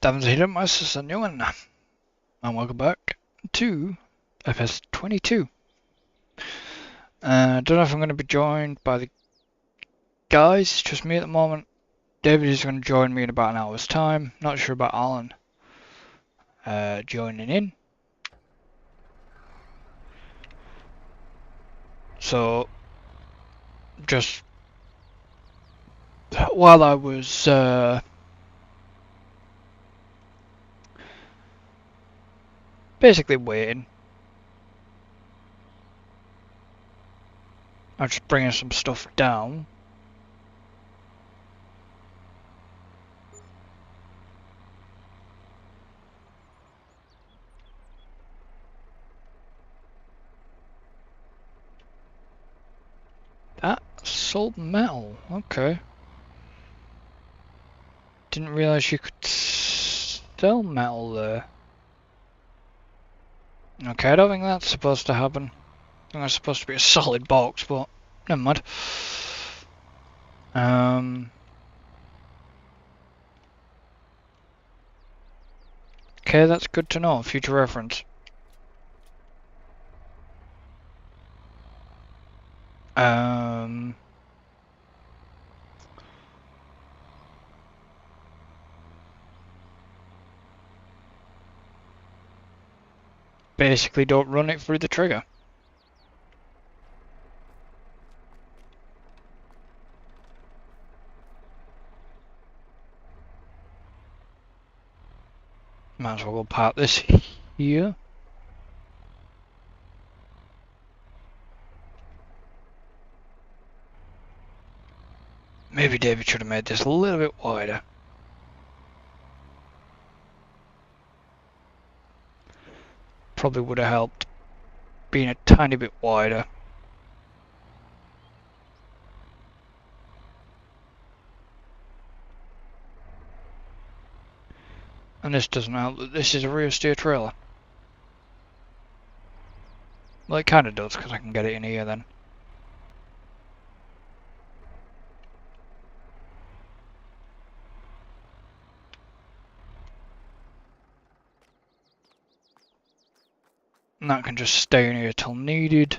Dames och herrar, Masters and Johan, and welcome back to FS 22. Don't know if I'm going to be joined by the guys, it's just me at the moment. David is going to join me in about an hour's time. Not sure about Alan joining in. So, just while I was basically waiting, I'm just bringing some stuff down. That sold metal, okay. Didn't realise you could sell metal there. Okay, I don't think that's supposed to happen. I think that's supposed to be a solid box, but never mind. Okay, that's good to know. Future reference. Basically, don't run it through the trigger. Might as well go park this here. Maybe David should have made this a little bit wider. Probably would have helped being a tiny bit wider. And this doesn't help that this is a rear steer trailer. Well, it kind of does because I can get it in here then. And that can just stay in here till needed.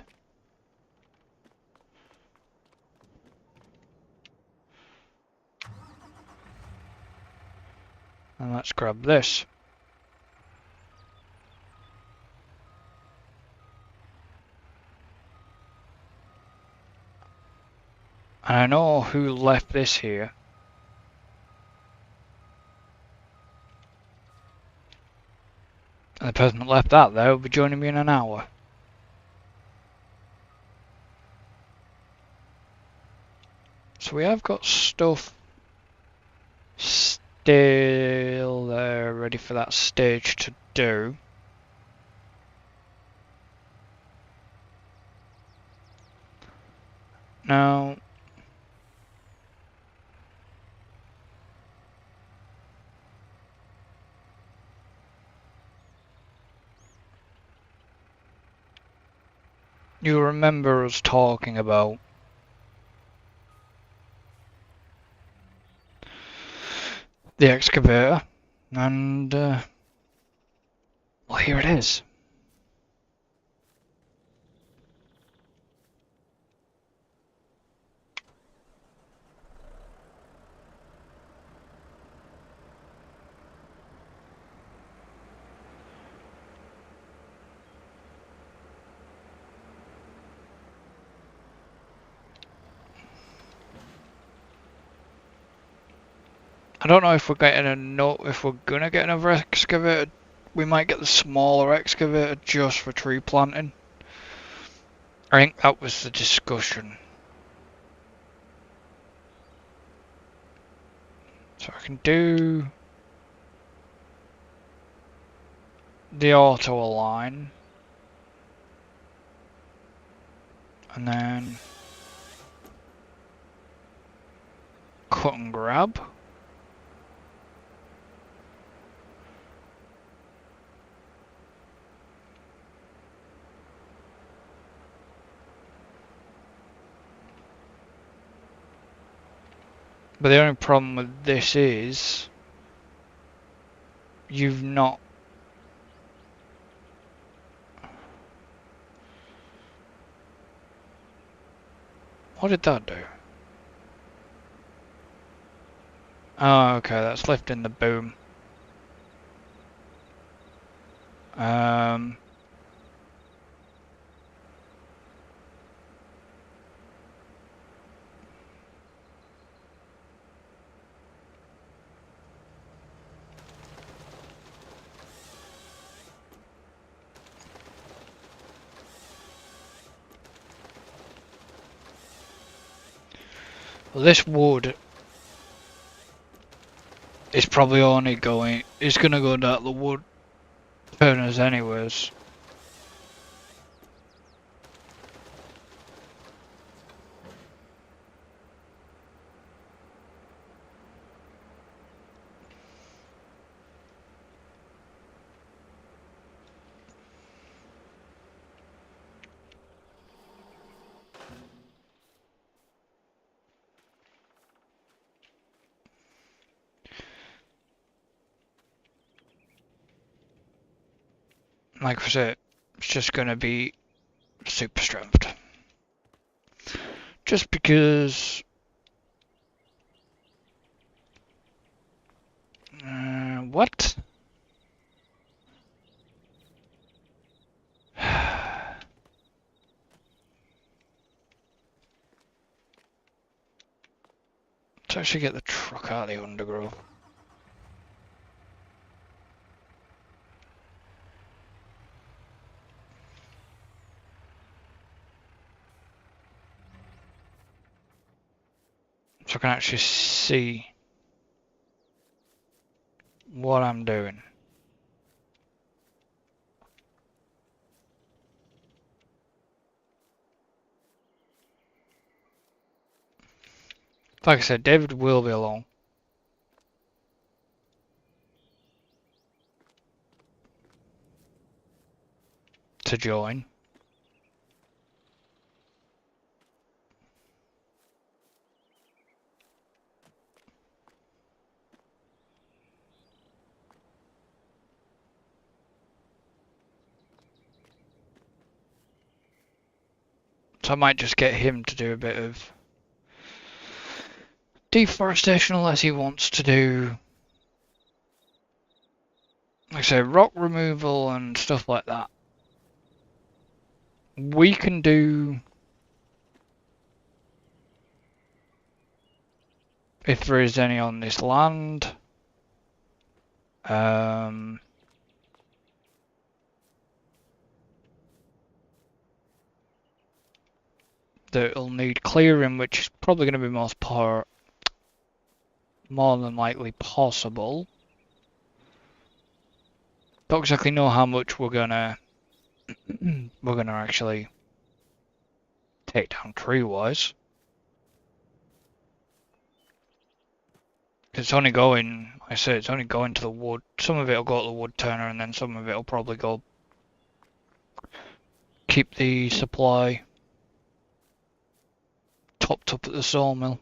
And let's grab this. And I know who left this here. And the person that left that there will be joining me in an hour. So we have got stuff still there ready for that stage to do. Now, you remember us talking about the excavator, and well, here it is. I don't know if we're getting if we're gonna get another excavator. We might get the smaller excavator just for tree planting. I think that was the discussion. So I can do the auto align, and then cut and grab. But the only problem with this is you've not... What did that do? Oh, okay, that's lifting the boom. Well, this wood is probably only going... It's gonna go down the wood turners anyways. Like I said, it's just gonna be super strength. Just because... what? Let's actually get the truck out of the undergrowth. So I can actually see what I'm doing. Like I said, David will be along to join. So I might just get him to do a bit of deforestation unless he wants to do, like I say, rock removal and stuff like that. We can do, if there is any on this land. That'll need clearing, which is probably going to be more than likely possible. Don't exactly know how much we're gonna actually take down tree-wise. It's only going, like I said, it's only going to the wood. Some of it will go to the wood turner, and then some of it will probably go keep the supply topped up at the sawmill.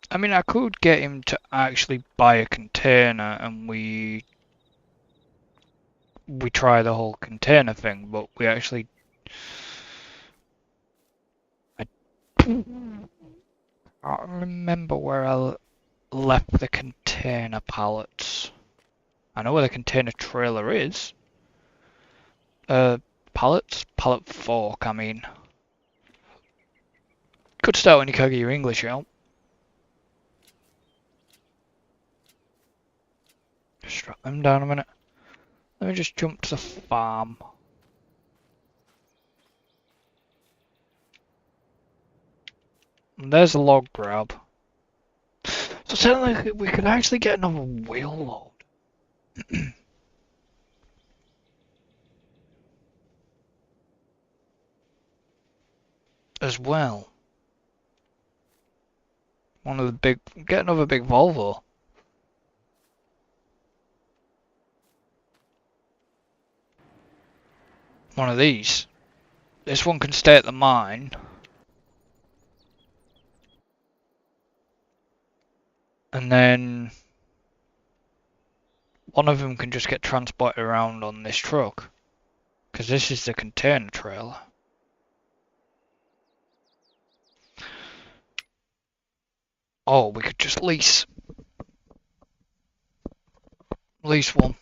I mean, I could get him to actually buy a container, and we try the whole container thing, but we actually... I can't remember where I left the container pallets. I know where the container trailer is. Pallets? Pallet fork, I mean. Good start when you can't get your English out. Just drop them down a minute. Let me just jump to the farm. And there's a log grab. So it sounds like we could actually get another wheel load. As well. One of the big... Get another big Volvo. One of these. This one can stay at the mine. And then one of them can just get transported around on this truck. Because this is the container trailer. Oh, we could just lease one.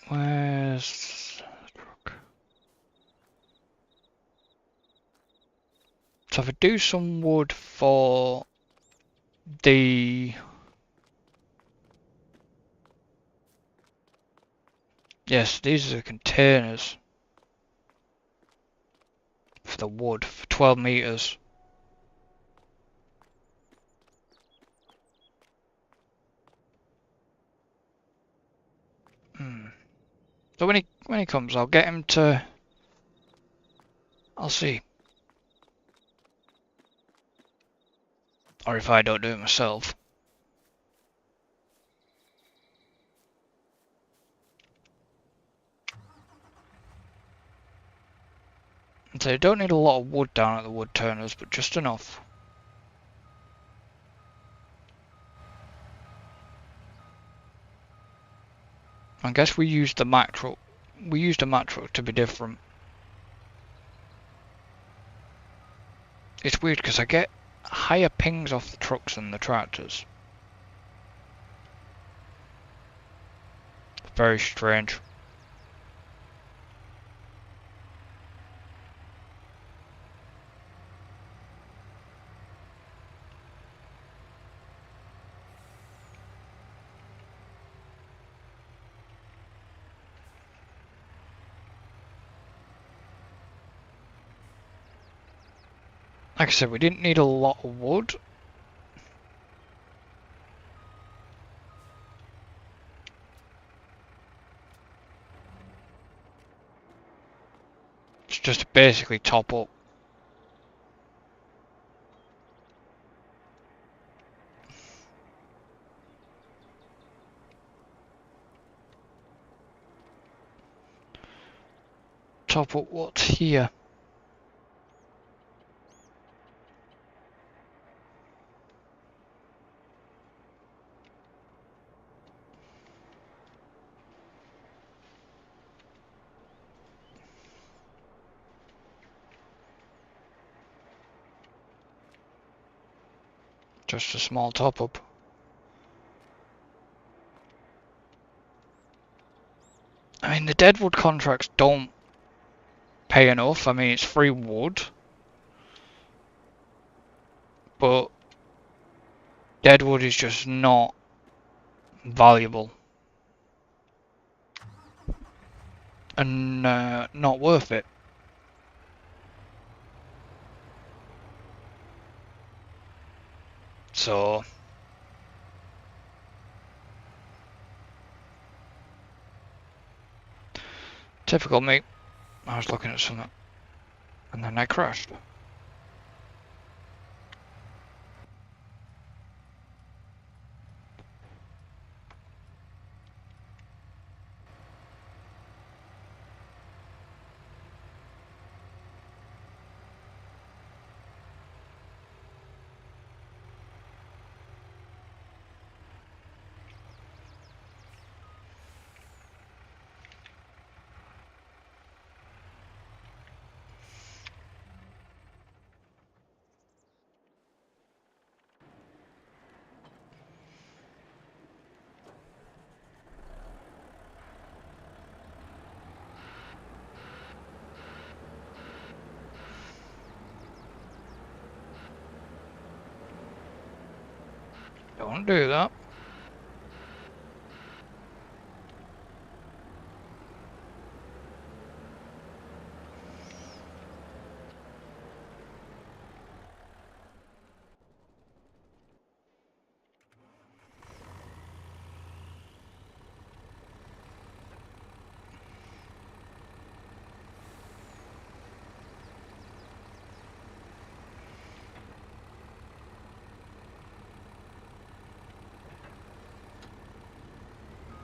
Where's the truck? So if I do some wood for the... Yes, these are the containers for the wood for 12 meters. So when he comes, I'll get him to... I'll see. Or if I don't do it myself. And so you don't need a lot of wood down at the wood turners, but just enough. I guess we used the macro. We used a macro to be different. It's weird because I get higher pings off the trucks than the tractors. Very strange. Like I said, we didn't need a lot of wood. It's just basically top up. Top up what's here. Just a small top up. I mean, the deadwood contracts don't pay enough. I mean, it's free wood. But deadwood is just not valuable. And not worth it. So... Typical me. I was looking at something. And then I crashed. Don't do that.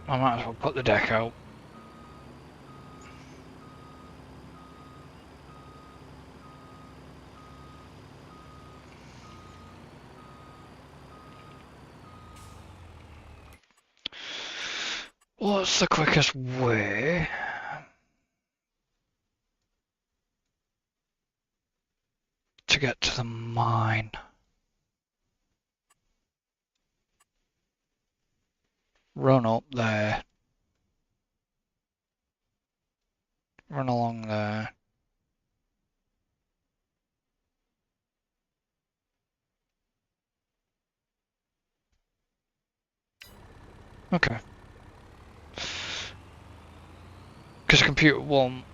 I might as well put the deck out. What's the quickest way to get to the mine? Run up there. Run along there. Okay. Because the computer won't,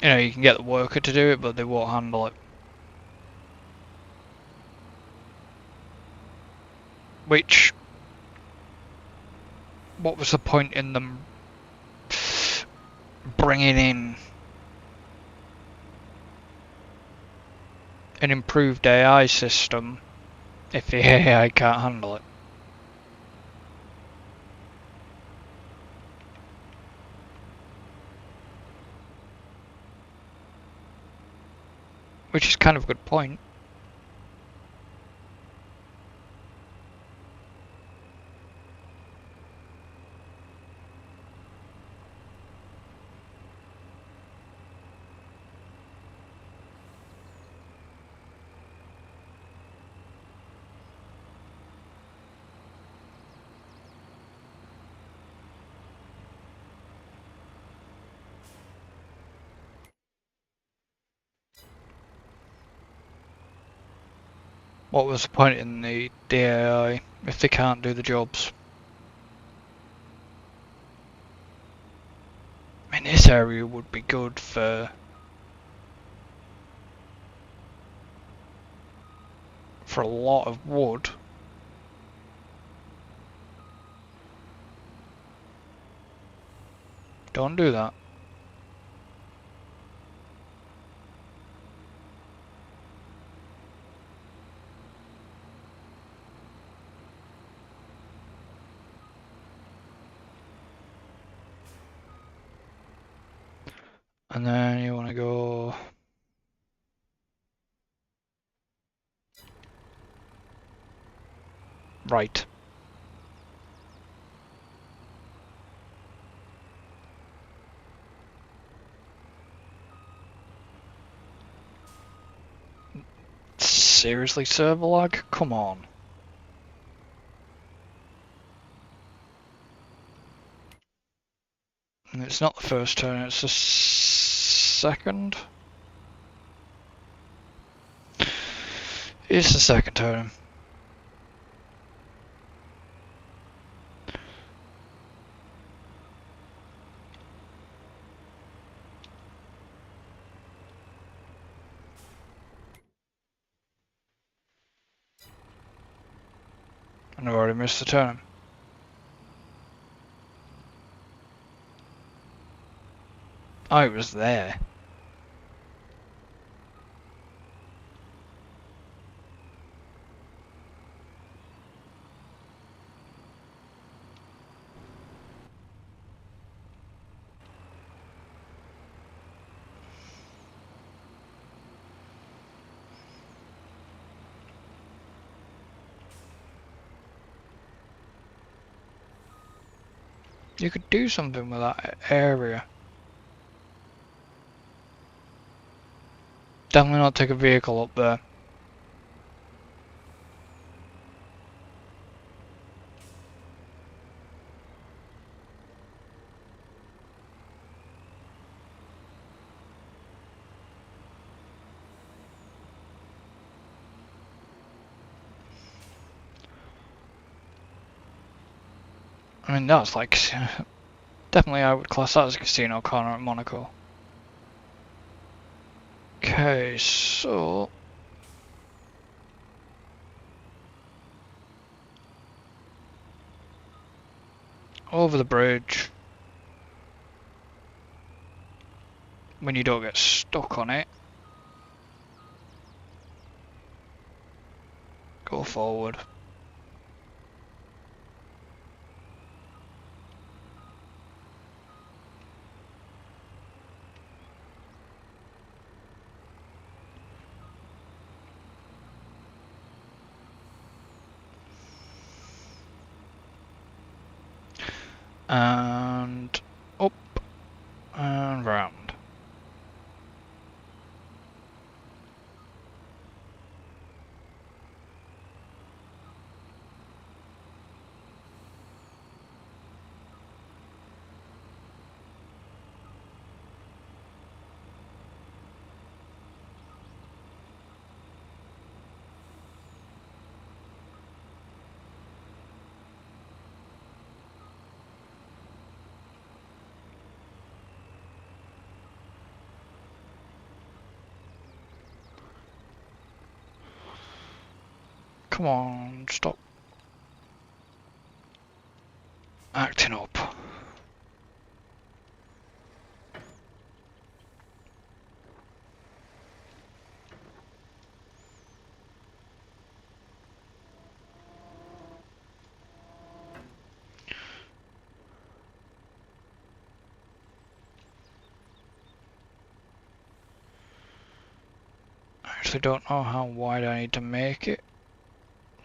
you know, you can get the worker to do it, but they won't handle it. Which, what was the point in them bringing in an improved AI system if the AI can't handle it? Which is kind of a good point. What was the point in the AI if they can't do the jobs? I mean, this area would be good for a lot of wood. Don't do that. And then you want to go right. Seriously, server lag? Come on. And it's not the first turn, it's the second? It's the second turn. And I've already missed the turn. I was there. You could do something with that area. Definitely not take a vehicle up there. I mean, that's like, definitely I would class that as a casino corner at Monaco. Okay, so... over the bridge. When you don't get stuck on it. Go forward. And up and round. Come on, stop acting up. I actually don't know how wide I need to make it,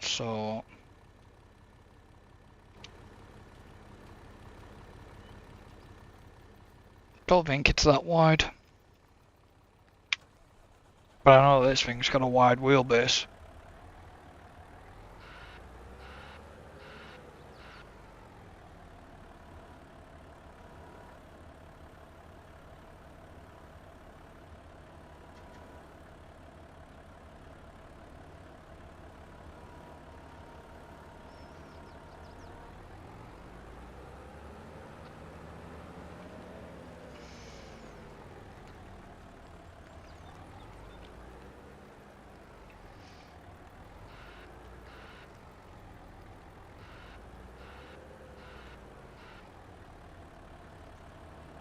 so... don't think it's that wide. But I know this thing's got a wide wheelbase.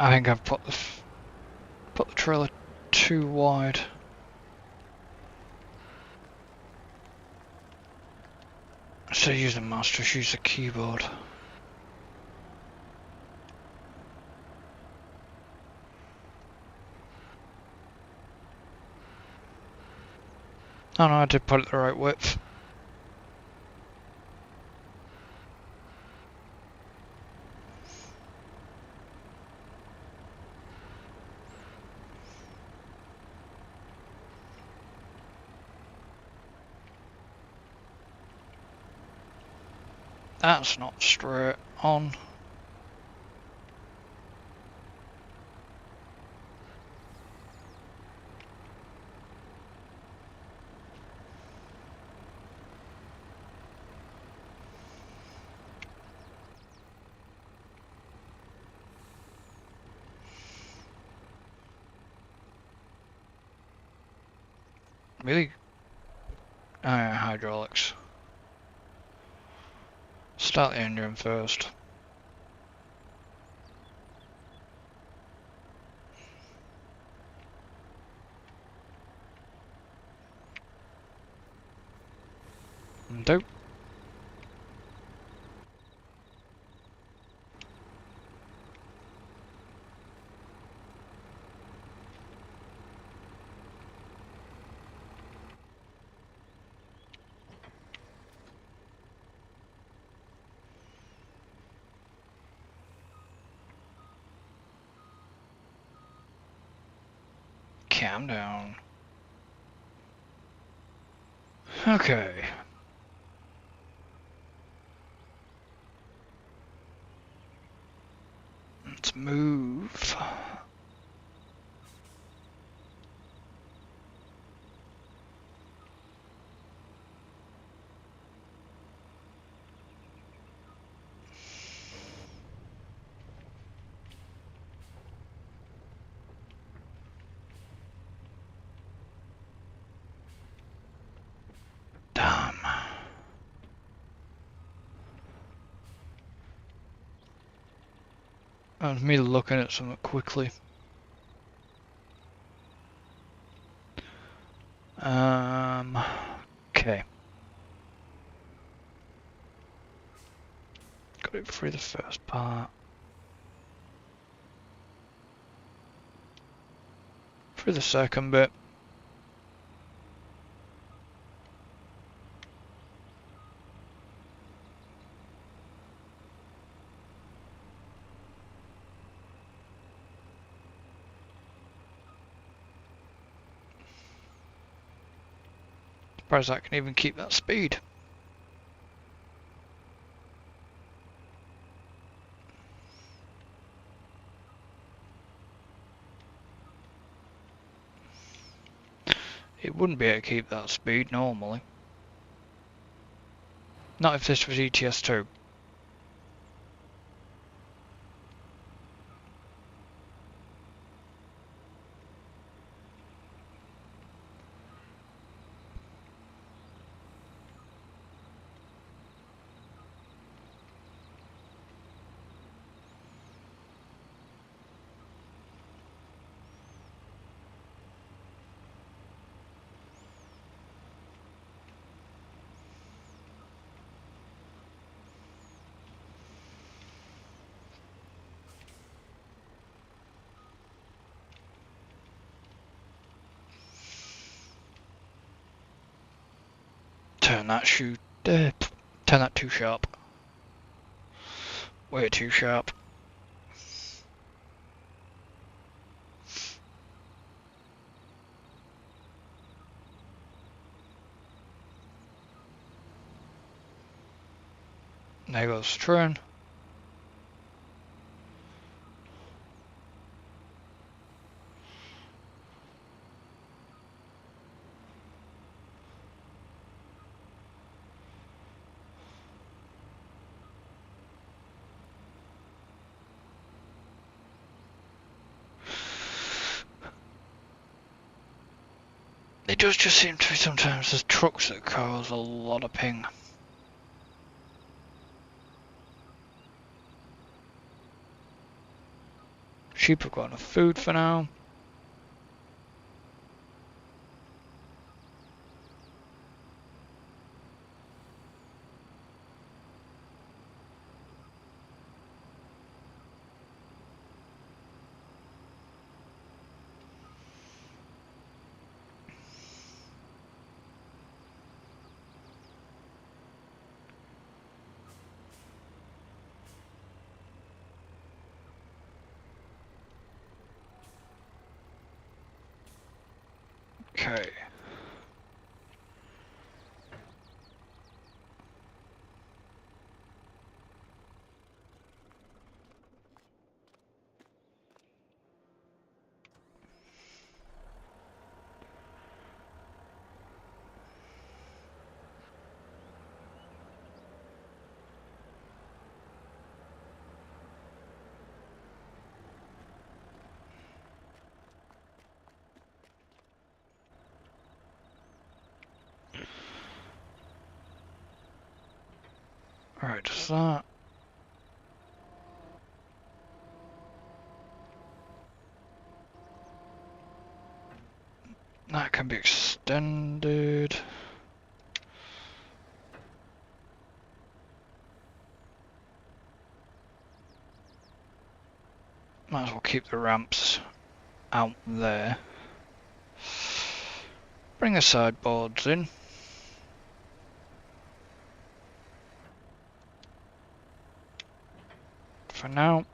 I think I've put the trailer too wide. Instead of using the mouse, just use the keyboard. Oh no, I did put it the right width. That's not straight on. Really? Oh yeah, hydraulics. Start the engine first. Do. Calm down. Okay. Let's move. That was me looking at something quickly. Okay. Got it through the first part. Through the second bit. Surprised that can even keep that speed. It wouldn't be able to keep that speed normally. Not if this was ETS2. Turn that turn that too sharp. Way too sharp. There goes the train. It does just seem to be sometimes there's trucks that cause a lot of ping. Sheep have got enough food for now. Okay. Alright, so that can be extended. Might as well keep the ramps out there. Bring the sideboards in. For now.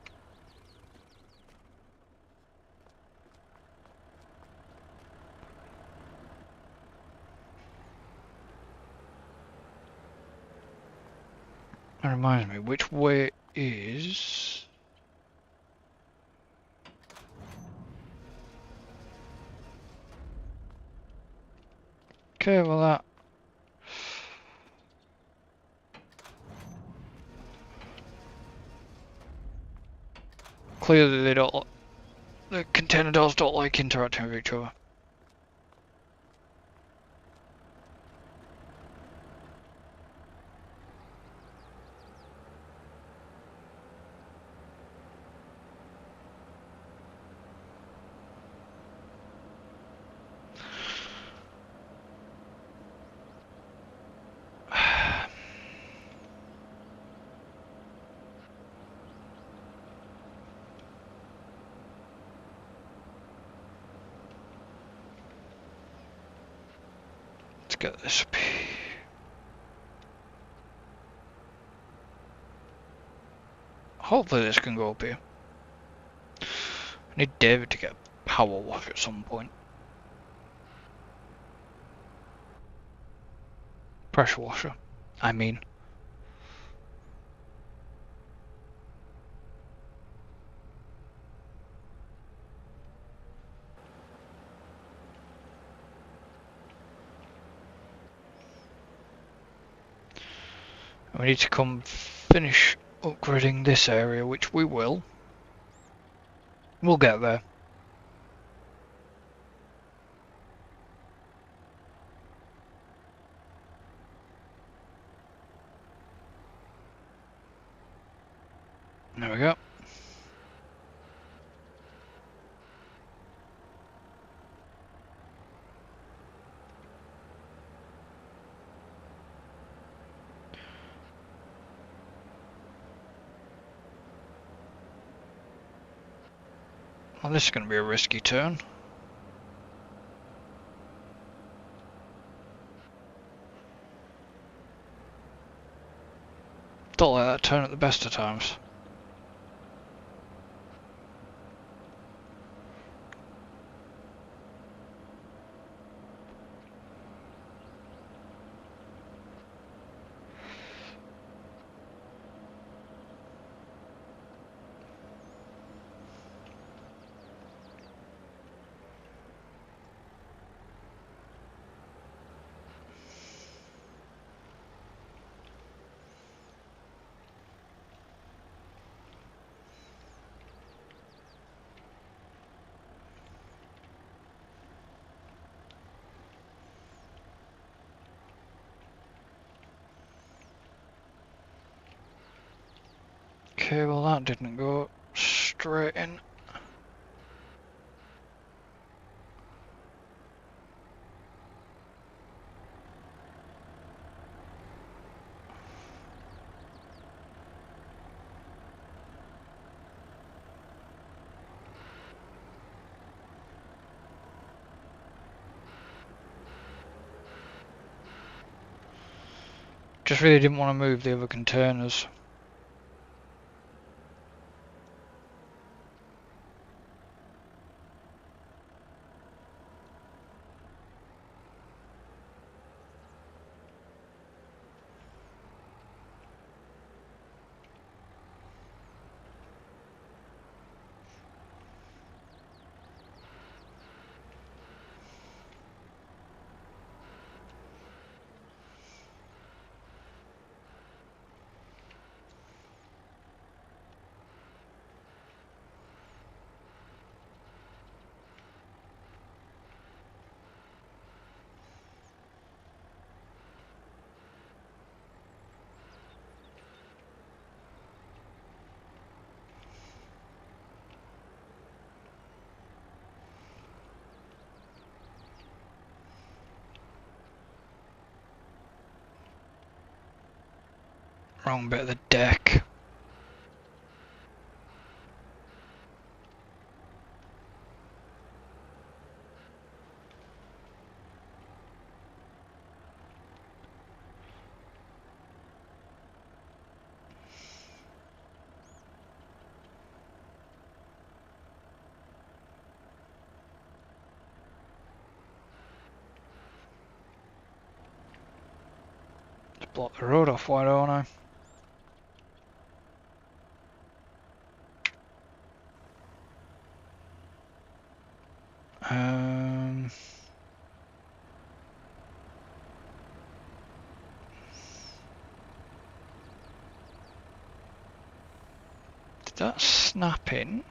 That reminds me, which way is... Okay, well that... Clearly they don't... The container doors don't like interacting with each other. Let's get this up here. Hopefully this can go up here. I need David to get a power wash at some point. Pressure washer, I mean. We need to come finish upgrading this area, which we will. We'll get there. There we go. Well, this is going to be a risky turn. Don't like that turn at the best of times. Okay, well that didn't go straight in. Just really didn't want to move the other containers. Wrong bit of the deck. Just block the road off, why don't I? Did that snap in?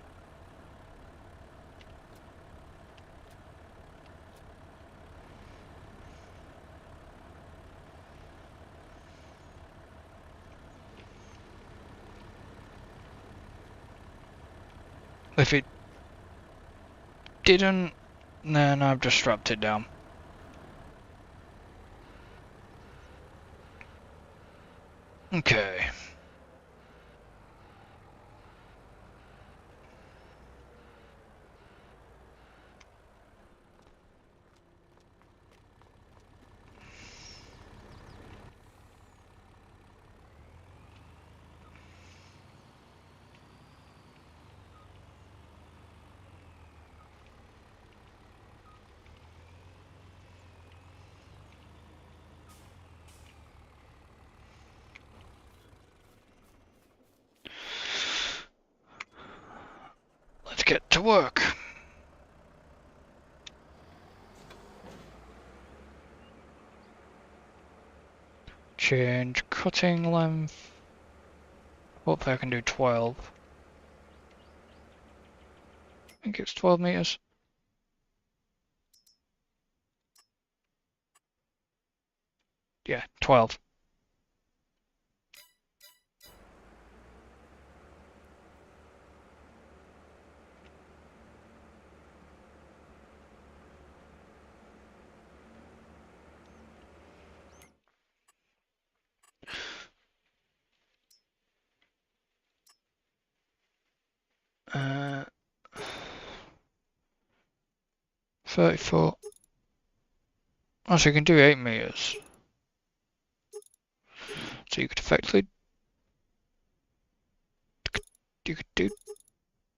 If it didn't, then I've just strapped it down. Okay. get to work. Change cutting length. Hopefully I can do 12. I think it's 12 meters. Yeah, 12. Uh, 34. Oh, so you can do 8 meters. So you could effectively... You could do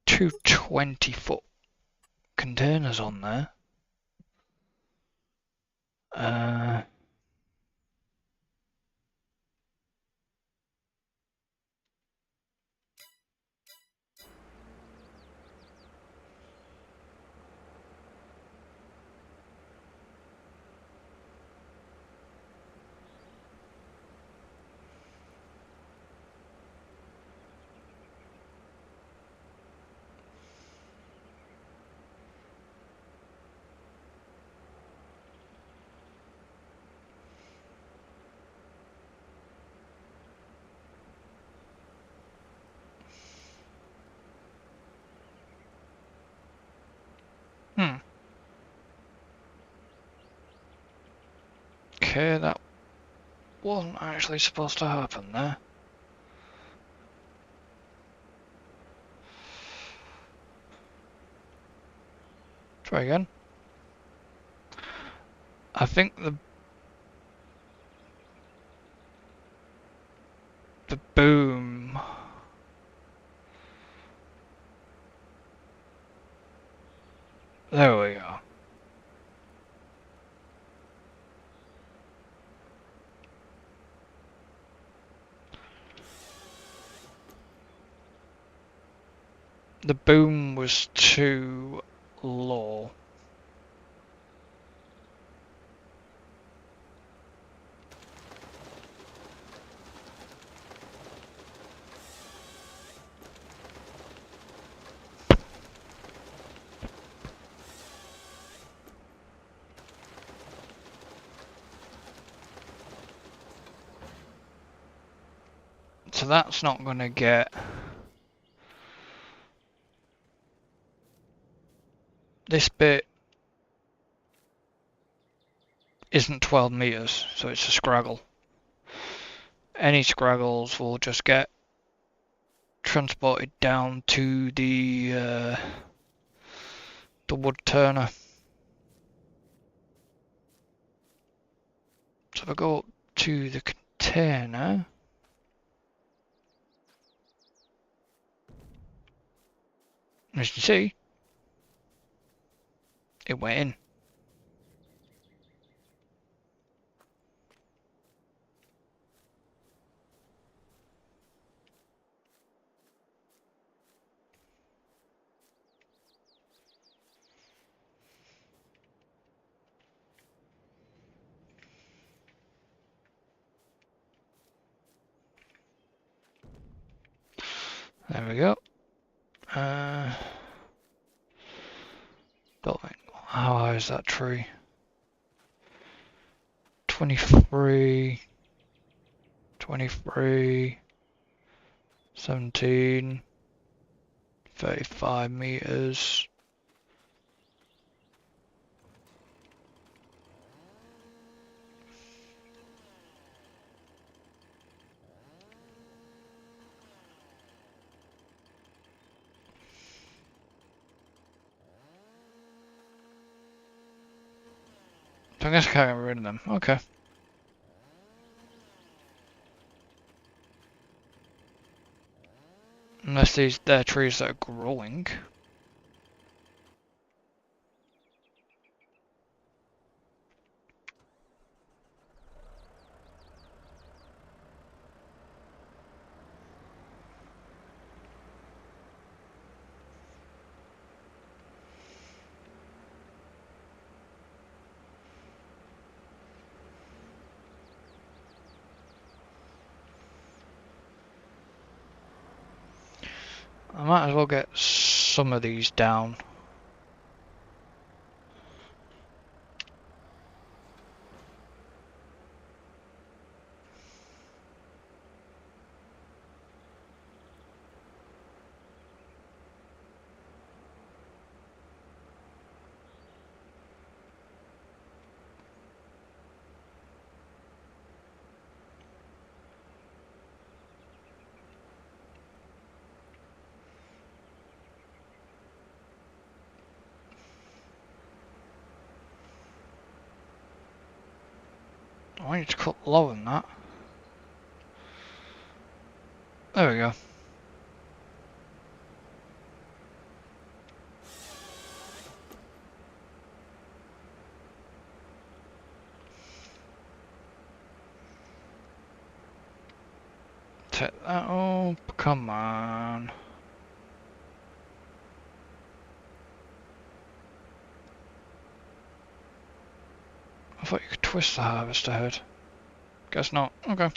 2 20-foot containers on there. Uh... Okay, that wasn't actually supposed to happen there. Try again. I think the boom. There we go. The boom was too low. So that's not going to get... This bit isn't 12 meters, so it's a scraggle. Any scraggles will just get transported down to the wood turner. So if I go up to the container, as you can see, it went in. There we go. Don't think. How high is that tree? 23, 23, 17, 35 meters. So I guess I can't get rid of them. Okay. Unless they're trees that are growing. I might as well get some of these down. I want you to cut lower than that. There we go. Take that up, come on. I thought you could twist the harvester head. Guess not. Okay.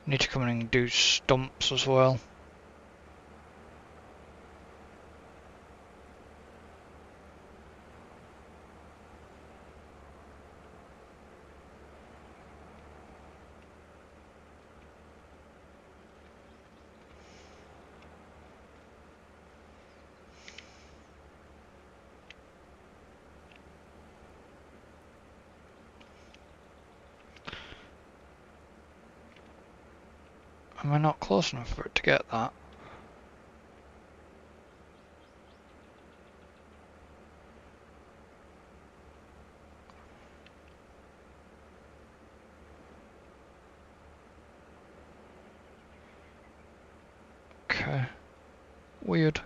Need to come in and do stumps as well. Am I not close enough for it to get that? Okay. Weird.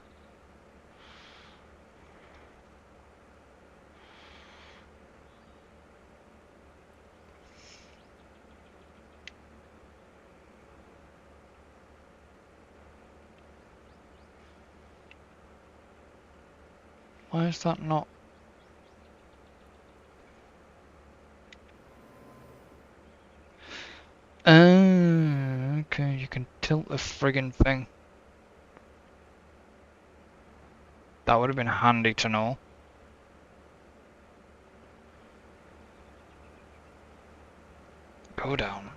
Why is that not? Okay, you can tilt the friggin' thing. That would have been handy to know. Go down.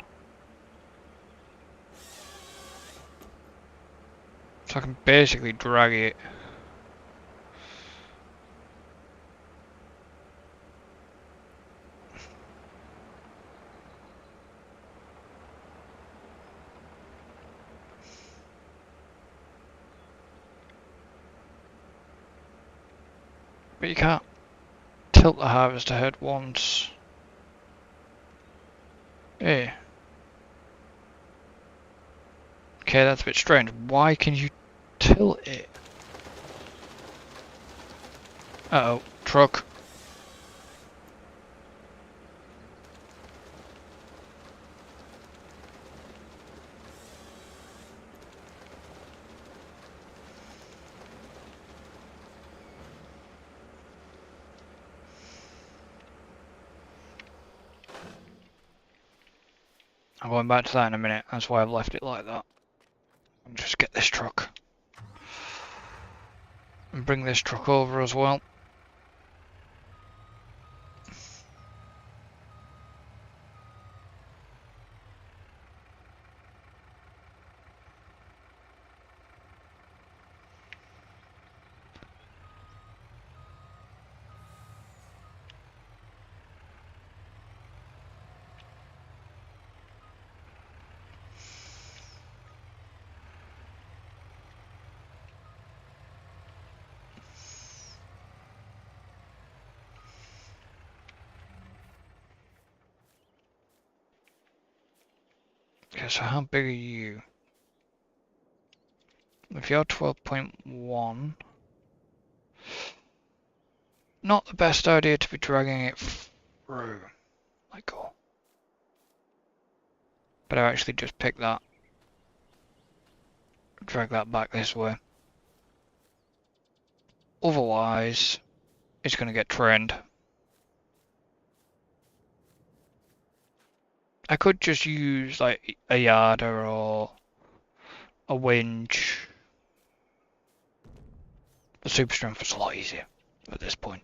So I can basically drag it. But you can't tilt the harvester head once. Hey. Okay, that's a bit strange. Why can you tilt it? Uh-oh, truck. I'm going back to that in a minute. That's why I've left it like that. And just get this truck. And bring this truck over as well. Okay, so how big are you? If you're 12.1, not the best idea to be dragging it through. Let go. But I actually just pick that. Drag that back this way. Otherwise, it's going to get trained. I could just use like a yarder or a winch. The super strength is a lot easier at this point.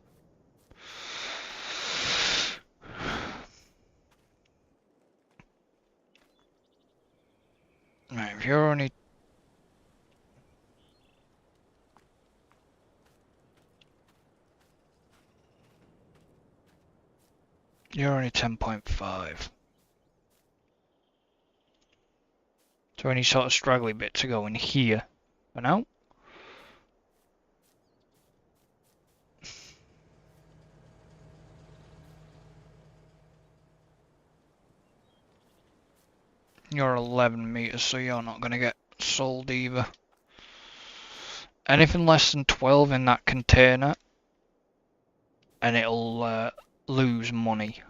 Right, if you're only You're only 10.5. So any sort of straggly bits are going here for now. You're 11 meters, so you're not going to get sold either. Anything less than 12 in that container, and it'll lose money.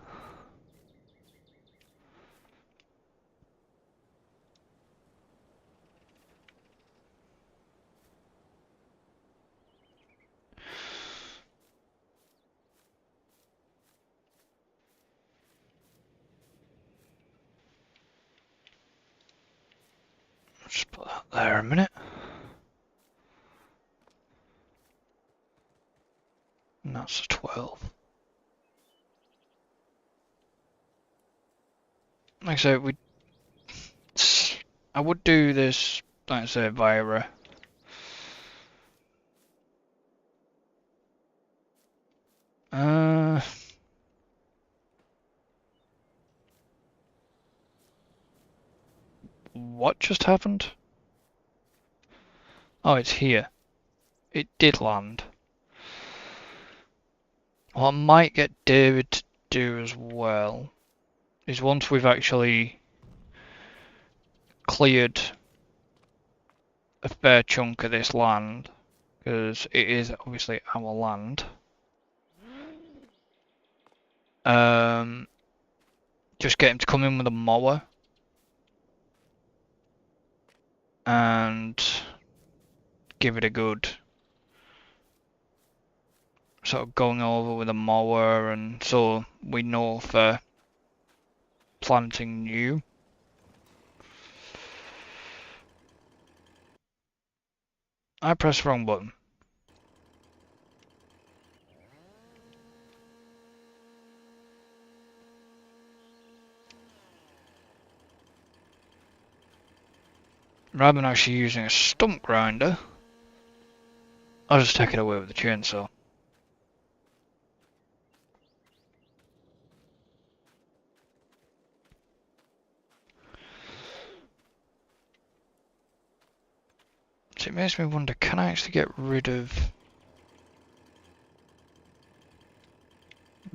Just put that there a minute. And that's a 12. Like I said, I would do this, like I said, via what just happened? Oh, it's here. It did land. What I might get David to do as well is once we've actually cleared a fair chunk of this land, because it is obviously our land, just get him to come in with a mower and give it a good sort of going over with a mower, and so we know for planting new. I pressed the wrong button. Rather than actually using a stump grinder, I'll just take it away with the chainsaw. So it makes me wonder, can I actually get rid of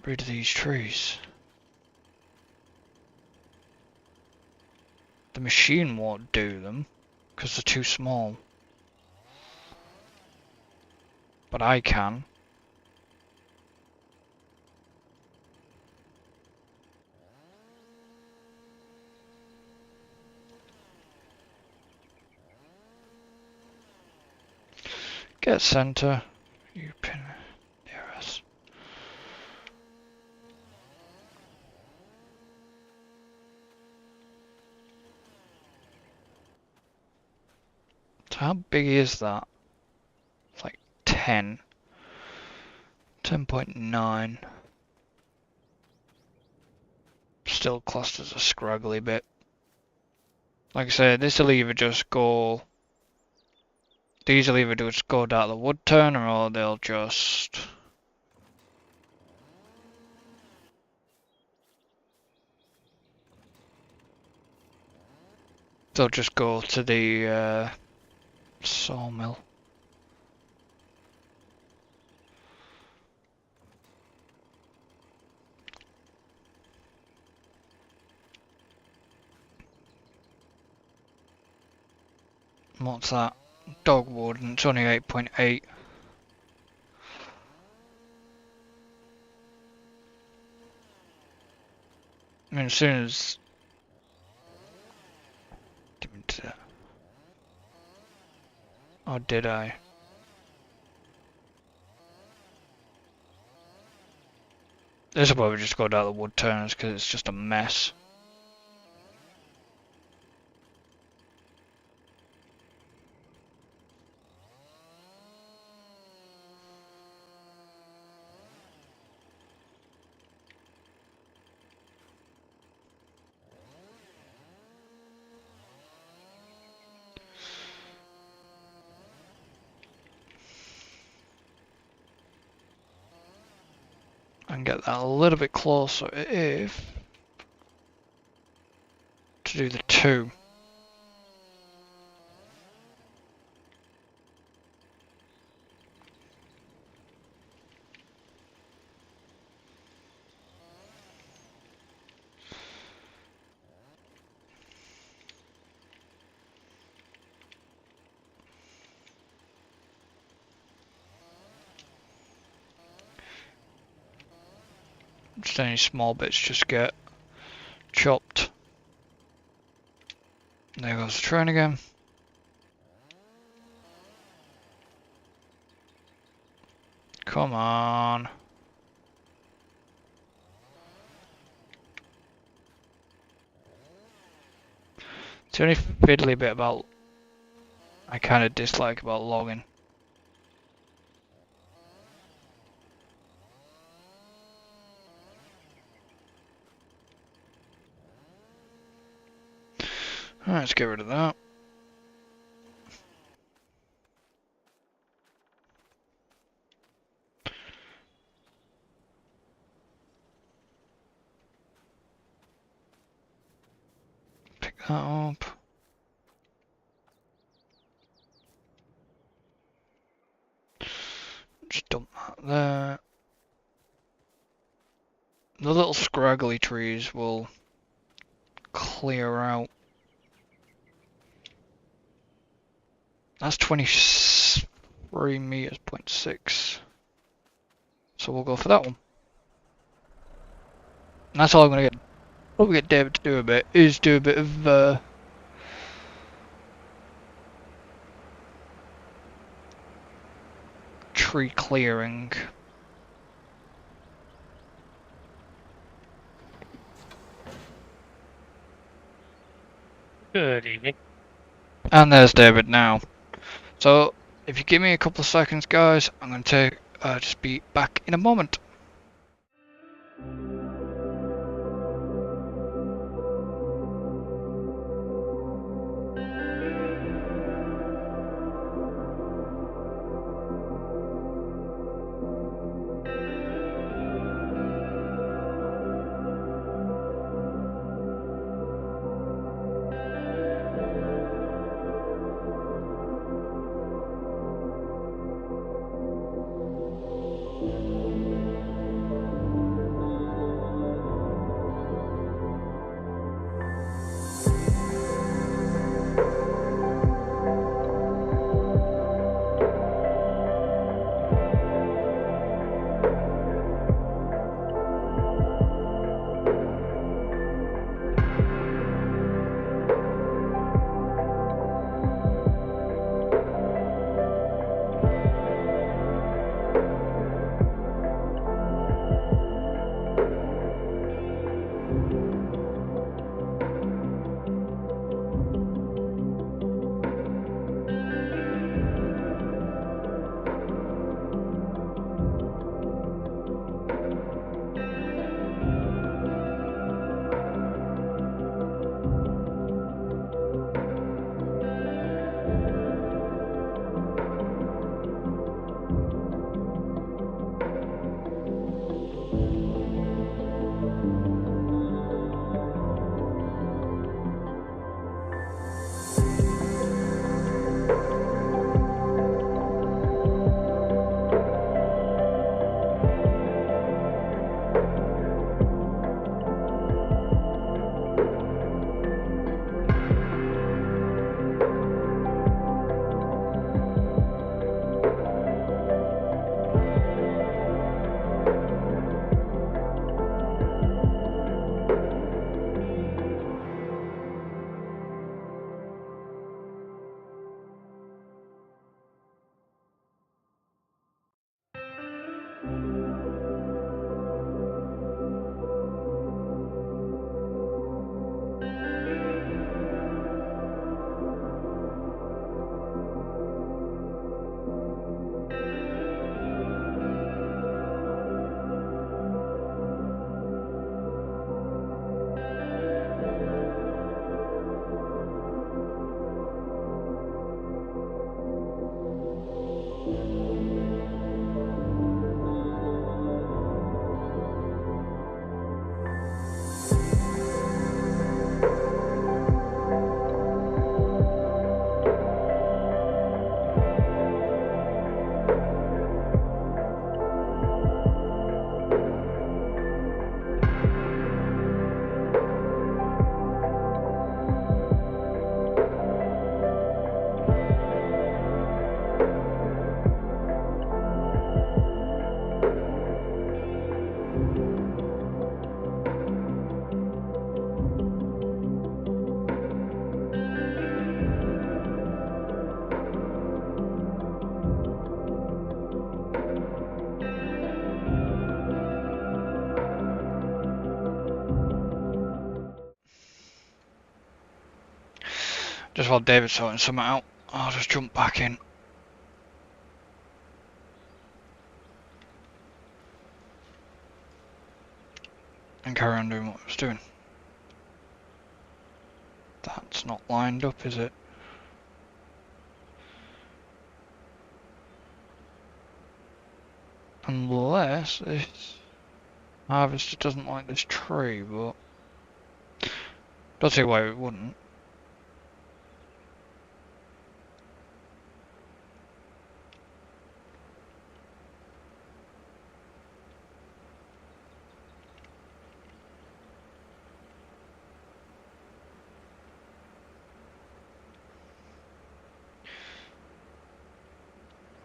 these trees? The machine won't do them because they're too small. But I can. Get center. You pin near us. So how big is that? It's like 10. 10.9. Still classed as a scraggly bit. Like I said, this will either just go... These will either just go down the wood turner, or they'll just... They'll just go to the sawmill. What's that? Dogwood, and it's only 8.8. I mean, as soon as... Give me to... Oh, did I? This will probably just go down the wood turners because it's just a mess. And get that a little bit closer if to do the 2. Just any small bits just get chopped. There goes the train again. Come on. It's the only fiddly bit about I kind of dislike about logging. Alright, let's get rid of that. Pick that up. Just dump that there. The little scraggly trees will clear out. That's 23 meters, 0.6. So we'll go for that one. And that's all I'm gonna get. What we get David to do a bit is do a bit of tree clearing. Good evening. And there's David now. So if you give me a couple of seconds, guys, I'm going to just be back in a moment. Just while David's sorting something out, I'll just jump back in. And carry on doing what I was doing. That's not lined up, is it? Unless this harvester doesn't like this tree, but don't see why it wouldn't.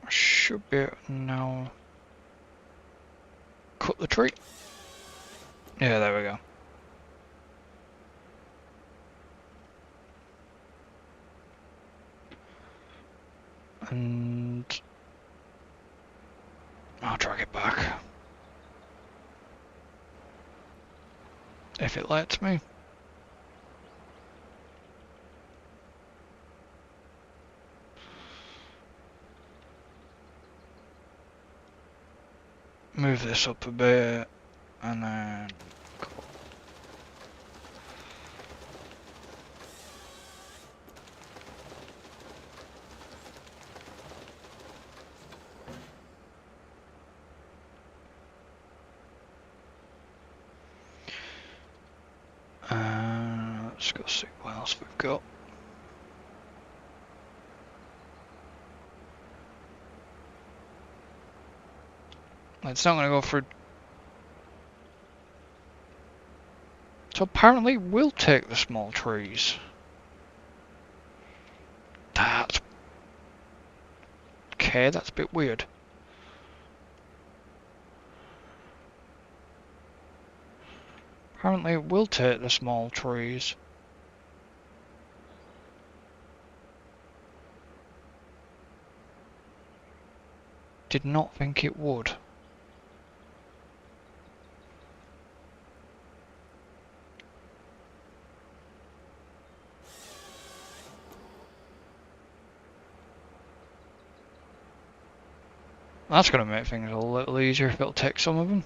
I should be able to now cut the tree. Yeah, there we go. And I'll drag it back. If it lets me. Move this up a bit, and then let's go see what else we've got. It's not going to go through. So apparently we'll take the small trees. That's okay, that's a bit weird. Apparently we'll take the small trees. Did not think it would. That's going to make things a little easier if it'll take some of them.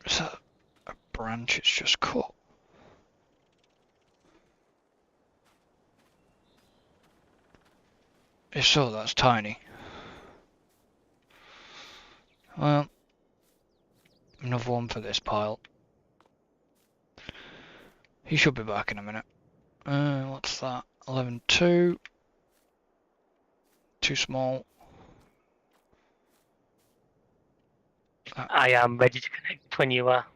Is that a branch it's just cut? If so, that's tiny. Well, another one for this pile. He should be back in a minute. What's that? 11.2. Too small. I am ready to connect when you are.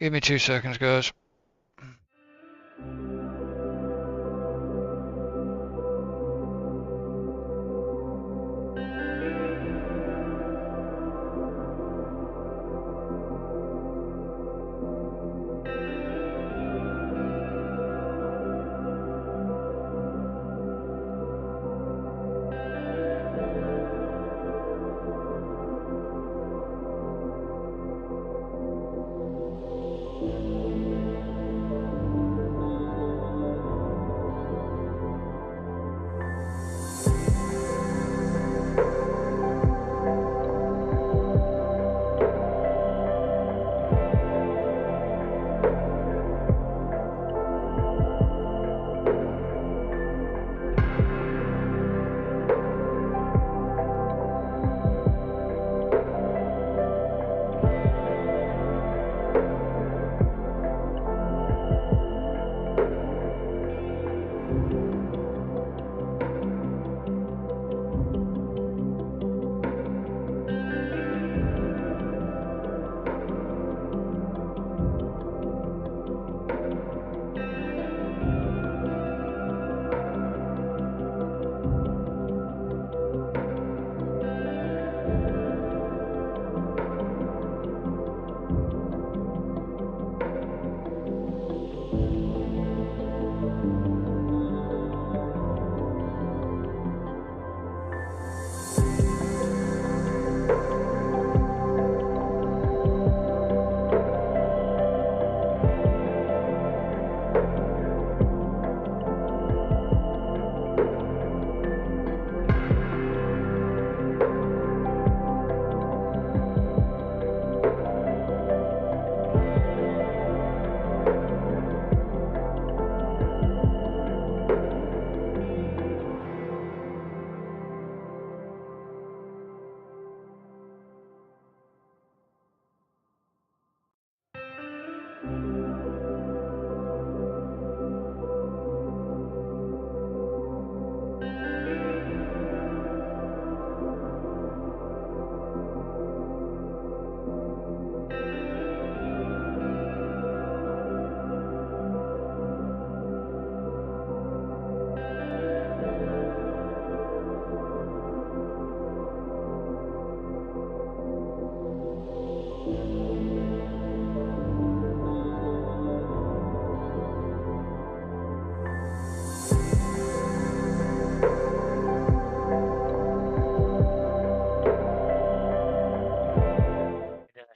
Give me 2 seconds, guys.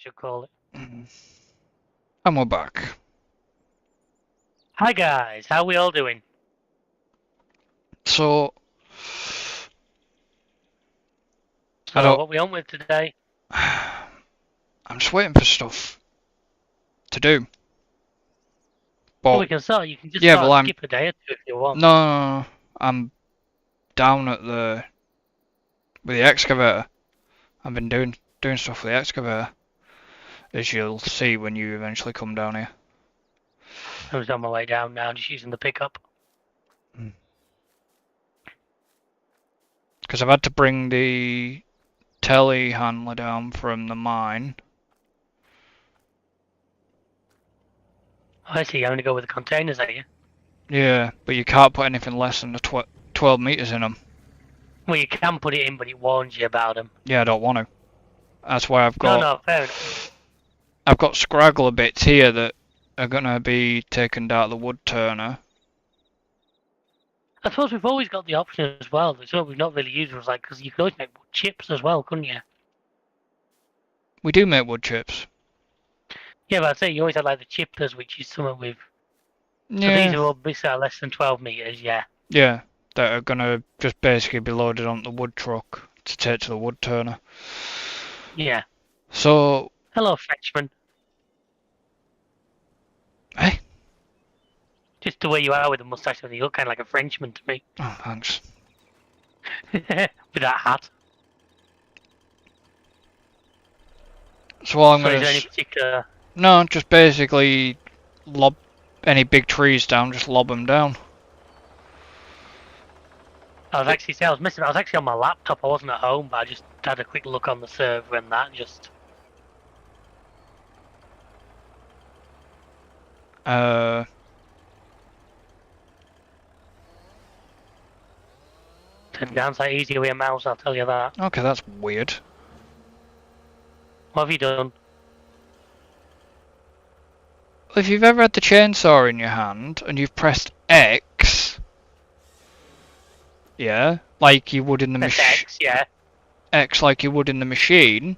you call it. And we're back. Hi guys, how we all doing? So, So what we on with today? I'm just waiting for stuff to do. But Well, we can start. You can just yeah, start well, skip a day or two if you want. no, I'm down at with the excavator. I've been doing stuff with the excavator, as you'll see when you eventually come down here. I was on my way down now, just using the pickup. Because I've had to bring the telehandler down from the mine. Oh, I see. You only go with the containers, are you? Yeah, but you can't put anything less than the 12 meters in them. Well, you can put it in, but it warns you about them. Yeah, I don't want to. That's why I've got. No, fair enough. I've got scraggler bits here that are gonna be taken down to the wood turner. I suppose we've always got the option as well. That's what we've not really used was like, because you could always make wood chips as well, couldn't you? We do make wood chips. Yeah, but I'd say you always had like the chippers, which is something with. So these Yeah, are all basically less than 12 meters, yeah. yeah, that are gonna just basically be loaded on the wood truck to take to the wood turner. Yeah. So, Hello, Frenchman. hey, Just the way you are with the mustache, you look kind of like a Frenchman to me. oh thanks. With that hat. So all I'm So gonna is there any particular... no, just basically lob any big trees down, just lob them down. I was actually, I was actually on my laptop, I wasn't at home, but I just had a quick look on the server and that, just... Turn down so easy with a mouse, I'll tell you that. Okay, that's weird. What have you done? If you've ever had the chainsaw in your hand and you've pressed X, yeah, like you would in the machine, X, yeah. X like you would in the machine,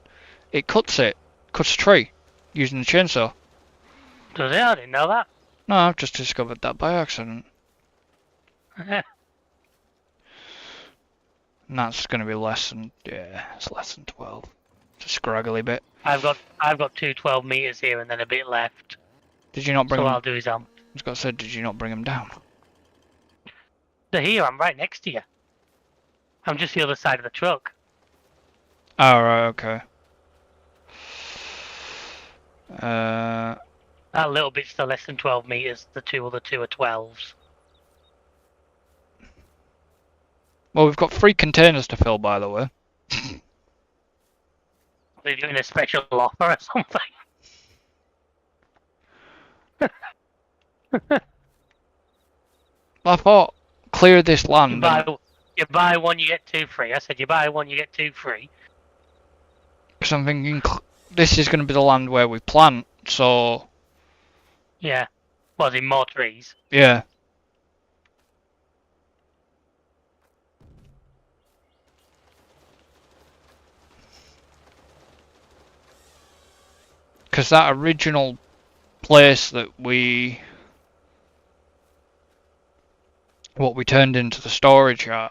it, cuts a tree using the chainsaw. Does it? I didn't know that. No, I've just discovered that by accident. And that's going to be less than, yeah, it's less than 12. It's a scraggly bit. I've got 2 12 meters here and then a bit left. Did you not bring So them? what I'll do is I was going to say, did you not bring them down? they're here, I'm right next to you. I'm just the other side of the truck. Oh, right, okay. That little bit's still less than 12 meters, the other two are 12s. Well, we've got 3 containers to fill, by the way. They're doing a special offer or something. I thought, clear this land. You buy one, you get 2 free. I said you buy one, you get 2 free. Because I'm thinking, this is going to be the land where we plant, so... Yeah. Was in more trees. Yeah. Because that original place that what we turned into the storage yard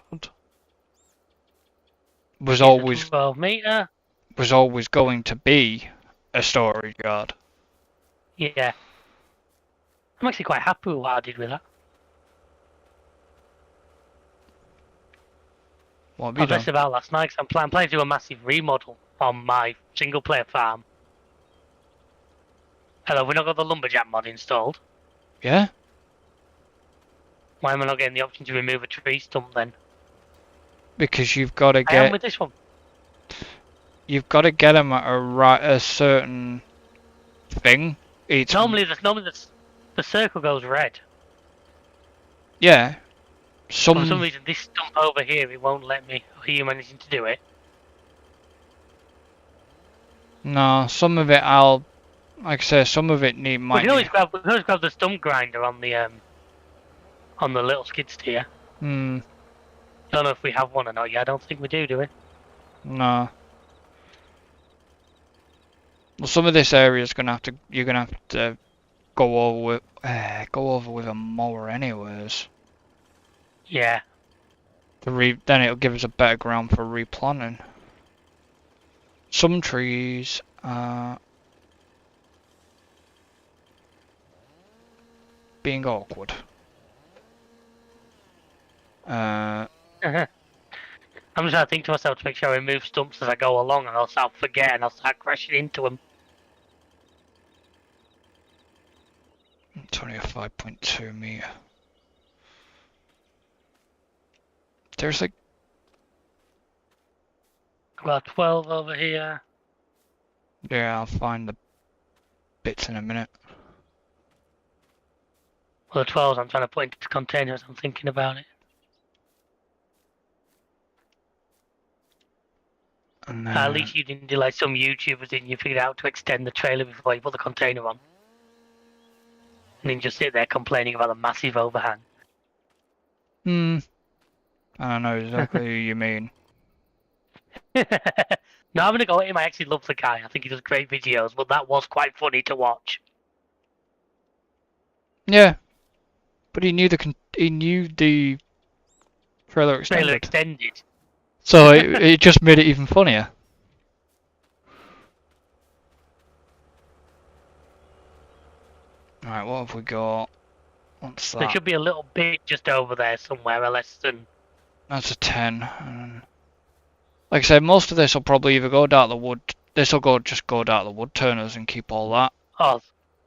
was always 12 meter. was always going to be a storage yard. Yeah. I'm actually quite happy with what I did with that. What have I you was done? less about last night 'cause I'm planning to do a massive remodel on my single player farm. Hello, we've not got the lumberjack mod installed. Yeah? Why am I not getting the option to remove a tree stump then? Because you've got to I am get with this one. you've got to get them at a certain thing. It's Normally the circle goes red. yeah. For some reason, this stump over here, it won't let me. Are you managing to do it? No, some of it I'll, like I say, some of it We might can always need. grab the stump grinder on the little skid steer. Hmm. Don't know if we have one or not. Yeah, I don't think we do we? No. Well, some of this area is you're gonna have to go over with a mower anyways. Yeah. Then it'll give us a better ground for replanting. Some trees are being awkward. I'm just trying to think to myself to make sure I remove stumps as I go along, and else I'll forget and I'll start crashing into them. It's only a 5.2 meter. There's like Got 12 over here. yeah, I'll find the bits in a minute. Well, the 12s I'm trying to put into containers. I'm thinking about it. And At least you didn't do like some YouTubers did. You figured out to extend the trailer before you put the container on, and then just sit there complaining about the massive overhang. I know exactly who you mean. No, I'm gonna go with him. I actually love the guy. I think he does great videos, but that was quite funny to watch. Yeah, but he knew the trailer Trailer extended, extended. so it just made it even funnier. Right, what have we got? What's There that? should be a little bit just over there somewhere, a less than. That's a 10. Like I said, most of this will probably either go down the wood. This will just go down the wood turners and keep all that. Oh,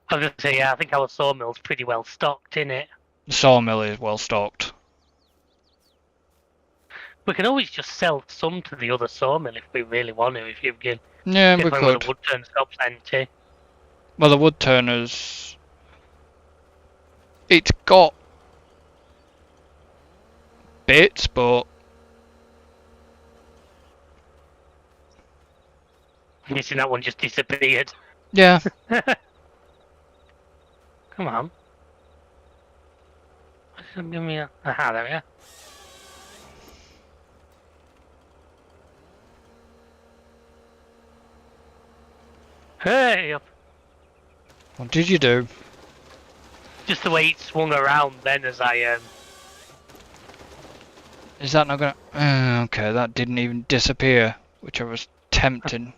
I was gonna say, yeah, I think our sawmill's pretty well stocked, in it. The sawmill is well stocked. We can always just sell some to the other sawmill if we really want to. If you give, Yeah, we if one of could. the wood turn stops empty. Well, the wood turners. It's got bits, but I'm guessing that one just disappeared. yeah. Come on. Give me a. Aha, there we are. Hey! What did you do? Just the way it swung around then as I Is that not gonna? Okay, that didn't even disappear, which I was tempting.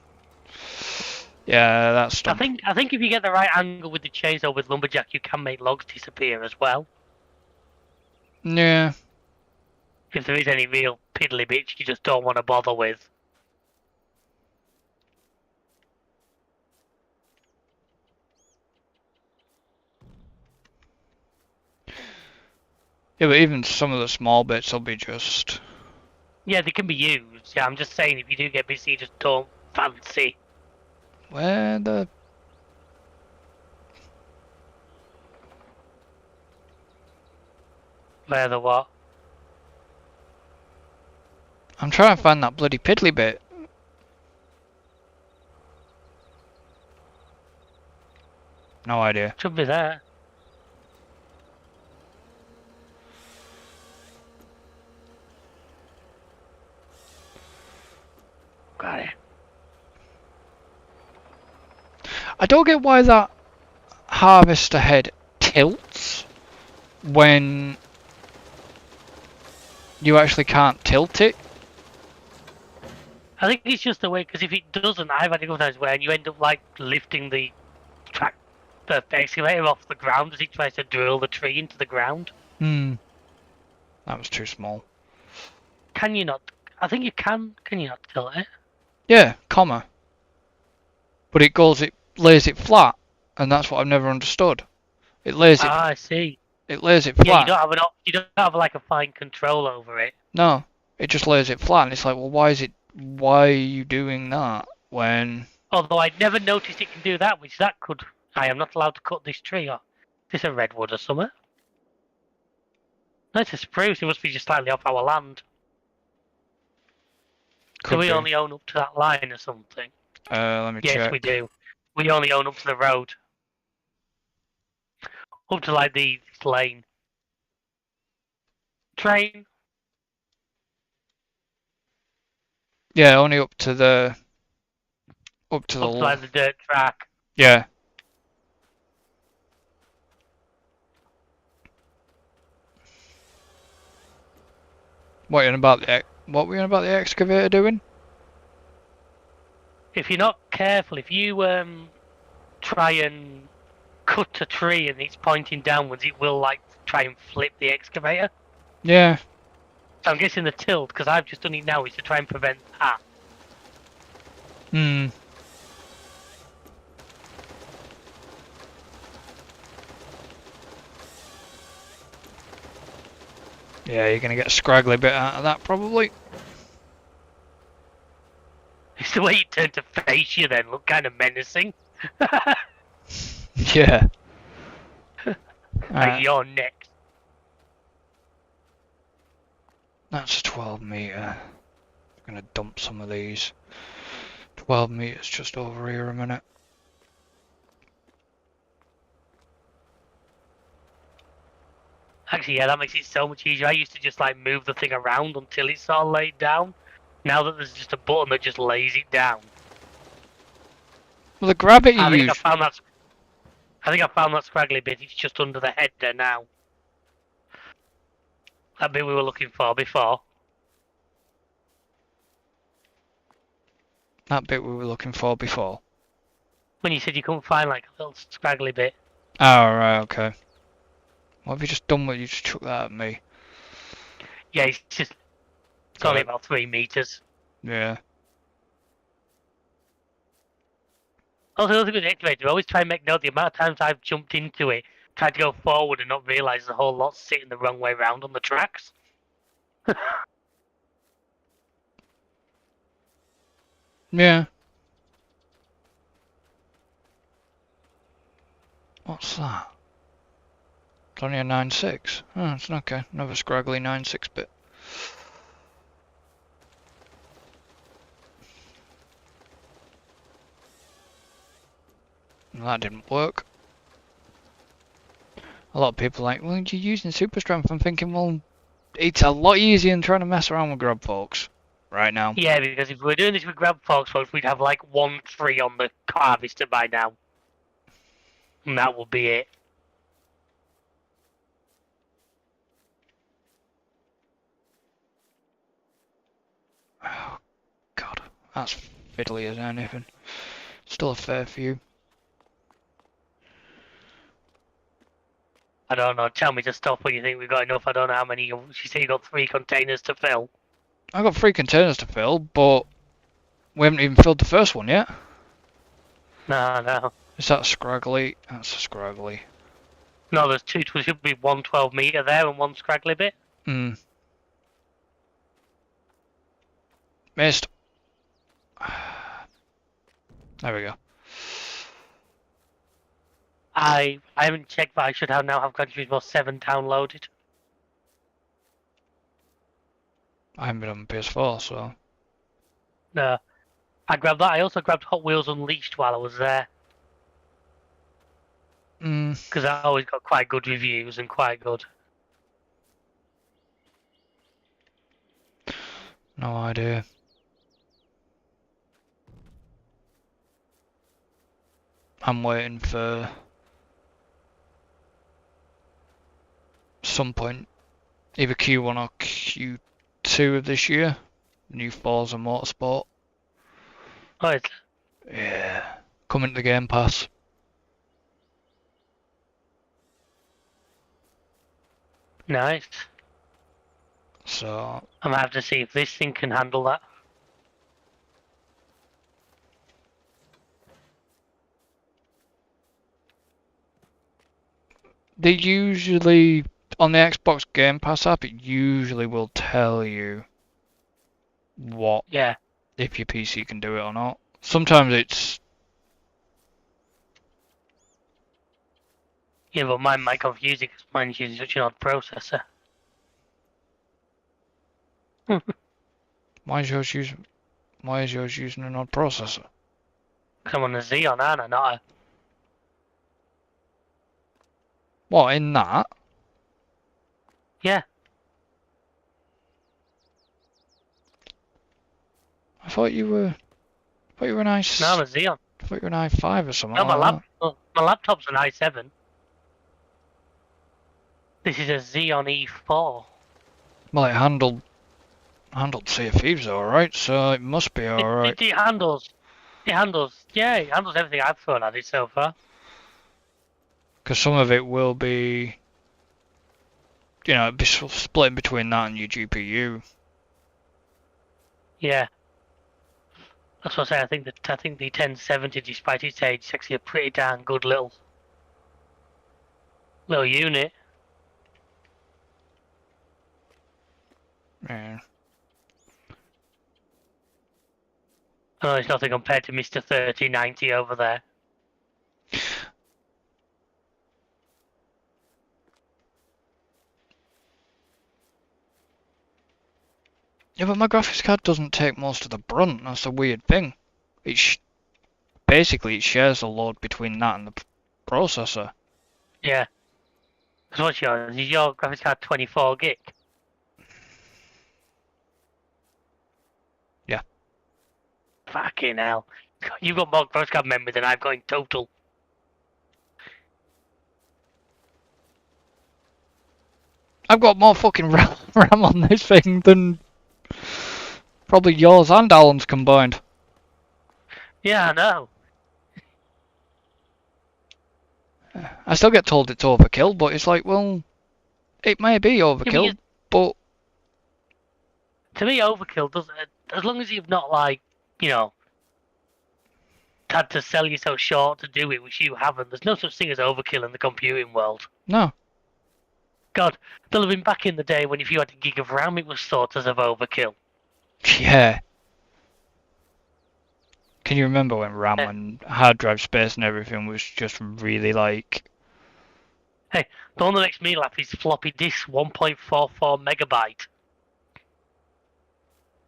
Yeah, that's I done. think if you get the right angle with the chainsaw with lumberjack, you can make logs disappear as well. Yeah. If there is any real piddly bits you just don't want to bother with. Yeah, but even some of the small bits will be just. Yeah, they can be used. Yeah, I'm just saying if you do get busy, you just don't fancy. Where the. Where the what? I'm trying to find that bloody piddly bit. No idea. Should be there. Got it. I don't get why that harvester head tilts when you actually can't tilt it. I think it's just the way, because if it doesn't, I've had a couple times where you end up like lifting the excavator off the ground as it tries to drill the tree into the ground. That was too small. Can you not? I think you can. Can you not tilt it? Yeah, comma. But it lays it flat, and that's what I've never understood. It lays it. I see. It lays it Yeah, flat. you don't have like a fine control over it. No, it just lays it flat, and it's like, well, why are you doing that when? Although I never noticed it can do that, which that could. I am not allowed to cut this tree off. Is this a redwood or something? No, it's a spruce. It must be just slightly off our land. Do we only own up to that line or something? Let me check. Yes, we do. We only own up to the road. Up to like the lane. Train. Yeah, only up to Up to the Up to like the dirt track. yeah. What were you on about the excavator doing? If you're not careful, if you try and cut a tree and it's pointing downwards, it will like try and flip the excavator. Yeah. So I'm guessing the tilt, because I've just done it now, is to try and prevent that. Hmm. Yeah, you're gonna get a scraggly bit out of that probably. It's the way you turn to face you then, look kind of menacing. Yeah. Like you're next. That's a 12 meter. I'm gonna dump some of these. 12 meters just over here a minute. Actually, yeah, that makes it so much easier. I used to just like move the thing around until it's all laid down. Now that there's just a button that just lays it down. Well, the gravity I think you. I found that scraggly bit. It's just under the head there now. That bit we were looking for before. That bit we were looking for before. When you said you couldn't find like a little scraggly bit. Oh, right, okay. What have you just done? What you just chucked that at me? Yeah, it's only about 3 meters. Yeah. Also, the other thing with the excavator, I always try and make note the amount of times I've jumped into it, tried to go forward and not realise the whole lot's sitting the wrong way round on the tracks. Yeah. What's that? It's only a 9.6. Oh, it's okay. Another scraggly 9.6 bit. Well, that didn't work. A lot of people are like, well, you're using super strength. I'm thinking, well, it's a lot easier than trying to mess around with grub folks right now. Yeah, because if we were doing this with grab forks, folks, we'd have like 1 tree on the harvester by now. And that would be it. Oh, God. That's fiddly as anything. Still a fair few. I don't know. Tell me to stop when you think we've got enough. I don't know how many. She said you got 3 containers to fill. I've got 3 containers to fill, but we haven't even filled the first one yet. No. Is that scraggly? That's a scraggly. No, there's 2. There should be 1 12-meter there and 1 scraggly bit. Hmm. Missed. There we go. I haven't checked, but I should have now have Gran Turismo 7 downloaded. I haven't been on PS4, so. No. I grabbed that. I also grabbed Hot Wheels Unleashed while I was there. Because I always got quite good reviews and quite good. No idea. I'm waiting for some point, either Q1 or Q2 of this year, the new Forza Motorsport. Oh, it's Yeah, coming to the Game Pass. nice. So I'm gonna have to see if this thing can handle that. they usually, on the Xbox Game Pass app, it usually will tell you what, Yeah. if your PC can do it or not. Sometimes it's, Yeah, but mine might confuse it because mine's using such an odd processor. why is yours using an odd processor? Because I'm on a Xeon, aren't I? Not a... What, in that? Yeah. I thought you were... I thought you were an No, I'm a Xeon. I thought you were an i5 or something No, like my laptop's an i7. This is a Xeon E4. that. Well, it handled Sea of Thieves alright, so it must be alright. It handles. Yeah, it handles everything I've thrown at it so far. Because some of it will be, it'd be split between that and your GPU. Yeah. That's what I say. I think the 1070, despite its age, is actually a pretty darn good little unit. Yeah. I know it's nothing compared to Mr. 3090 over there. Yeah, but my graphics card doesn't take most of the brunt. That's a weird thing. Basically, it shares the load between that and the processor. Yeah. Because what's yours? Is your graphics card 24 gig? Yeah. Fucking hell. You've got more graphics card memory than I've got in total. I've got more fucking RAM on this thing than probably yours and Alan's combined. Yeah, I know. I still get told it's overkill, but it's like, well, it may be overkill, but to me, overkill doesn't. As long as you've not had to sell yourself short to do it, which you haven't. There's no such thing as overkill in the computing world. no. God, they'll have been back in the day when if you had a gig of RAM, it was thought as of overkill. Yeah. Can you remember when RAM and hard drive space and everything was just really like... Hey, the one that makes me laugh is floppy disk 1.44 megabyte.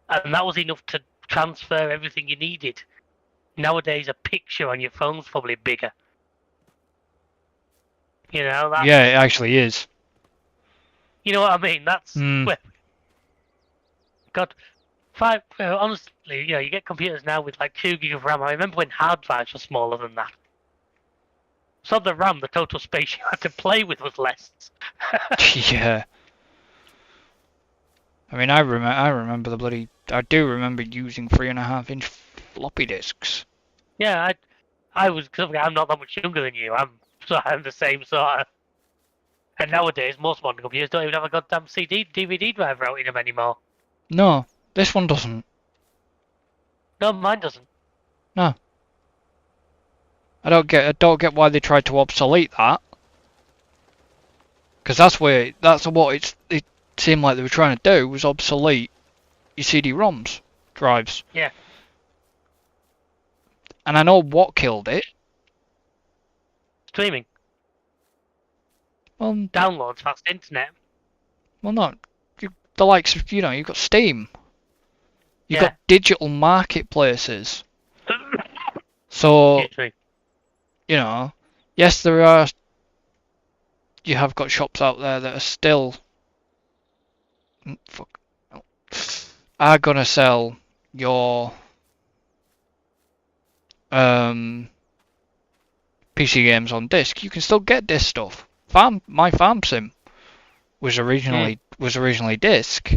And that was enough to transfer everything you needed. Nowadays, a picture on your phone's probably bigger. That's... Yeah, it actually is. You know what I mean? That's Mm. God, honestly, you get computers now with like 2 gig of RAM. I remember when hard drives were smaller than that. So the RAM, the total space you had to play with was less. Yeah. I mean, I remember I do remember using 3.5-inch floppy disks. Yeah, because I'm not that much younger than you. I'm the same sort of. And nowadays, most modern computers don't even have a goddamn DVD drive out in them anymore. No, this one doesn't. No, mine doesn't. No. I don't get why they tried to obsolete that. Because that's what it seemed like they were trying to do, was obsolete your CD-ROMs drives. Yeah. And I know what killed it. Streaming. Well, Downloads, fast internet. well, not the likes of, you've got Steam. You've Yeah. got digital marketplaces. So, Excuse me. yes, you have got shops out there that are still are gonna sell your PC games on disc. You can still get disc stuff. My Farm Sim was originally disc.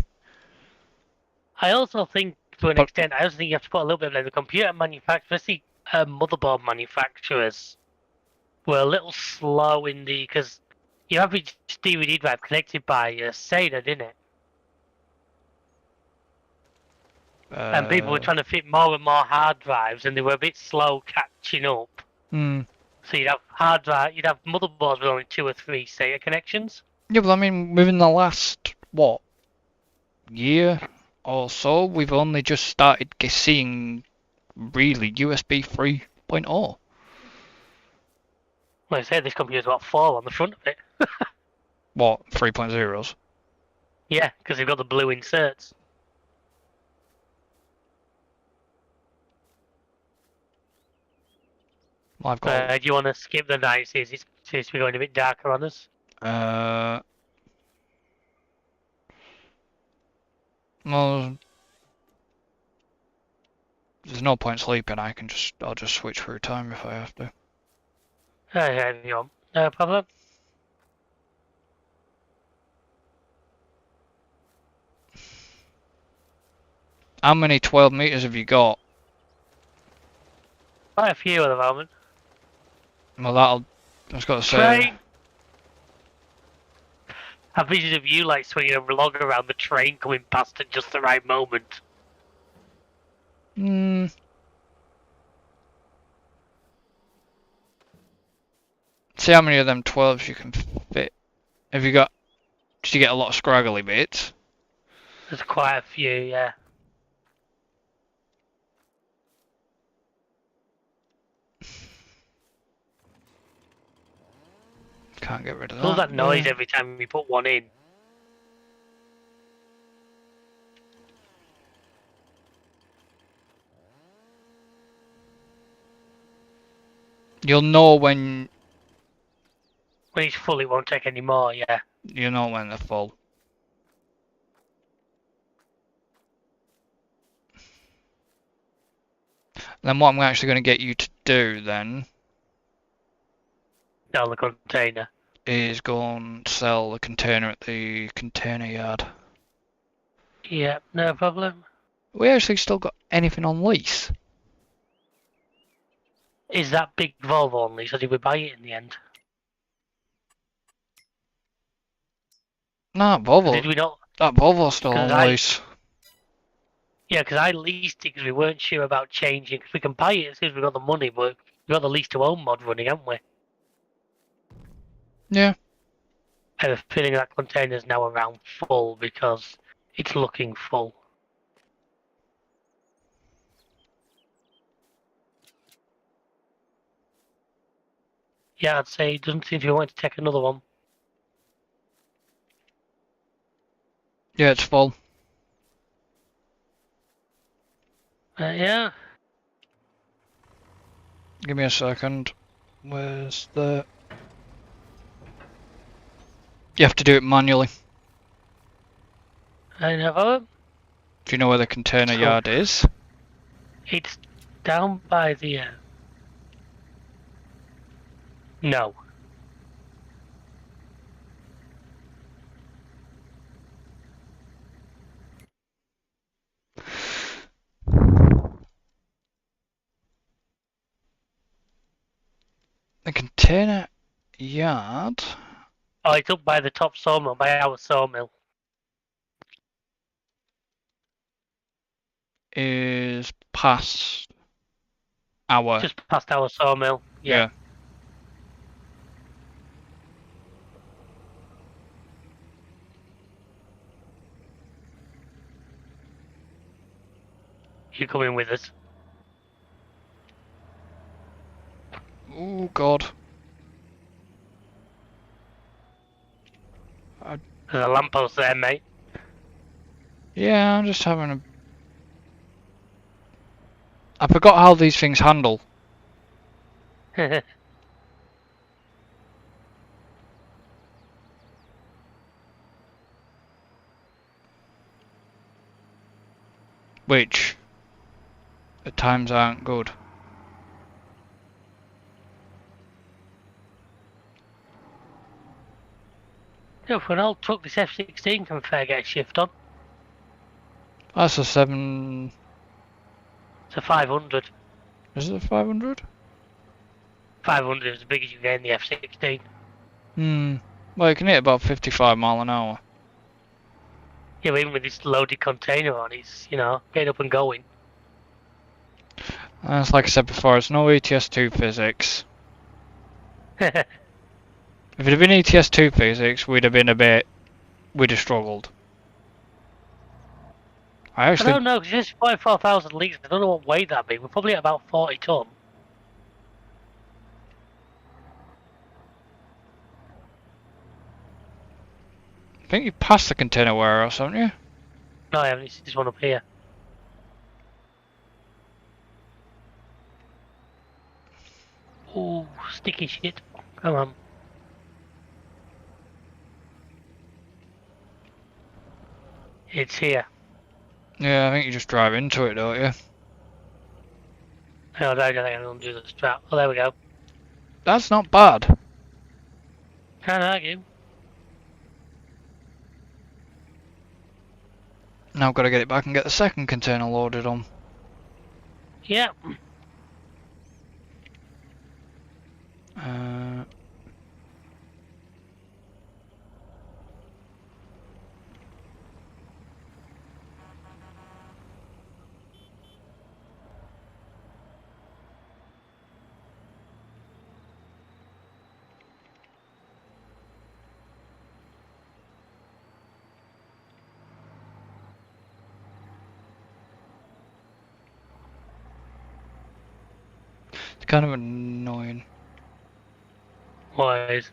I also think, to an extent, I also think you have to put a little bit of like the computer manufacturers, especially motherboard manufacturers, were a little slow in because your average DVD drive connected by SATA, didn't it? And people were trying to fit more and more hard drives, and they were a bit slow catching up. So you'd have motherboards with only 2 or 3 SATA connections. Yeah, but I mean, within the last year or so, we've only just started seeing really USB 3.0. Like I say, this computer's got 4 on the front of it. What, 3.0s? Yeah, because they've got the blue inserts. I've got. Do you want to skip the night? Seems to be going a bit darker on us. Well, There's no point sleeping. I'll just switch through time if I have to. Okay, you on. No problem. How many 12 meters have you got? Quite a few at the moment. Well, I was got to say. Train! I vision of you like swinging a log around the train coming past at just the right moment. Hmm. See how many of them 12s you can fit. Have you got? Did you get a lot of scraggly bits? There's quite a few, yeah. Can't get rid of All that. that noise every time we put one in. You'll know when. When it's full, it won't take any more, yeah. You know when they're full. Then what I'm actually going to get you to do then Down the container. is go and sell the container at the container yard. Yeah, no problem. We actually still got anything on lease. Is that big Volvo only, so did we buy it in the end? Nah, Did Volvo. we not? That Volvo's still on lease. Yeah, because I leased it because we weren't sure about changing. Because we can buy it as soon as we've got the money, but we've got the lease to own mod running, haven't we? Yeah. I have a feeling that container's now around full because it's looking full. Yeah, I'd say it doesn't seem to be wanting to take another one. Yeah, it's full. Yeah. Give me a second. Where's the... You have to do it manually. I know. Do you know where the container yard is? It's down by the... No. The container yard Oh, it's up by the top sawmill, by our sawmill. is past our... Just past our sawmill. Yeah. You coming with us? Oh god. There's a lamppost there, mate. Yeah, I'm just having a... I forgot how these things handle. Which at times aren't good. Yeah, for an old truck, this F16 can fair get a shift on. That's a 7... It's a 500. Is it a 500? 500 is as big as you get in the F16. Well, you can hit about 55 mile an hour. Yeah, but even with this loaded container on, it's, you know, getting up and going. And it's like I said before, it's no ETS2 physics. If it had been ETS2 physics, we'd have we'd have struggled. I don't know, because it's 44,000 litres. I don't know what weight that'd be. We're probably at about 40 tonne. I think you passed the container warehouse, haven't you? No, I haven't. It's this one up here. Ooh, sticky shit. Come on. It's here. Yeah, I think you just drive into it, don't you? Oh, I don't think I'm going to do the strap. Oh, there we go. That's not bad. Can't argue. Now I've got to get it back and get the second container loaded on. Yeah. Uh, it's kind of annoying. Wise.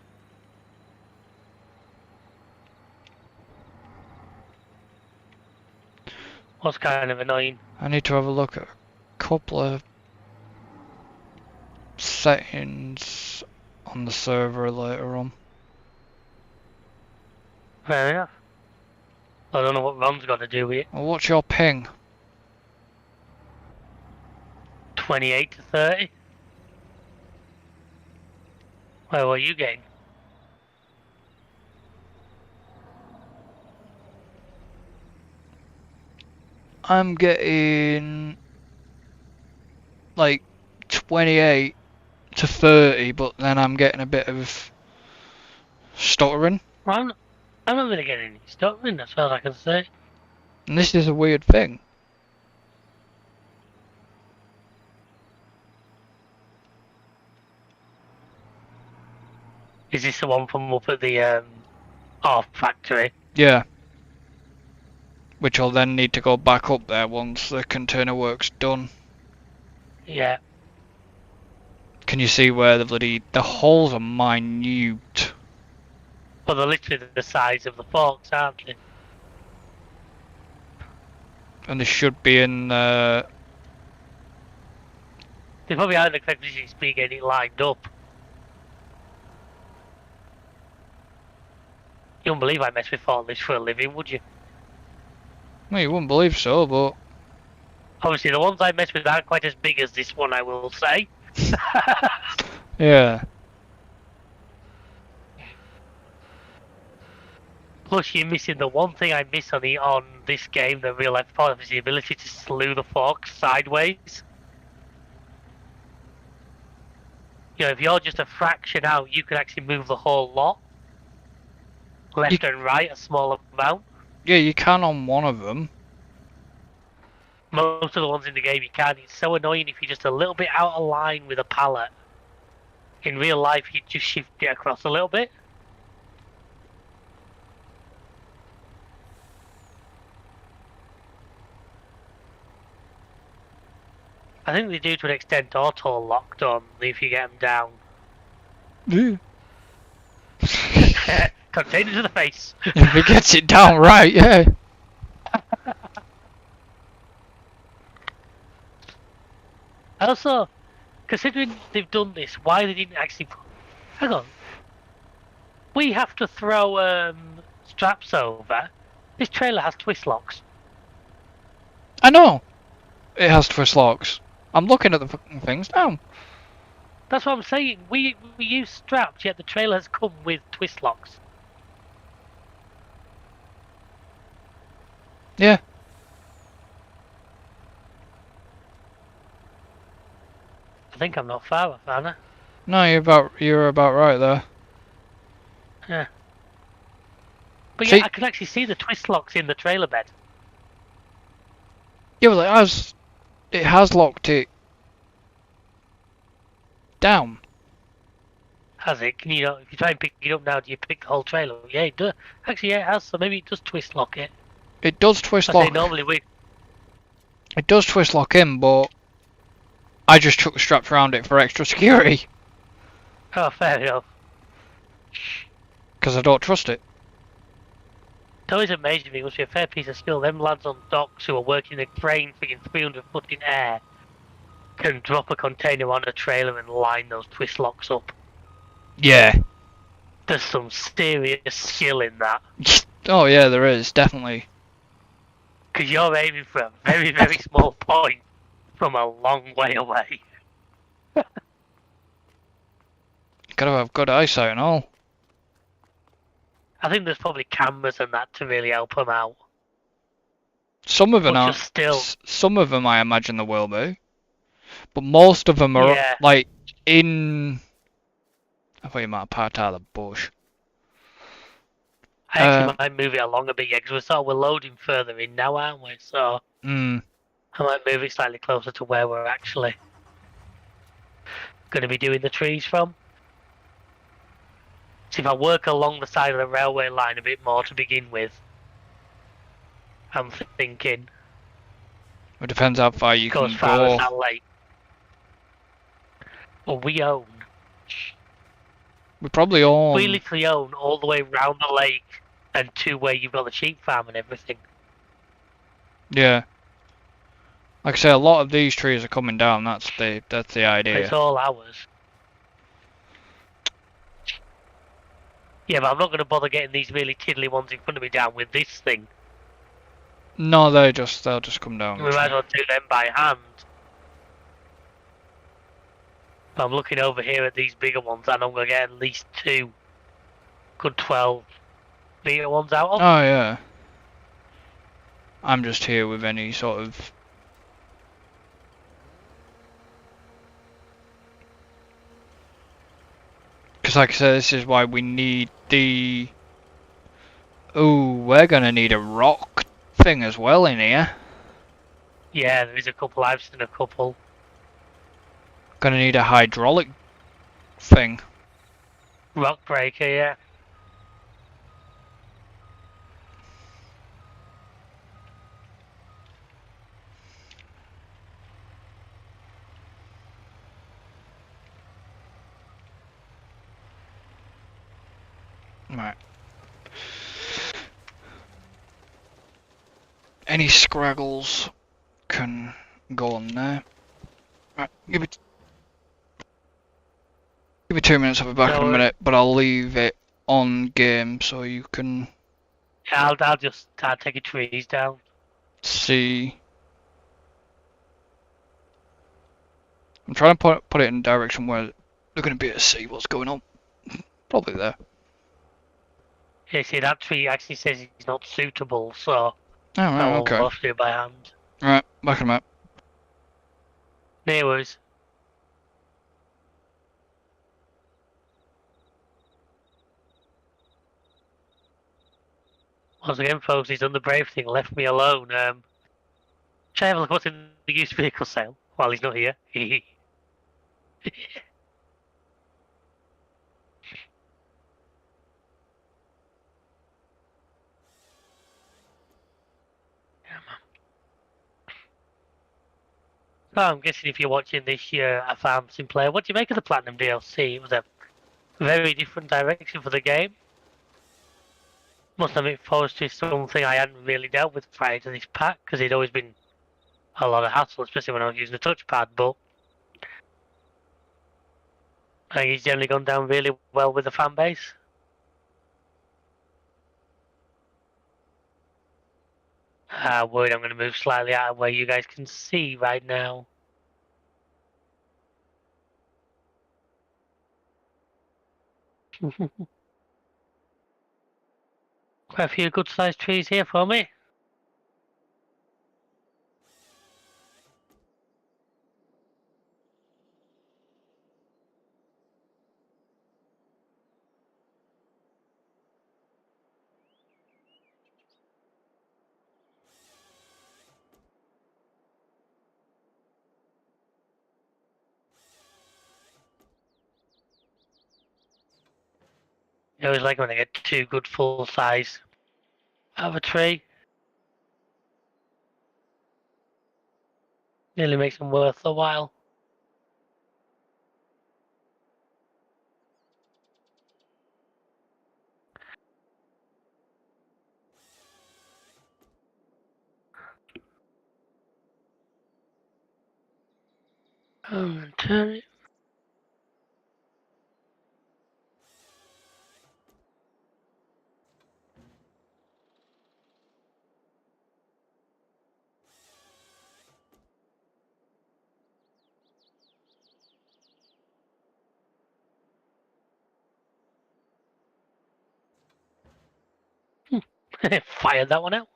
What's kind of annoying? I need to have a look at a couple of settings on the server later on. Fair enough. I don't know what Ron's got to do with it. Well, what's your ping? 28 to 30. Well, what are you getting? I'm getting like 28 to 30, but then I'm getting a bit of stuttering. Well, I'm not really getting any stuttering, that's all I can say. And this is a weird thing. Is this the one from up at the off factory? Yeah. Which I'll then need to go back up there once the container work's done. Yeah. Can you see where the holes are minute? Well, they're literally the size of the forks, aren't they? And they should be in They probably aren't expecting to be getting it lined up. You wouldn't believe I mess with forklifts for a living, would you? well, you wouldn't believe so, but Obviously, the ones I mess with aren't quite as big as this one, I will say. yeah. Plus, you're missing the one thing I miss on this game, the real life part, is the ability to slew the forks sideways. You know, if you're just a fraction out, you can actually move the whole lot. Left and right, a small amount. Yeah, you can on one of them. Most of the ones in the game you can't. It's so annoying if you're just a little bit out of line with a pallet. In real life, you just shift it across a little bit. I think they do to an extent auto locked on if you get them down. Container to the face. If it gets it down right, yeah. Also, considering they've done this, why they didn't actually put... Hang on. We have to throw straps over. This trailer has twist locks. I know. It has twist locks. I'm looking at the fucking things now. That's what I'm saying. We use straps, yet the trailer has come with twist locks. Yeah. I think I'm not far off, Anna. No, you're about right there. Yeah. But See, yeah, I can actually see the twist locks in the trailer bed. yeah, well, it has locked it down. Has it? Can you know, if you try and pick it up now, do you pick the whole trailer? Yeah, it does. Actually, yeah, it has, so maybe it does twist lock it. It does twist I lock. say normally we... It does twist lock in, but I just took the straps around it for extra security. Oh, fair enough. Because I don't trust it. It always amazes me, it must be a fair piece of skill. Them lads on docks who are working a crane freaking 300 foot in air can drop a container on a trailer and line those twist locks up. Yeah. There's some serious skill in that. Oh yeah, there is, definitely. Because you're aiming for a very, very small point from a long way away. Gotta have good eyesight and all. I think there's probably cameras and that to really help them out. Some of them But are. just still, Some of them I imagine there will be, but most of them are yeah. like in. I thought you might have parked out of the bush. I actually might move it along a bit, yeah, because we're loading further in now, aren't we? So Mm, I might move it slightly closer to where we're actually going to be doing the trees from. So if I work along the side of the railway line a bit more to begin with, I'm thinking it depends how far you go as can far as go. that lake. Well, We probably we own. literally own all the way round the lake and to where you've got the sheep farm and everything. Yeah. Like I say, a lot of these trees are coming down. That's the It's idea. all ours. Yeah, but I'm not going to bother getting these really tiddly ones in front of me down with this thing. No, they'll just come down. We might as well do them by hand. But I'm looking over here at these bigger ones and I'm going to get at least 2 good 12-meter ones out of. Oh yeah. I'm just here with any sort of. Because like I said, this is why we need the. Oh, we're gonna need a rock thing as well in here. Yeah, there is a couple. I've seen a couple. Gonna need a hydraulic thing. Rock breaker, yeah. Right. Any scraggles can go on there. Right, give me 2 minutes. I'll be back in a minute, but I'll leave it on game so you can Yeah, I'll just start taking trees down. see. I'm trying to put it in a direction where they're going to be able to see what's going on. Probably there. Yeah, see, that tree actually says it's not suitable, so Oh, right, I'll okay. have to do it by hand. Right, back in a minute. No worries. Once again, folks, he's done the brave thing, left me alone. Should I have a look what's in the used vehicle sale while he's not here? So I'm guessing if you're watching this year, a Farm Sim player, what do you make of the Platinum DLC? It was a very different direction for the game. Must admit, forestry is something I hadn't really dealt with prior to this pack, because it'd always been a lot of hassle, especially when I was using the touchpad, but I think he's generally gone down really well with the fan base. Worried I'm going to move slightly out of where you guys can see right now. Quite a few good sized trees here for me. I always like when I get 2 good full size out of a tree. Really makes them worth the while. Turn it. Fired that one out.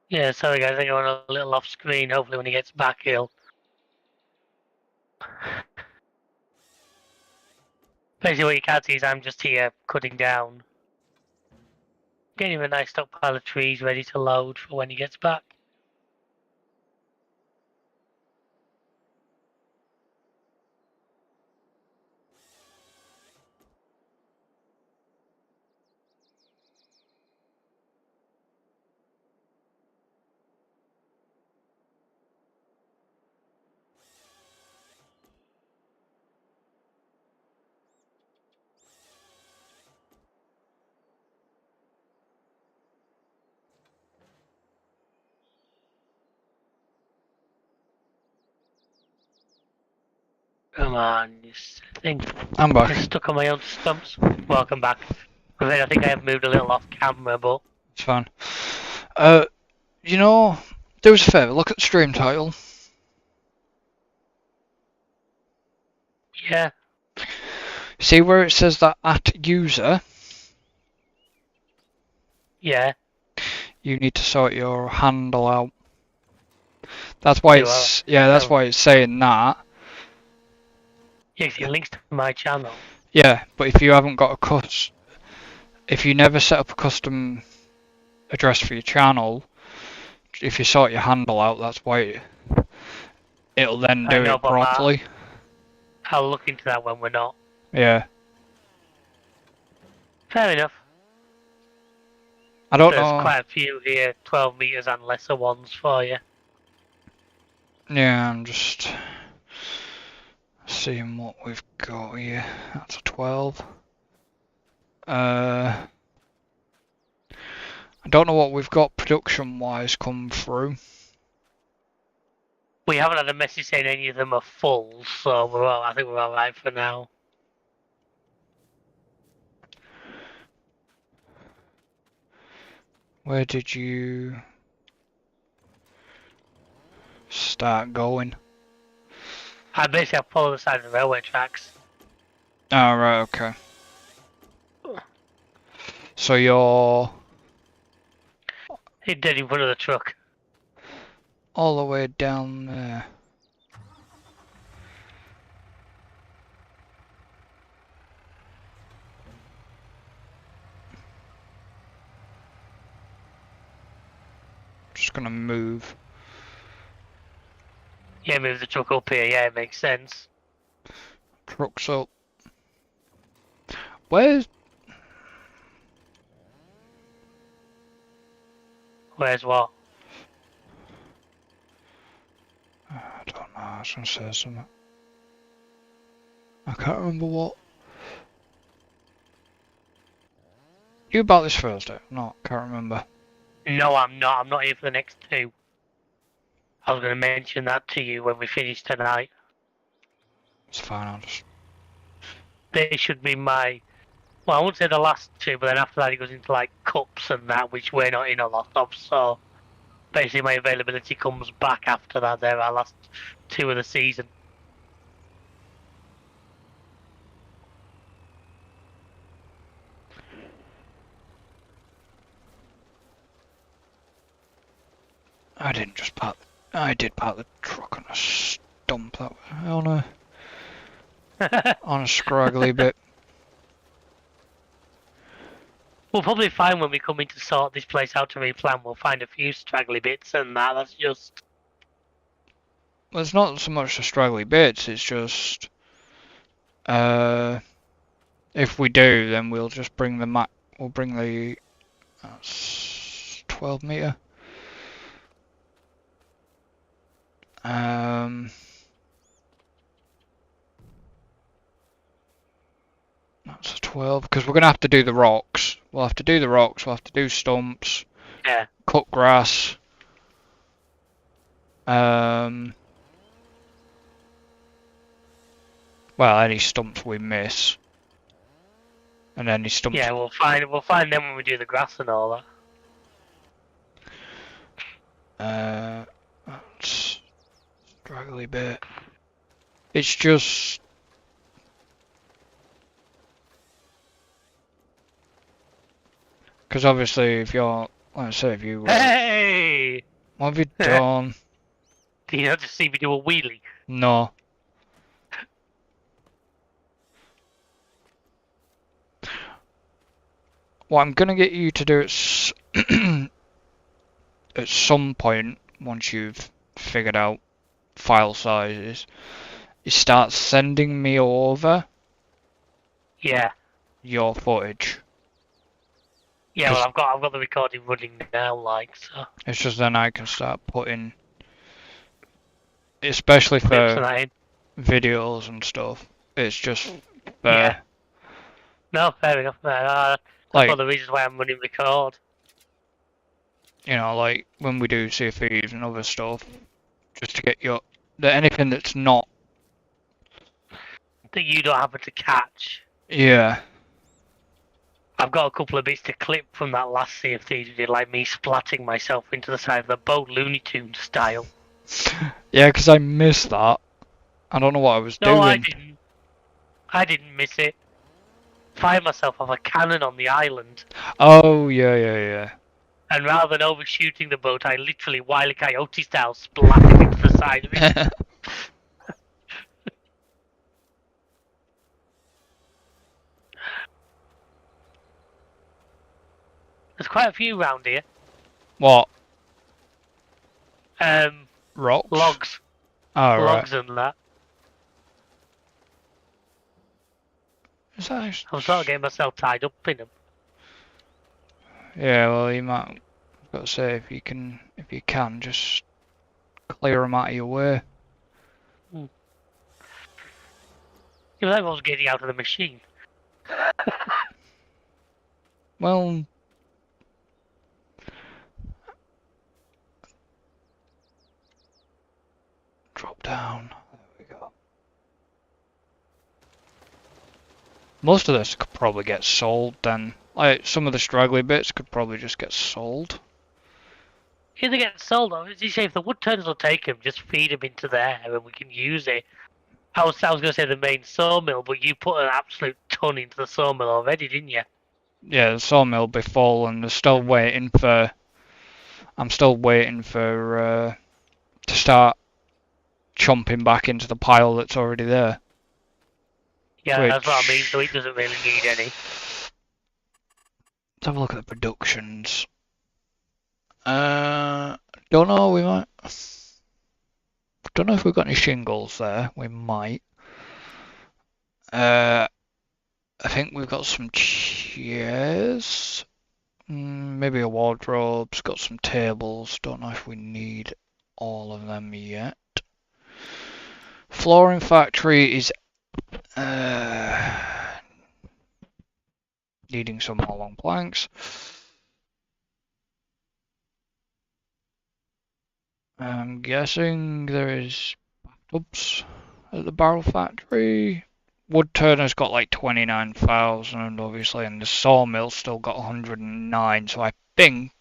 Yeah, sorry guys, I think I went a little off screen. Hopefully when he gets back he'll... Basically what you can't see is I'm just here cutting down. Getting him a nice stockpile of trees ready to load for when he gets back. Come on, this thing. I'm back. Get stuck on my own stumps. Welcome back. I think I have moved a little off camera, but... It's fine. You know, do us a favour, look at the stream title. Yeah. See where it says that @user? Yeah. You need to sort your handle out. That's why it's that's why it's saying that. Yeah, 'cause it links to my channel. Yeah, but if you haven't got if you never set up a custom address for your channel, if you sort your handle out, that's why it'll then do it properly. I'll look into that when we're not. Yeah. Fair enough. I don't There's know. quite a few here, 12 meters and lesser ones for you. Yeah, I'm just seeing what we've got here. That's a 12. I don't know what we've got production-wise come through. We haven't had a message saying any of them are full, so I think we're alright for now. Where did you start going? I basically have followed the side of the railway tracks. Oh, right, okay. So you're Dead in front of the truck. all the way down there. Just gonna move. Yeah, move the truck up here, yeah, it makes sense. Trucks up. Where's... Where's what? I don't know, I was gonna say something. I can't remember what. You about this Thursday? No, can't remember. No, I'm not. I'm not here for the next two. I was going to mention that to you when we finish tonight. It's fine, I'll just... They should be my... Well, I wouldn't say the last two, but then after that it goes into like cups and that, which we're not in a lot of, so... Basically my availability comes back after that. They're our last two of the season. I didn't just park... I did park the truck on a stump that way, on a scraggly bit. We'll probably find when we come in to sort this place out to replan, we'll find a few straggly bits and that's just... Well, it's not so much the straggly bits, it's just... if we do, then we'll just bring the we'll bring the... That's 12 metre. That's a 12, because we're going to have to do the rocks. We'll have to do the rocks, we'll have to do stumps, Yeah. cut grass. Well, any stumps we miss. And any stumps. Yeah, we'll find them when we do the grass and all that. That's a straggly bit. It's just. Because obviously, if you're. Let's say if you. Hey! What have you done? Do you not just see me do a wheelie? No. What I'm gonna get you to do at some point, once you've figured out file sizes, is start sending me over Yeah. your footage. Yeah, well, I've got the recording running now, like, so. It's just then I can start putting, especially Clips for and that in. videos and stuff. It's just Yeah. fair. No, fair enough. That's Like, one of the reasons why I'm running record. you know, like when we do Sea of Thieves and other stuff, just to get anything that's not. That you don't happen to catch. Yeah. I've got a couple of bits to clip from that last Sea of Thieves we did, like me splatting myself into the side of the boat, Looney Tunes style. Yeah, because I missed that. I don't know what I was No, doing. I didn't. I didn't miss it. Fired myself off a cannon on the island, Oh, yeah. and rather than overshooting the boat, I literally, Wile E. Coyote style, splatted into the side of it. There's quite a few round here. What? Rocks? Logs. Oh, Logs right. and that. Is that I'm sort of getting myself tied up in them. Yeah, well, you might. I've got to say, if you can, just clear them out of your way. You know, everyone's getting out of the machine. Well, drop down. There we go. Most of this could probably get sold then. Like, some of the straggly bits could probably just get sold. Either get sold or, as you say, if the wood turners will take them, just feed them into there and we can use it. I was going to say the main sawmill, but you put an absolute ton into the sawmill already, didn't you? Yeah, the sawmill will be full, and they're still waiting for. I'm still waiting for to start chomping back into the pile that's already there. Yeah, that's what I mean, so it doesn't really need any. Let's have a look at the productions. Don't know, we might. Don't know if we've got any shingles there. We might. I think we've got some chairs. Maybe a wardrobe's got some tables. Don't know if we need all of them yet. Flooring factory is needing some more long planks. I'm guessing there is bathtubs at the barrel factory. Wood turner's got like 29,000 obviously, and the sawmill's still got 109, so I think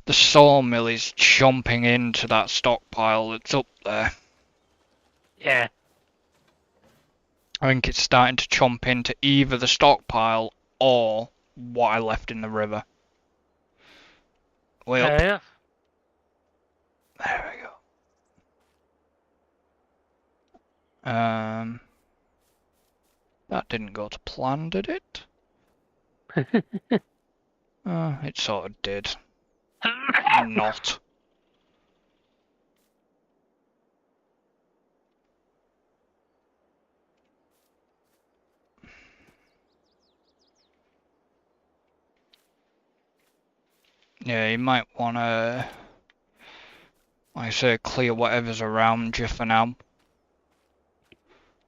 the sawmill is chomping into that stockpile that's up there. Yeah. I think it's starting to chomp into either the stockpile or what I left in the river. Way up. Yeah. There we go. That didn't go to plan, did it? It sort of did. Not. Yeah, you might want to Like I say, clear whatever's around you for now.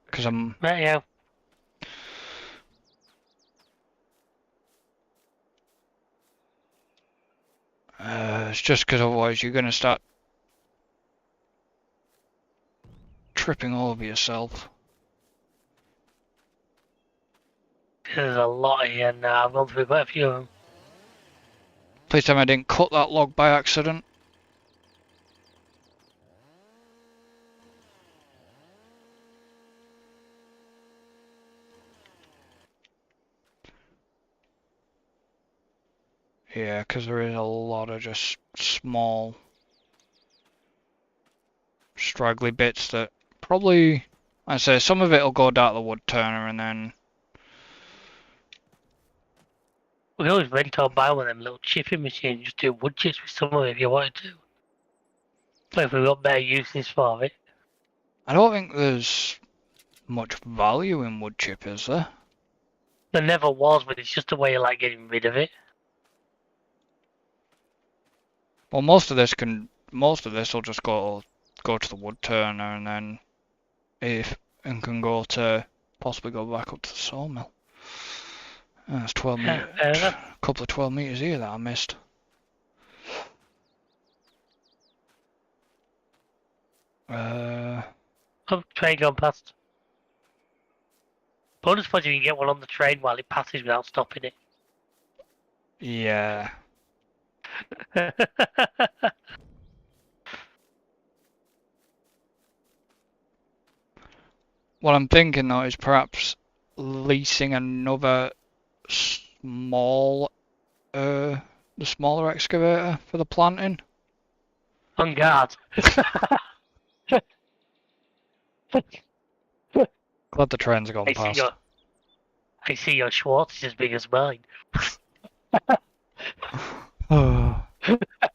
Because Right, yeah. it's just because otherwise you're going to start tripping over yourself. There's a lot here now. I've gone through quite a few of them. Please tell me I didn't cut that log by accident. Yeah, because there is a lot of just small, straggly bits that probably, I say, some of it will go down the wood turner and then. We can always rent or buy one of them little chipping machines, just do wood chips with some of it if you wanted to. But if we've got better uses for it. I don't think there's much value in wood chip, is there? There never was, but it's just a way of like getting rid of it. Well, most of this will just go to the wood turner and then can go to possibly go back up to the sawmill. That's 12 Yeah, meter, fair enough. a couple of 12 meters here that I missed. Oh, train going past. Bonus point if you can get one on the train while it passes without stopping it. Yeah. What I'm thinking though is perhaps leasing another the smaller excavator for the planting. On guard. Glad the train's gone past. I see your Schwartz is as big as mine.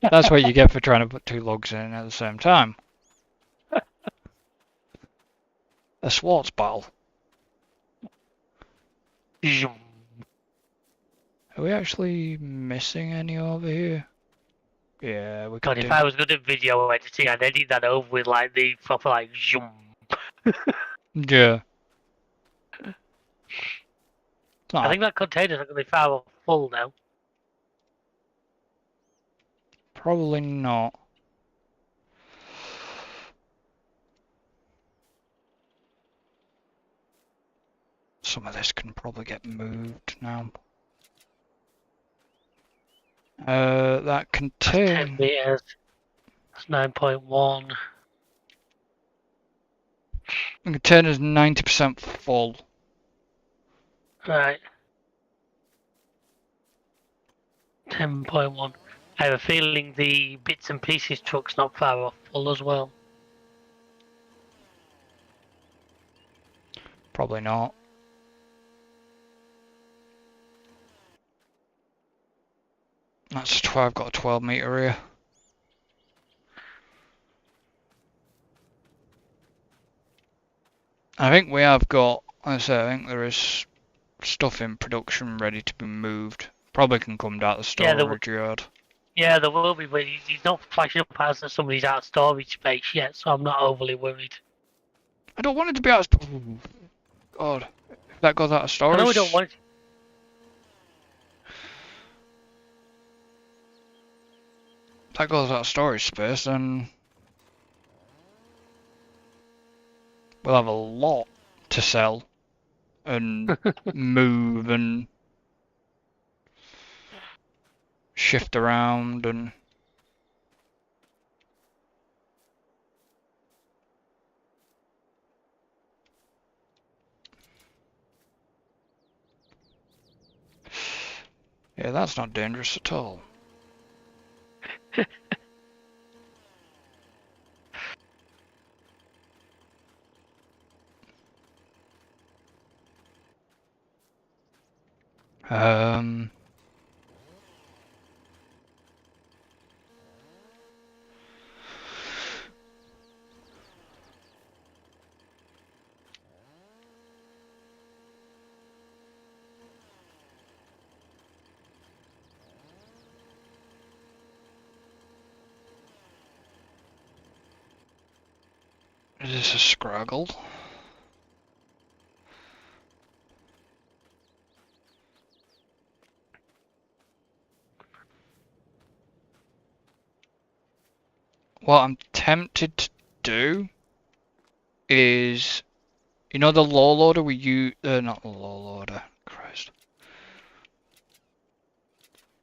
That's what you get for trying to put two logs in at the same time. A Schwartz battle. Are we actually missing any over here? Yeah, we could God, if I was good at video editing, I'd edit that over with like the proper like zoom. Yeah. I think that container's not going to be far off full now. Probably not. Some of this can probably get moved now. That contains 10 meters. That's 9.1. the container's 90% full. Right. 10.1. I have a feeling the bits and pieces truck's not far off full as well. Probably not. That's 12. I've got a 12 meter here. I think we have got, I think there is stuff in production ready to be moved. Probably can come down the storage yard. Yeah, there will be, but he's not flashing up as that somebody's out of storage space yet, so I'm not overly worried. I don't want it to be out of storage. God, if that goes out of storage. I know we don't want it. If that goes out of storage space, then we'll have a lot to sell and move and shift around and yeah, that's not dangerous at all. Um, Is this a scraggle? What I'm tempted to do is, you know, the low loader we use, not the low loader, Christ.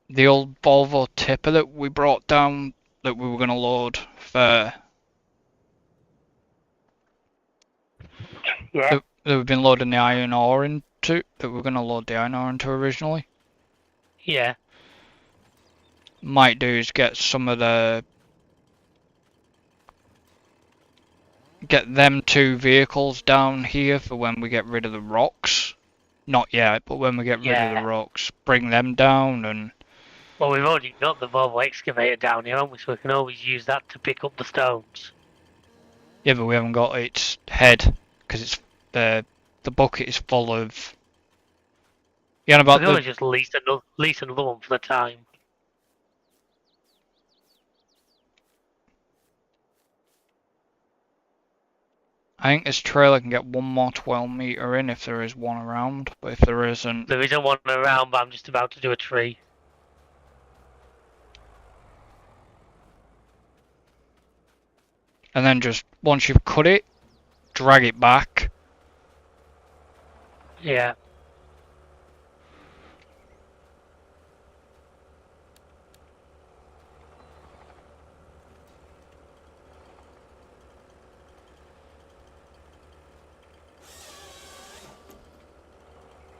The old Volvo tipper that we brought down that we were going to load for. Yeah. That we've been loading the iron ore into, that we're going to load the iron ore into originally. Yeah. Might do is get some of the, get them two vehicles down here for when we get rid of the rocks. Not yet, but when we get rid of the rocks, bring them down and... Well, we've already got the Volvo excavator down here, haven't we? So we can always use that to pick up the stones. Yeah, but we haven't got its head, because it's the bucket is full of... Yeah, about we can always just lease another one for the time. I think this trailer can get one more 12 meter in if there is one around, but if there isn't... There isn't one around, but I'm just about to do a tree. And then just, once you've cut it, drag it back. Yeah.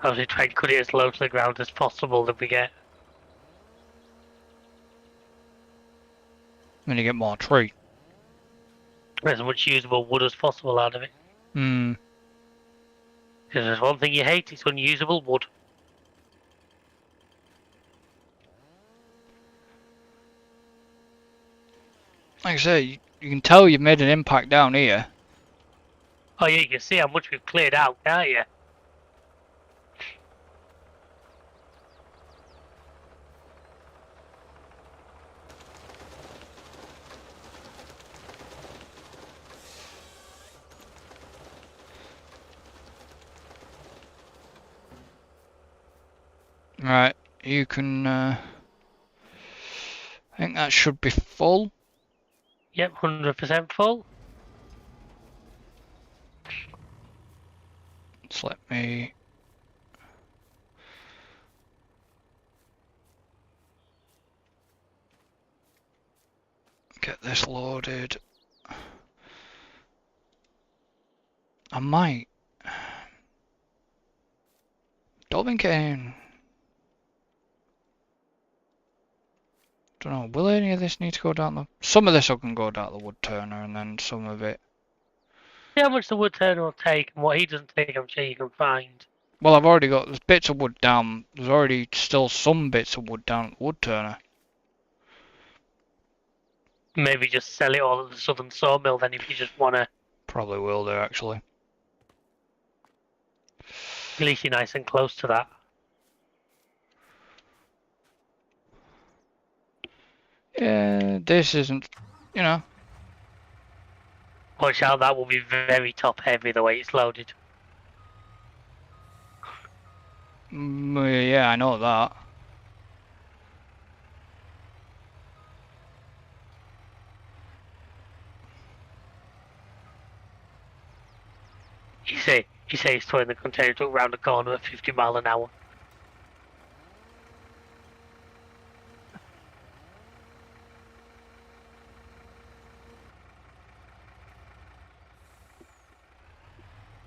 I was trying to cut it as low to the ground as possible that we get. Then you get more tree. As much usable wood as possible out of it. Hmm. Because there's one thing you hate, it's unusable wood. Like I say, you can tell you've made an impact down here. Oh yeah, you can see how much we've cleared out, can't you? Right, you can, I think that should be full. Yep, 100% full. Just let me... get this loaded. I might... Don't think I... Don't know, will any of this need to go down the... Some of this can go down the wood turner and then some of it... See how much the wood turner will take and what he doesn't take, I'm sure you can find. Well, I've already got... There's bits of wood down... There's already still some bits of wood down at the wood turner. Maybe just sell it all at the southern sawmill then if you just want to. Probably will do, actually. At least you're nice and close to that. Yeah, this isn't... You know... Watch out, that will be very top heavy the way it's loaded. Yeah, I know that. You say he's throwing the container truck round the corner at 50 miles an hour.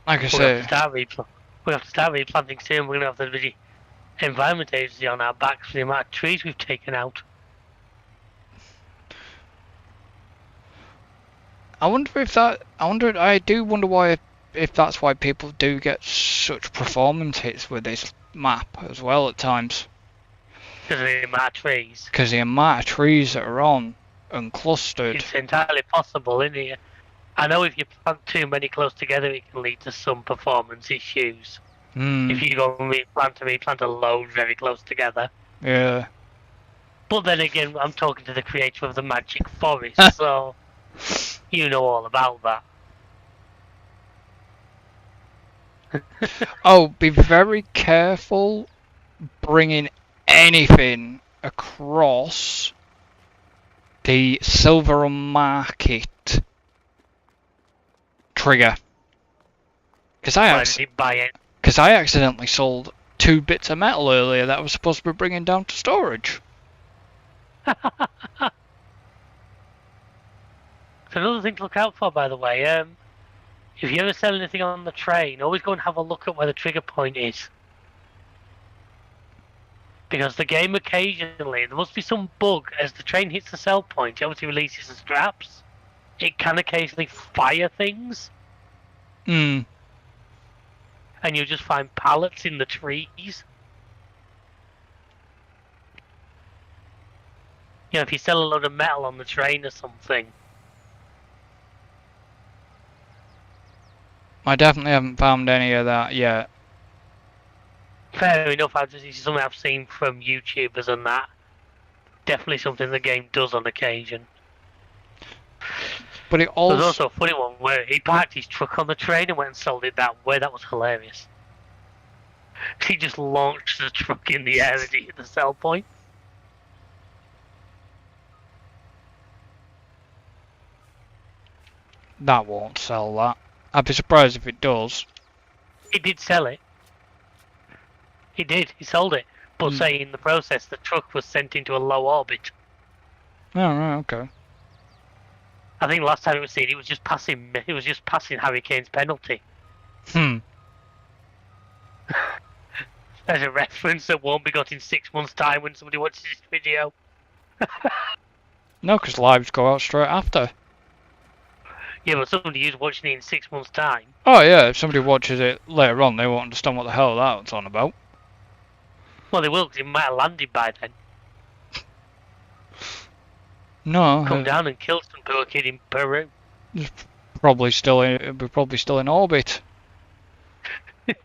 Like I say... We have to start replanting soon. We're going to have the Environment Agency on our backs for the amount of trees we've taken out. I do wonder why, if that's why people do get such performance hits with this map as well at times. Because of the amount of trees. Because the amount of trees that are on and clustered. It's entirely possible, isn't it? I know if you plant too many close together, it can lead to some performance issues. If you go and replant a load very close together. Yeah. But then again, I'm talking to the creator of the Magic Forest, so you know all about that. Oh, be very careful bringing anything across the SILVERRUN market trigger. Because Why did he buy it? I accidentally sold 2 bits of metal earlier that I was supposed to be bringing down to storage. It's another thing to look out for, by the way. If you ever sell anything on the train, always go and have a look at where the trigger point is. Because the game occasionally, there must be some bug as the train hits the sell point, it obviously releases the straps. It can occasionally fire things. Hmm. And you'll just find pallets in the trees. You know, if you sell a load of metal on the train or something. I definitely haven't found any of that yet. Fair enough, this is something I've seen from YouTubers and that. Definitely something the game does on occasion. But it also... There's also a funny one where he parked his truck on the train and went and sold it that way. That was hilarious. He just launched the truck in the air as he hit the sell point. That won't sell that. I'd be surprised if it does. He did sell it. He did. He sold it. But say in the process, the truck was sent into a low orbit. Oh, right, okay. I think last time it was seen, it was just passing. It was just passing Harry Kane's penalty. Hmm. There's a reference that won't be got in 6 months' time when somebody watches this video. No, because lives go out straight after. Yeah, but somebody who's watching it in 6 months' time. Oh yeah, if somebody watches it later on, they won't understand what the hell that's on about. Well, they will, because it might have landed by then. No. Come down and kill some poor kid in Peru. Probably still in. It'll be probably still in orbit. If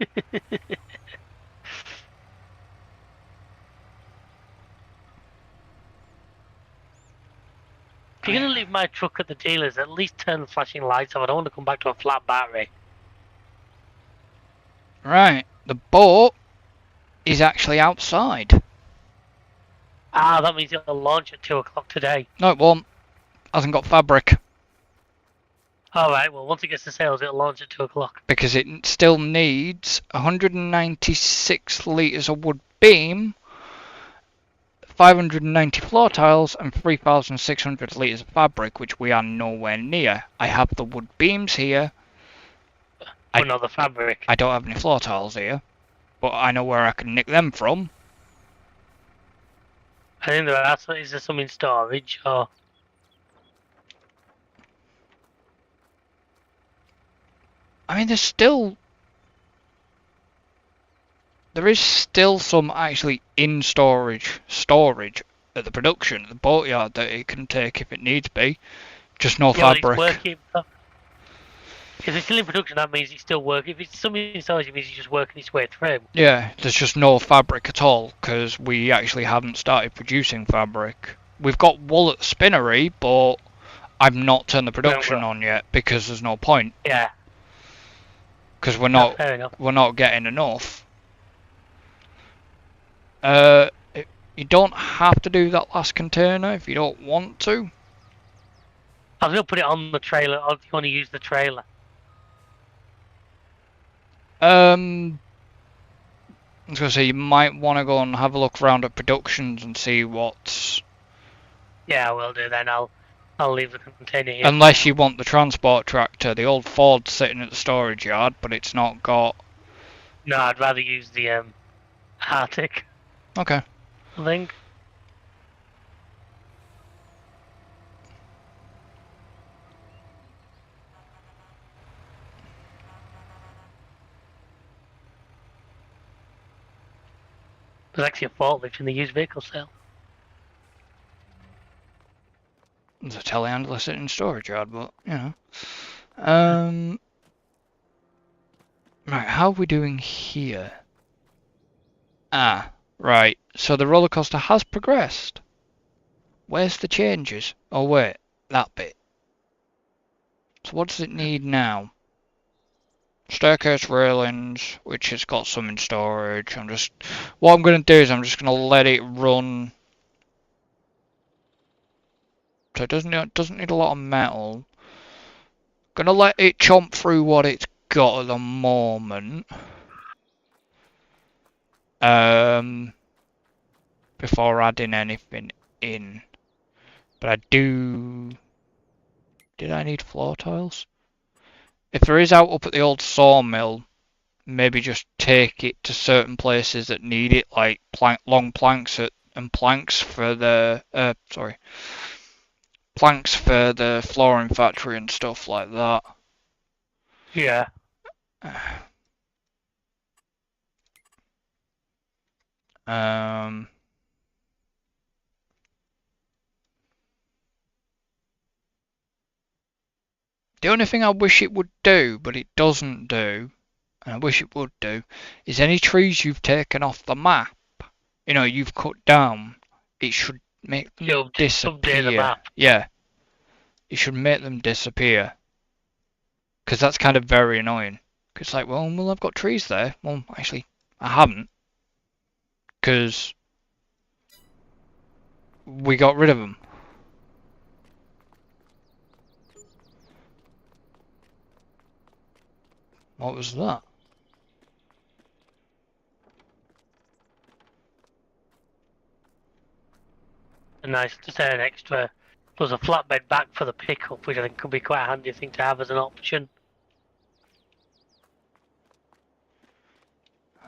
you're going to leave my truck at the dealers, at least turn the flashing lights off. I don't want to come back to a flat battery. Right, the boat is actually outside. Ah, that means it'll launch at 2 o'clock today. No, it won't. Hasn't got fabric. Alright, well, once it gets to sales, it'll launch at 2 o'clock. Because it still needs 196 litres of wood beam, 590 floor tiles, and 3,600 litres of fabric, which we are nowhere near. I have the wood beams here. But not the fabric. I don't have any floor tiles here, but I know where I can nick them from. I think there are. Is there some in storage or? I mean, there is still some actually in storage at the production, at the boatyard that it can take if it needs be. Just no fabric. If it's still in production, that means it's still working. If it's something in storage, it means it's just working its way through. Yeah, there's just no fabric at all, because we actually haven't started producing fabric. We've got wool at the spinnery, but I've not turned the production on yet, because there's no point. Yeah. Because we're not getting enough. You don't have to do that last container if you don't want to. I was going to put it on the trailer, or if you want to use the trailer. I was going to say, you might want to go and have a look around at productions and see what's... Yeah, I will do then. I'll leave the container here. Unless you want the transport tractor. The old Ford's sitting at the storage yard, but it's not got... No, I'd rather use the Arctic. Okay. I think. There's actually a forklift in the used vehicle sale. There's a telehandler sitting in storage yard, but, you know. Right, how are we doing here? Ah, right. So the roller coaster has progressed. Where's the changes? Oh, wait. That bit. So what does it need now? Staircase railings, which has got some in storage. What I'm gonna do is I'm just gonna let it run. So it doesn't need a lot of metal. Gonna let it chomp through what it's got at the moment. Before adding anything in. But I do. Did I need floor tiles? If there is out up at the old sawmill, maybe just take it to certain places that need it, like long planks and planks for the planks for the flooring factory and stuff like that. Yeah. Um, the only thing I wish it would do, but it doesn't do, and I wish it would do, is any trees you've taken off the map, you've cut down, it should make them You'll update the disappear. map. Yeah, it should make them disappear. Because that's kind of very annoying. Because it's like, well, I've got trees there. Well, actually, I haven't. Because we got rid of them. What was that? A nice, just an extra. Plus a flatbed back for the pickup, which I think could be quite a handy thing to have as an option.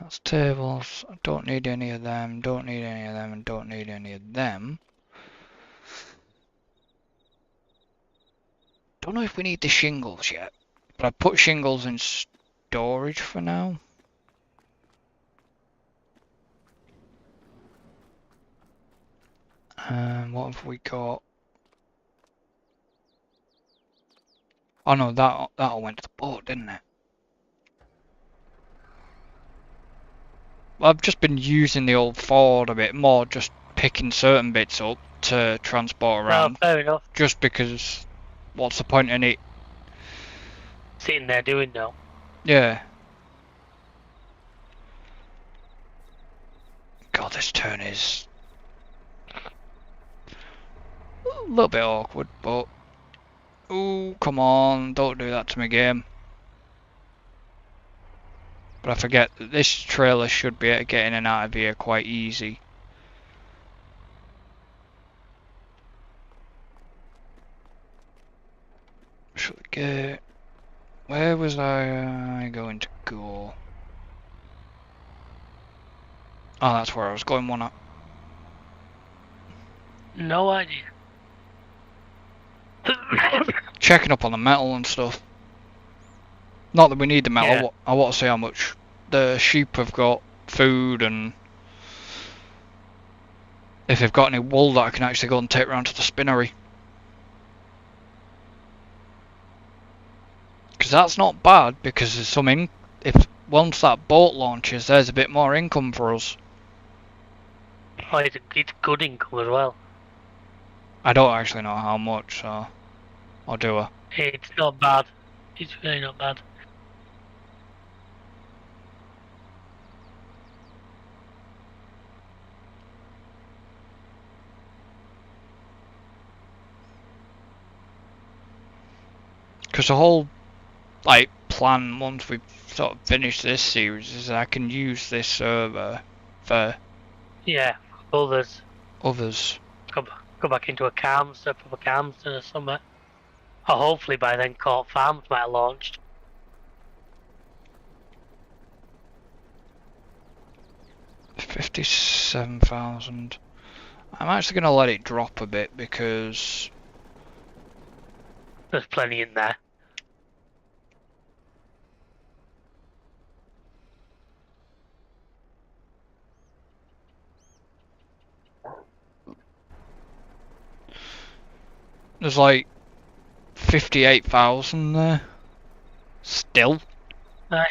That's tables. I don't need any of them. Don't need any of them. And don't need any of them. Don't know if we need the shingles yet. But I put shingles in storage for now. What have we got? Oh no, that all went to the boat, didn't it? I've just been using the old Ford a bit more, just picking certain bits up to transport around. Oh, fair enough. Just because, what's the point in it? Sitting there doing no. Yeah. God, this turn is a little bit awkward, but... Ooh, come on, don't do that to me, game. But I forget that this trailer should be able to get in and out of here quite easy. Should we get... Where was I going to go? Oh, that's where I was going, wasn't it? No idea. Checking up on the metal and stuff. Not that we need the metal, Yeah. I want to see how much the sheep have got, food, and if they've got any wool that I can actually go and take round to the spinnery. Because that's not bad, because there's some if once that boat launches, there's a bit more income for us. Oh, it's good income as well. I don't actually know how much, so I'll do a... It's not bad. It's really not bad. Because the whole plan once we've sort of finished this series is I can use this server for Others. Go back into a cam, set up a cam or something. Or hopefully by then Court Farms might have launched. 57,000. I'm actually going to let it drop a bit because There's plenty in there. there's like 58,000 there. Still. Aye.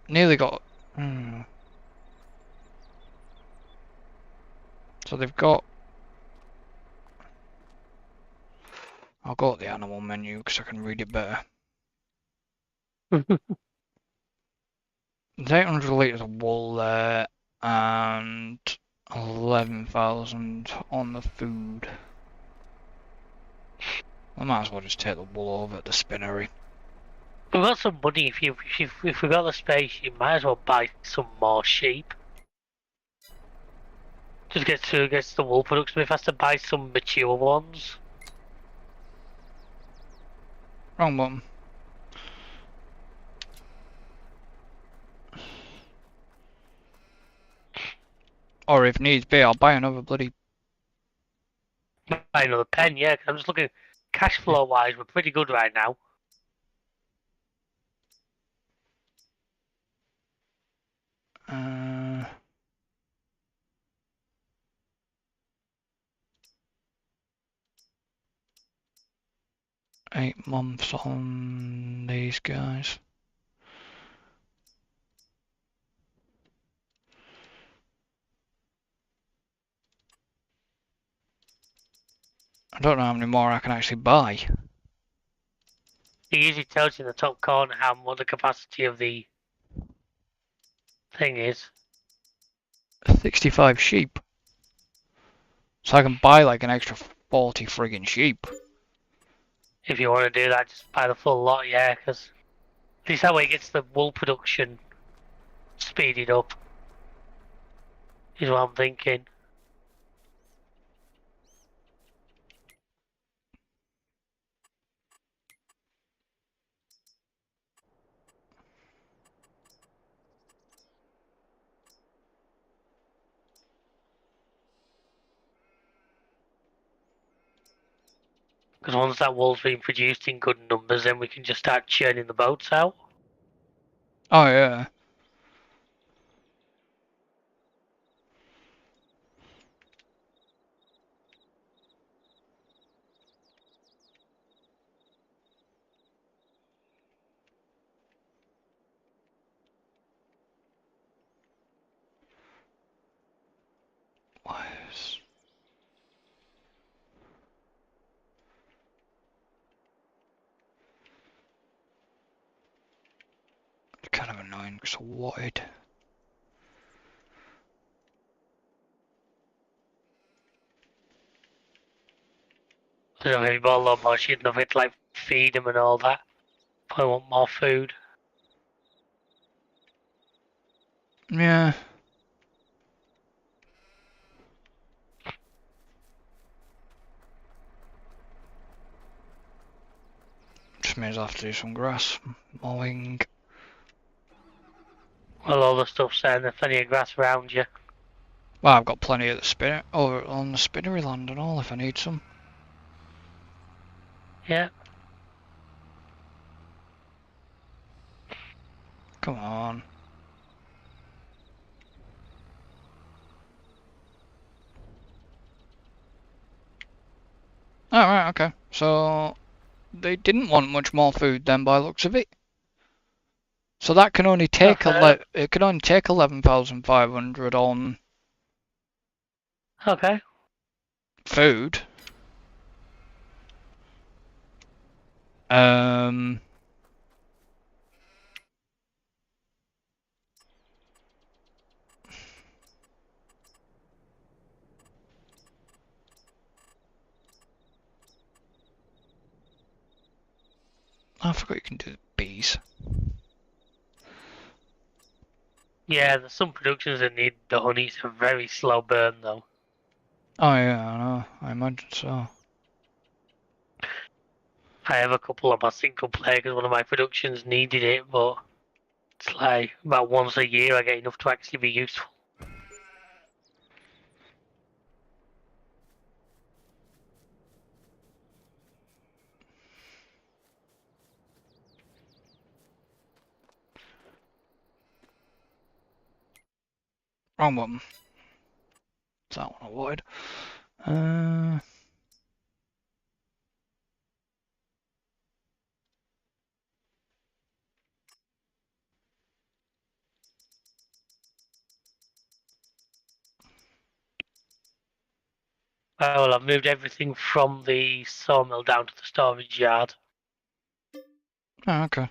Nearly got... So they've got... I'll go to the animal menu because I can read it better. There's 800 litres of wool there, and 11,000 on the food. I might as well just take the wool over at the spinnery. We've got some money. If we got the space, you might as well buy some more sheep. Just gets the wool production. If has to buy some mature ones. Wrong button. Or if needs be, I'll buy another bloody... Buy another pen, yeah. 'Cause I'm just looking. Cash flow wise, we're pretty good right now. Uh, 8 months on these guys. I don't know how many more I can actually buy. It usually tells you in the top corner what the capacity of the thing is. 65 sheep. So I can buy like an extra 40 friggin' sheep. If you want to do that, just buy the full lot, yeah, because at least that way it gets the wool production speeded up, is what I'm thinking. Because once that wool's been produced in good numbers, then we can just start churning the boats out. Oh yeah. Wires. It's kind of annoying because I wanted. I don't know if you bought a lot more shit enough to like feed them and all that. Probably want more food. Yeah. Just means I have to do some grass mowing. Well, all the stuff's there and there's plenty of grass around you. Well, I've got plenty of the spinner over on the spinnery land and all if I need some. Yeah. Come on. Alright, okay. So they didn't want much more food then by the looks of it. So that can only take it can only take 11,500 on Okay. food. Um I forgot you can do the bees. Yeah, there's some productions that need the honey. It's a very slow burn though. Oh yeah, I know. I imagine so. I have a couple of my single player because one of my productions needed it, but it's like about once a year I get enough to actually be useful. Wrong button. That's that one I wanted. Uh Well, I've moved everything from the sawmill down to the storage yard. oh, okay.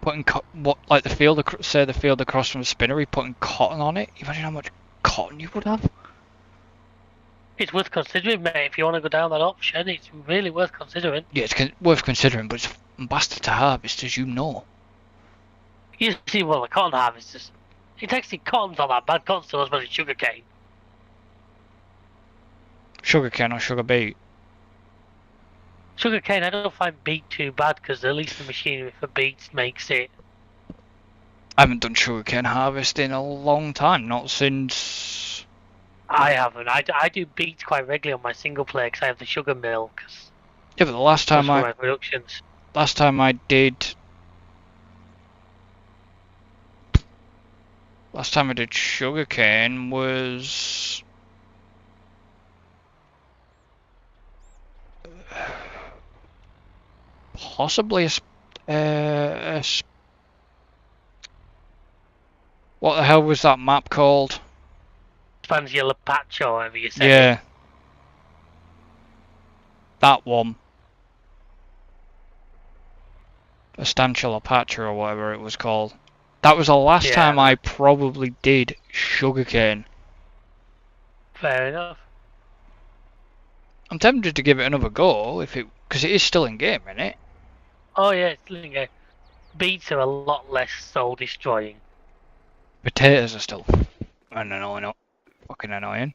putting what, like the field, say the field across from the spinnery, putting cotton on it. Imagine how much cotton you would have. It's worth considering, mate. If you want to go down that option, it's really worth considering. Yeah, it's worth considering, but it's a bastard to harvest, as you know. You see, well, the cotton harvesters. It's actually cotton's not that bad. Cotton's still as bad as sugarcane. Sugarcane or sugar beet? Sugarcane, I don't find beet too bad because at least the machinery for beets makes it. I haven't done sugarcane harvest in a long time, not since. I haven't. I do beets quite regularly on my single player because I have the sugar mill. Cause Yeah, but the last time my productions. I did. Last time I did sugarcane was. Possibly what the hell was that map called? Spans yellow patch or whatever you said. Yeah. That one. Estancia Apache or whatever it was called. That was the last time I probably did sugarcane. Fair enough. I'm tempted to give it another go because it is still in game, isn't it? Oh yeah, it's still in game. Beets are a lot less soul destroying. Potatoes are still fucking annoying.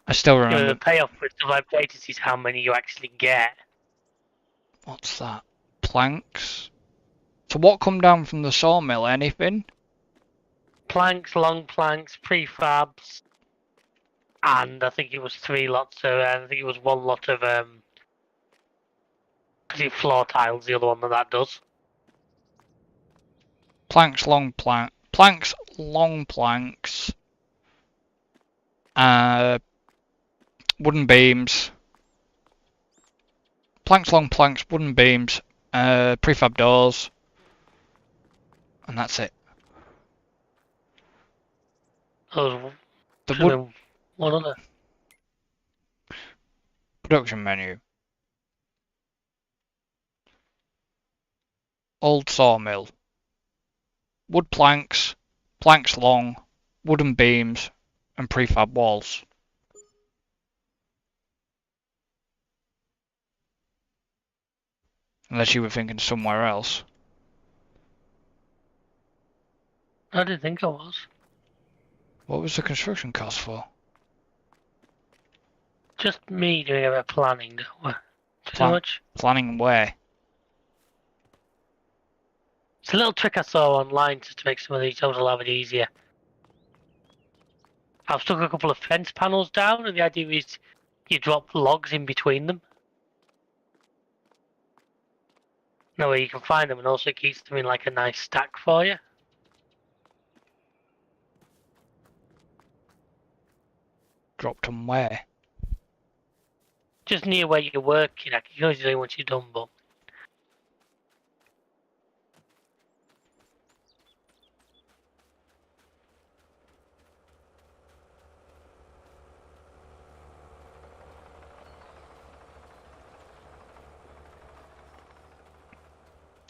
I still remember. The payoff with stuff like potatoes is how many you actually get. What's that? Planks? So what come down from the sawmill? Anything? Planks, long planks, prefabs, and I think it was 3 lots of. I think it was 1 lot of floor tiles. The other one that does. Planks, long planks. Wooden beams. Planks, long planks, wooden beams, prefab doors, and that's it. The what other? Production menu. Old sawmill. Wood planks, planks long, wooden beams, and prefab walls. Unless you were thinking somewhere else. I didn't think I was. What was the construction cost for? Just me doing a bit of planning, too much. Planning where? It's a little trick I saw online just to make some of these jobs a little bit easier. I've stuck a couple of fence panels down, and the idea is you drop logs in between them. That way you can find them, and also it keeps them in like a nice stack for you. Dropped them where? Just near where you're working. I can always do it once you're done, but.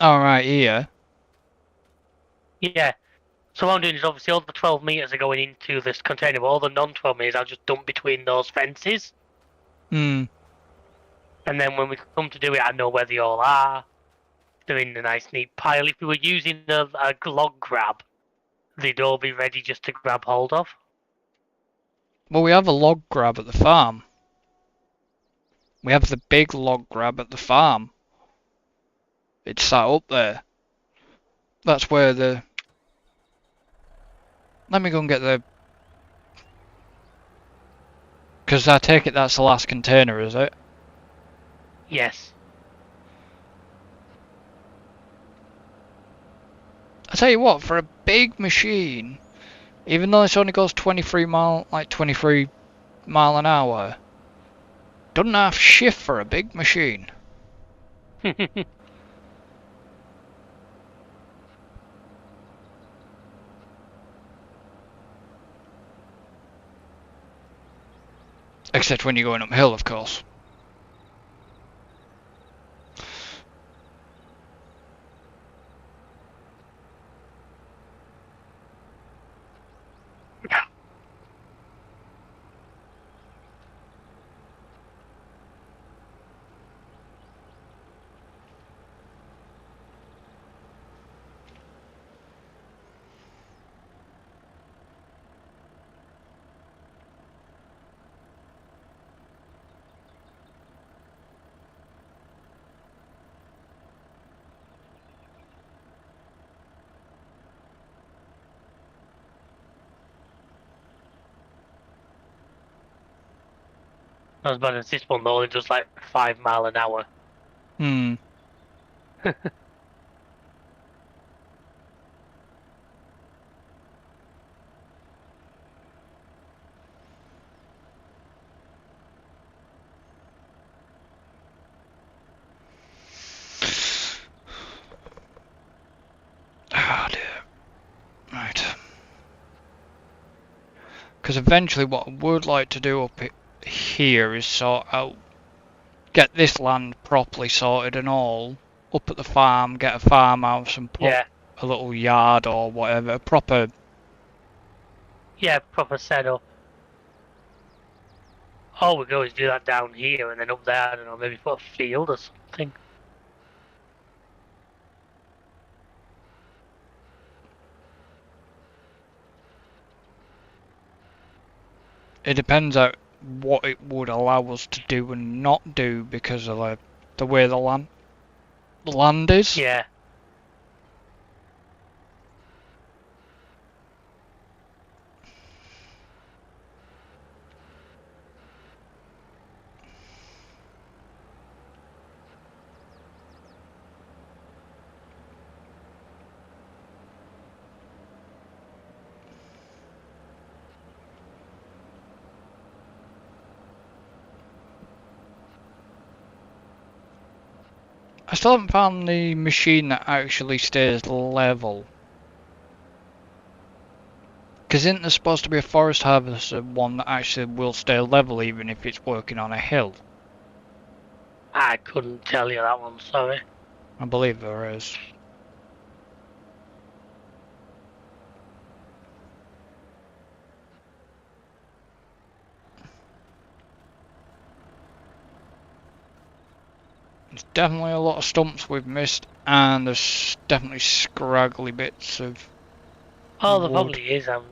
Alright, here. Yeah. So what I'm doing is obviously all the 12 meters are going into this container, but all the non-12 meters I'll just dump between those fences. Hmm. And then when we come to do it, I know where they all are. They're in a nice neat pile. If we were using a log grab, they'd all be ready just to grab hold of. Well, we have a log grab at the farm. We have the big log grab at the farm. It's sat up there. That's where the... Let me go and get the... Because I take it that's the last container, is it? Yes. I tell you what, for a big machine, even though this only goes 23 mile an hour, doesn't half shift for a big machine. Except when you're going uphill, of course. I was about to say this one only does like 5 mile an hour. Hmm. Oh dear. Right. Because eventually what I would like to do up here is sort out, get this land properly sorted and all, up at the farm, get a farmhouse and put Yeah, a little yard or whatever, a proper. yeah, proper setup. Oh, we could always do that down here and then up there. I don't know, maybe put a field or something. It depends on what it would allow us to do and not do because of the way the land is. Yeah. I still haven't found the machine that actually stays level. Because isn't there supposed to be a forest harvester one that actually will stay level even if it's working on a hill? I couldn't tell you that one, sorry. I believe there is. There's definitely a lot of stumps we've missed, and there's definitely scraggly bits of Oh, there wood probably is. that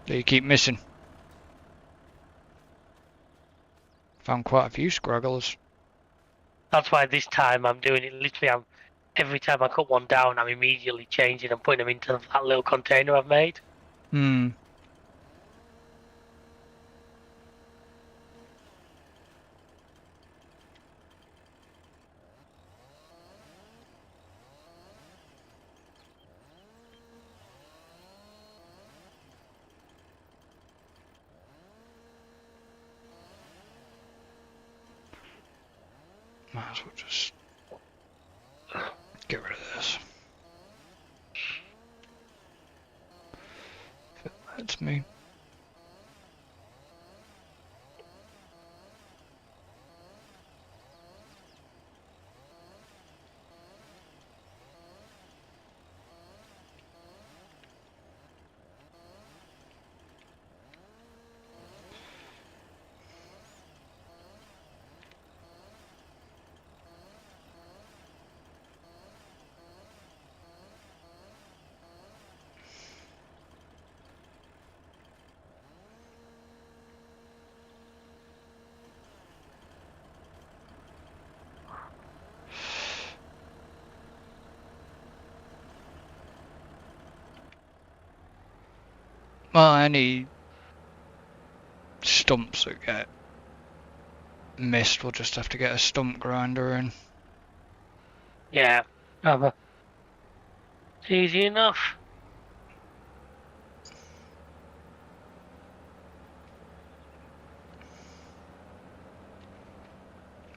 you keep missing. Found quite a few scragglers. That's why this time I'm doing it. Literally, every time I cut one down, I'm immediately changing and putting them into that little container I've made. Hmm. Might as well just get rid of this. That's me. Well, any stumps that get missed, we'll just have to get a stump grinder in. Yeah, it's easy enough.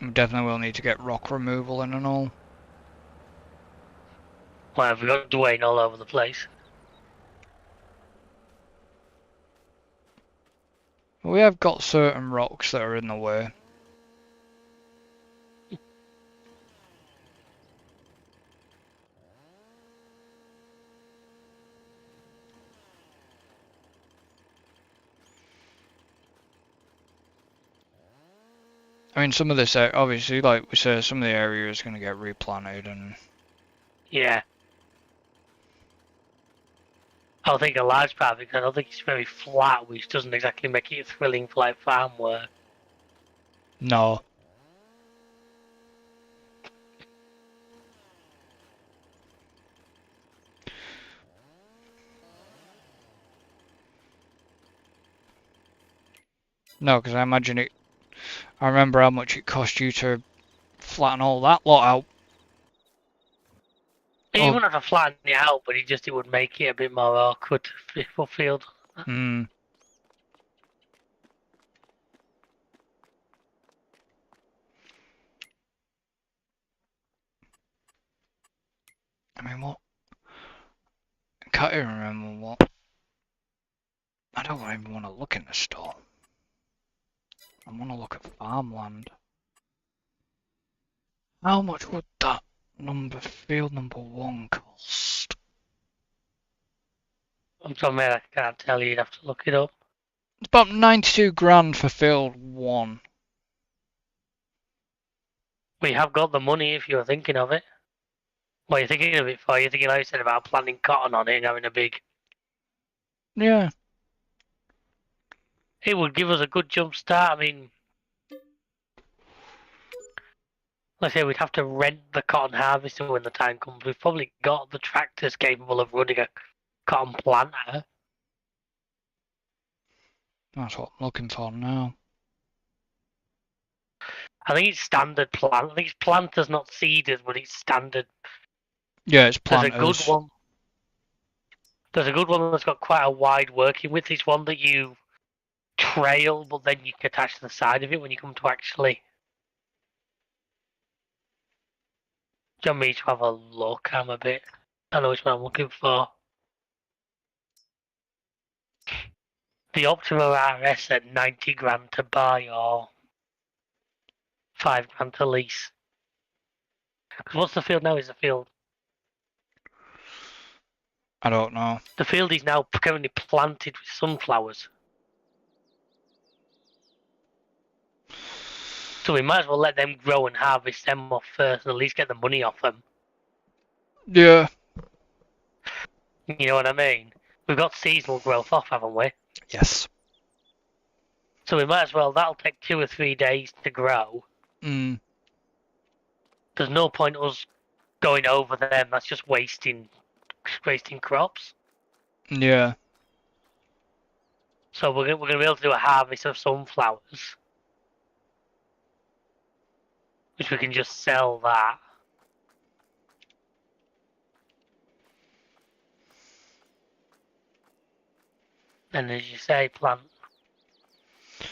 We definitely will need to get rock removal in and all. Well, we've got Dwayne all over the place. We have got certain rocks that are in the way. I mean, some of this, obviously, like we said, some of the area is going to get replanted and... Yeah. I think a large part because I don't think it's very flat, which doesn't exactly make it thrilling for like farm work. No. No, because I imagine it. I remember how much it cost you to flatten all that lot out. He Oh, wouldn't have to flatten it out, but it would make it a bit more awkward for field. hmm. I mean, what? I can't even remember what. I don't even want to look in the store. I want to look at farmland. How much would that field number 1 cost? I'm sorry, I can't tell you. You'd have to look it up. It's about 92 grand for field 1. We have got the money if you're thinking of it. What are you thinking of it for? You're thinking, like I said, about planting cotton on it and having a big. Yeah. It would give us a good jump start. I mean, let's say we'd have to rent the cotton harvester when the time comes. We've probably got the tractors capable of running a cotton planter. That's what I'm looking for now. I think it's standard plant. I think it's planters, not seeders, but it's standard. Yeah, it's There's planters. a good one. There's a good one that's got quite a wide working width. It's one that you trail, but then you can attach to the side of it when you come to actually. Do you want me to have a look? I know which one I'm looking for. The Optima RS at 90 grand to buy or 5 grand to lease. Because what's the field now? Is the field? I don't know. The field is now currently planted with sunflowers. So we might as well let them grow and harvest them off first and at least get the money off them. Yeah. You know what I mean? We've got seasonal growth off, haven't we? Yes. So we might as well, that'll take 2 or 3 days to grow. Mm. There's no point us going over them, that's just wasting crops. Yeah. So we're going to be able to do a harvest of sunflowers. Which we can just sell that. And as you say,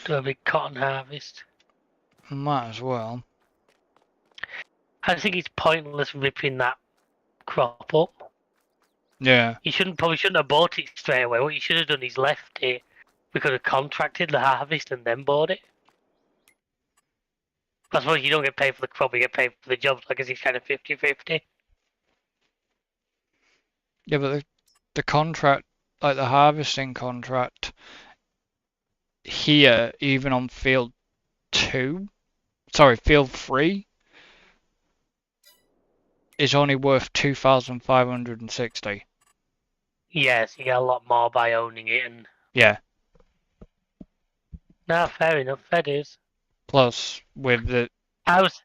do a big cotton harvest. Might as well. I think it's pointless ripping that crop up. Yeah. You probably shouldn't have bought it straight away. What you should have done is left it. We could have contracted the harvest and then bought it. I suppose you don't get paid for the crop, you get paid for the jobs, like it's kind of 50-50. Yeah, but the contract, like the harvesting contract here, even on field 2, sorry, field 3, is only worth 2,560. Yes, you get a lot more by owning it. And Yeah. no, fair enough, fair dues. Plus, with the. I was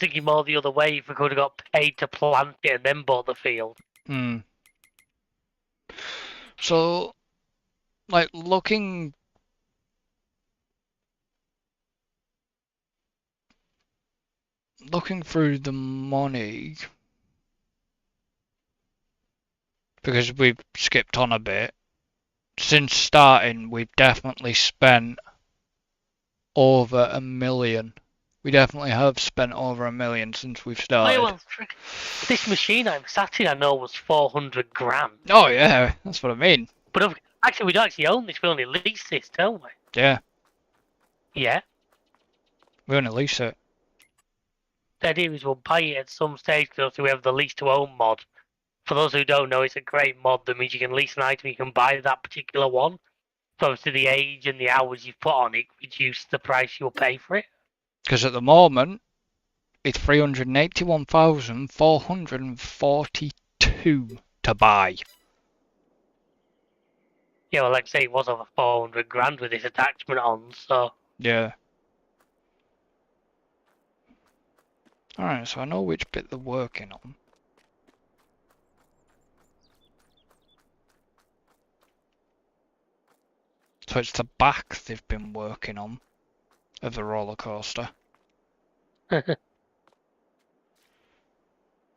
thinking more the other way. If we could have got paid to plant it and then bought the field. Hmm. So, like, looking through the money, because we've skipped on a bit, since starting, we've definitely spent over $1 million. We definitely have spent over $1 million since we've started. Oh, well, this machine I'm sat in, I know, was 400 grand. Oh yeah, that's what I mean. But actually, we don't actually own this. We only lease this, don't we? Yeah. Yeah. We only lease it. The idea is we'll buy it at some stage because we have the lease to own mod. For those who don't know, it's a great mod that means you can lease an item, you can buy that particular one. So obviously the age and the hours you've put on it reduce the price you'll pay for it. Because at the moment, it's 381,442 to buy. Yeah, well, like I say, it was over 400 grand with this attachment on, so. Yeah. Alright, so I know which bit they're working on. So it's the back they've been working on of the roller coaster.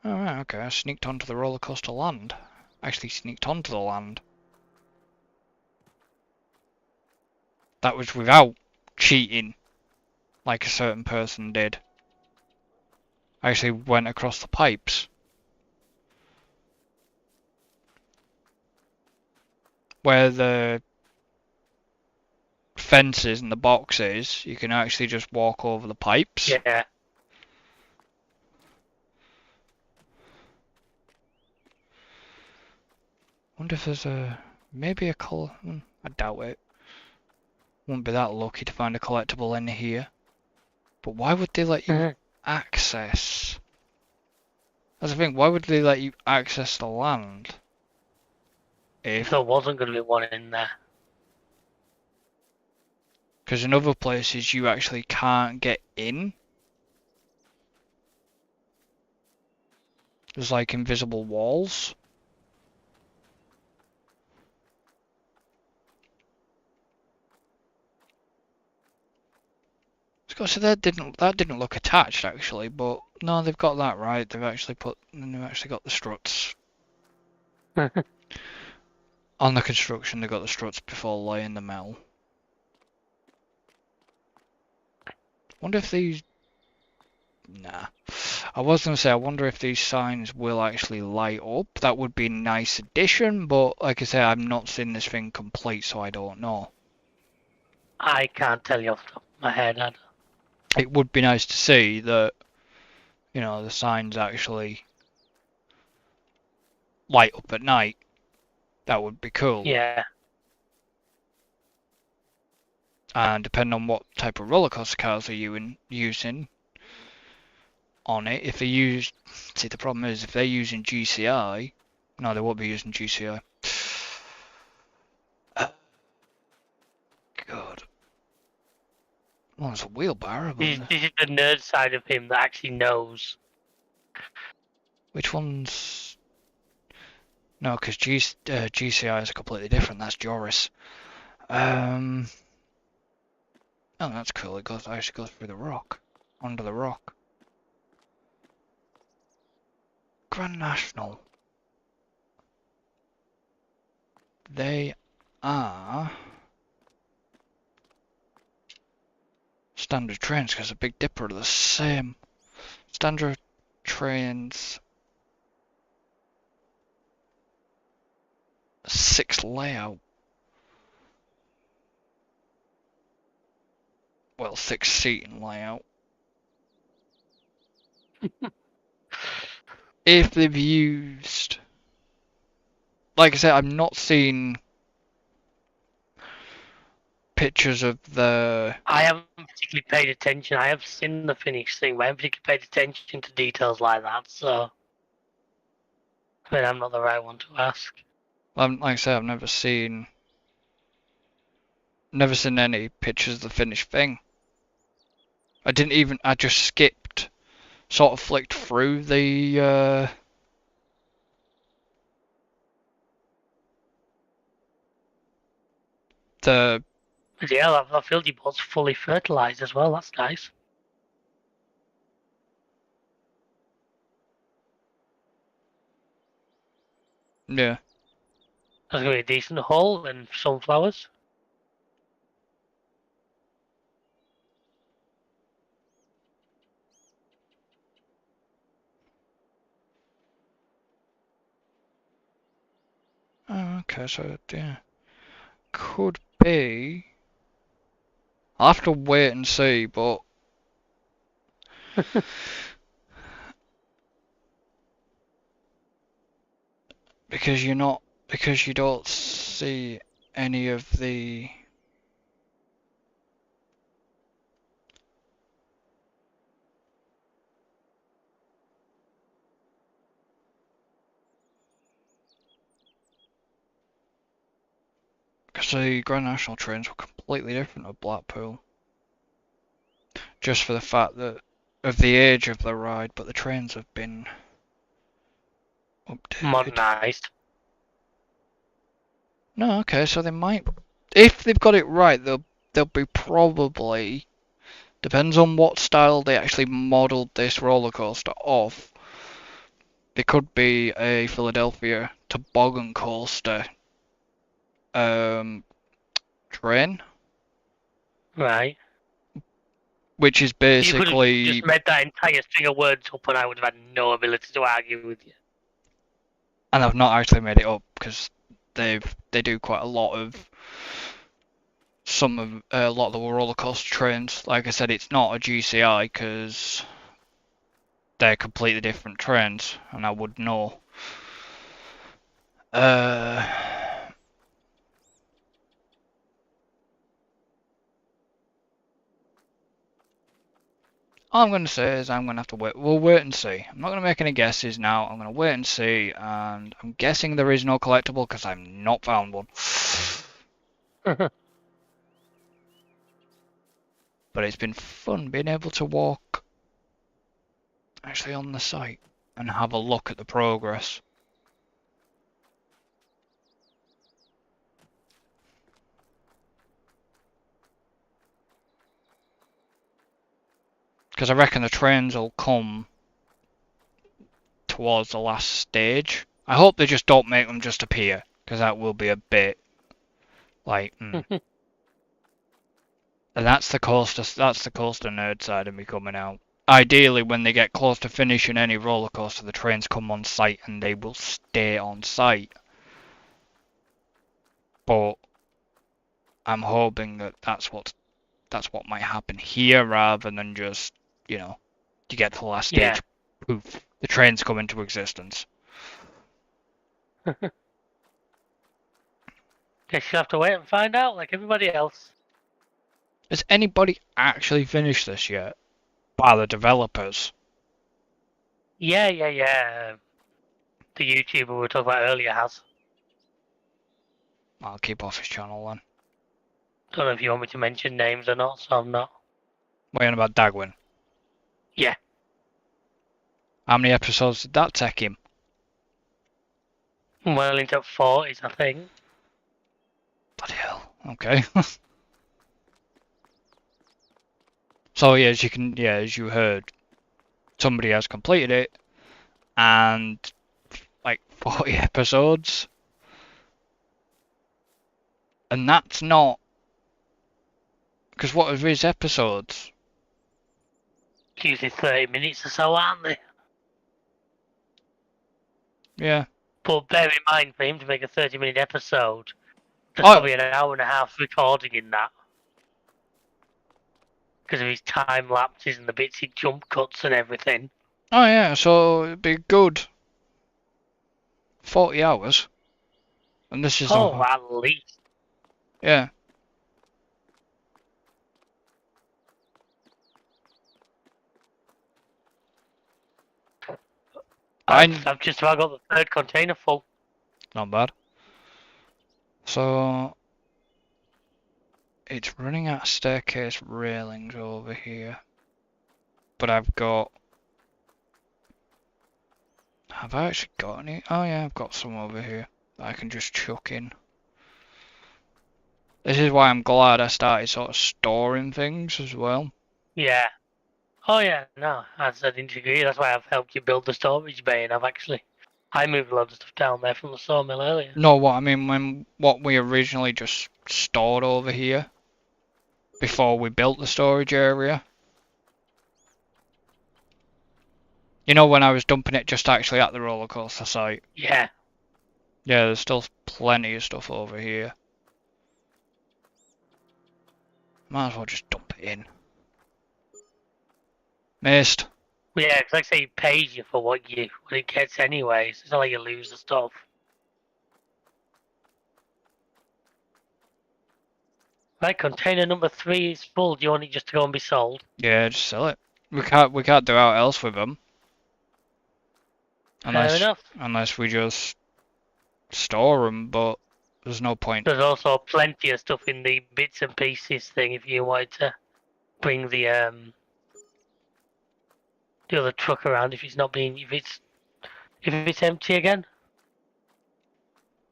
Alright, okay, I sneaked onto the roller coaster land. Actually sneaked onto the land. That was without cheating, like a certain person did. I actually went across the pipes. Where the fences and the boxes, you can actually just walk over the pipes. Yeah. Wonder if there's maybe a colour. I doubt it. Wouldn't be that lucky to find a collectible in here. But why would they let you access? That's the thing. Why would they let you access the land? If there wasn't going to be one in there. Because in other places you actually can't get in. There's like invisible walls. So that didn't look attached actually, but no, they've got that right. They've actually got the struts. On the construction, they got the struts before laying the metal. Wonder if these. Nah. I was gonna say, I wonder if these signs will actually light up. That would be a nice addition, but like I say, I've not seen this thing complete, so I don't know. I can't tell you off the top of my head. It would be nice to see that, you know, the signs actually light up at night. That would be cool. Yeah. And depending on what type of roller coaster cars are you using on it, if they use, see the problem is if they're using GCI, no, they won't be using GCI. God. Well, it's a wheelbarrow. This is the nerd side of him that actually knows. Which one's? No, because GCI is completely different. That's Joris. Oh, that's cool. It actually goes through the rock, under the rock. Grand National. They are standard trains because the Big Dipper are the same. Standard trains. 6 layout. Well, 6 seating layout. If they've used, like I said, I've not seen pictures of the. I haven't particularly paid attention. I have seen the finished thing, but I haven't particularly paid attention to details like that, so I mean, I'm not the right one to ask. Like I said, I've never seen any pictures of the finished thing. I just skipped, sort of flicked through the Yeah, that field boat's fully fertilized as well. That's nice. yeah. That's gonna be a decent haul and sunflowers. Oh, okay, so yeah, could be. I'll have to wait and see, but because you don't see any of the. Because the Grand National trains were completely different at Blackpool. Just for the fact that of the age of the ride, but the trains have been updated. Modernized. No, okay, so they might if they've got it right, they'll be probably, depends on what style they actually modelled this roller coaster off. It could be a Philadelphia toboggan coaster train, Right. which is You could have basically, just made that entire string of words up and I would have had no ability to argue with you. and I've not actually made it up because they do quite a lot of a lot of the roller coaster trains. Like I said, it's not a GCI because they're completely different trains, and I would know. All I'm going to say is I'm going to have to wait. We'll wait and see. I'm not going to make any guesses now. I'm going to wait and see, and I'm guessing there is no collectible because I've not found one. But it's been fun being able to walk actually on the site and have a look at the progress. Because I reckon the trains will come towards the last stage. I hope they just don't make them just appear, because that will be a bit like. And that's the coaster nerd side of me coming out. Ideally, when they get close to finishing any roller coaster, the trains come on site and they will stay on site. But I'm hoping that that's what might happen here, rather than just, you get to the last stage, Yeah. poof, the trains come into existence. Guess you have to wait and find out, like everybody else. Has anybody actually finished this yet? By the developers? Yeah. The YouTuber we were talking about earlier has. I'll keep off his channel then. Don't know if you want me to mention names or not, so I'm not. What are you on about Dagwin? Yeah. How many episodes did that take him? Well into 40s, I think. Bloody hell. Okay. So yeah, as you heard, somebody has completed it, and like 40 episodes. And that's not, because what are his episodes? Usually 30 minutes or so, aren't they? Yeah. But bear in mind, for him to make a 30-minute episode, there's probably an hour and a half recording in that. Because of his time lapses and the bits he jump cuts and everything. Oh yeah, so it'd be good 40 hours. And this is at least. Yeah. I've just about got the third container full. Not bad. So it's running out of staircase railings over here. But Have I actually got any? Oh yeah, I've got some over here that I can just chuck in. This is why I'm glad I started sort of storing things as well. Yeah. Oh yeah, no, I didn't agree. That's why I've helped you build the storage bay, and I moved a lot of stuff down there from the sawmill earlier. No, what I mean, what we originally just stored over here before we built the storage area. You know, when I was dumping it just actually at the roller coaster site. Yeah. Yeah, there's still plenty of stuff over here. Might as well just dump it in. Missed. Well, yeah, because like I say, it pays you for what it gets anyways. It's not like you lose the stuff. Right, container number 3 is full. Do you want it just to go and be sold? Yeah, just sell it. We can't do out else with them. Fair enough. Unless we just store them, but there's no point. There's also plenty of stuff in the bits and pieces thing if you wanted to bring the other truck around if it's empty again.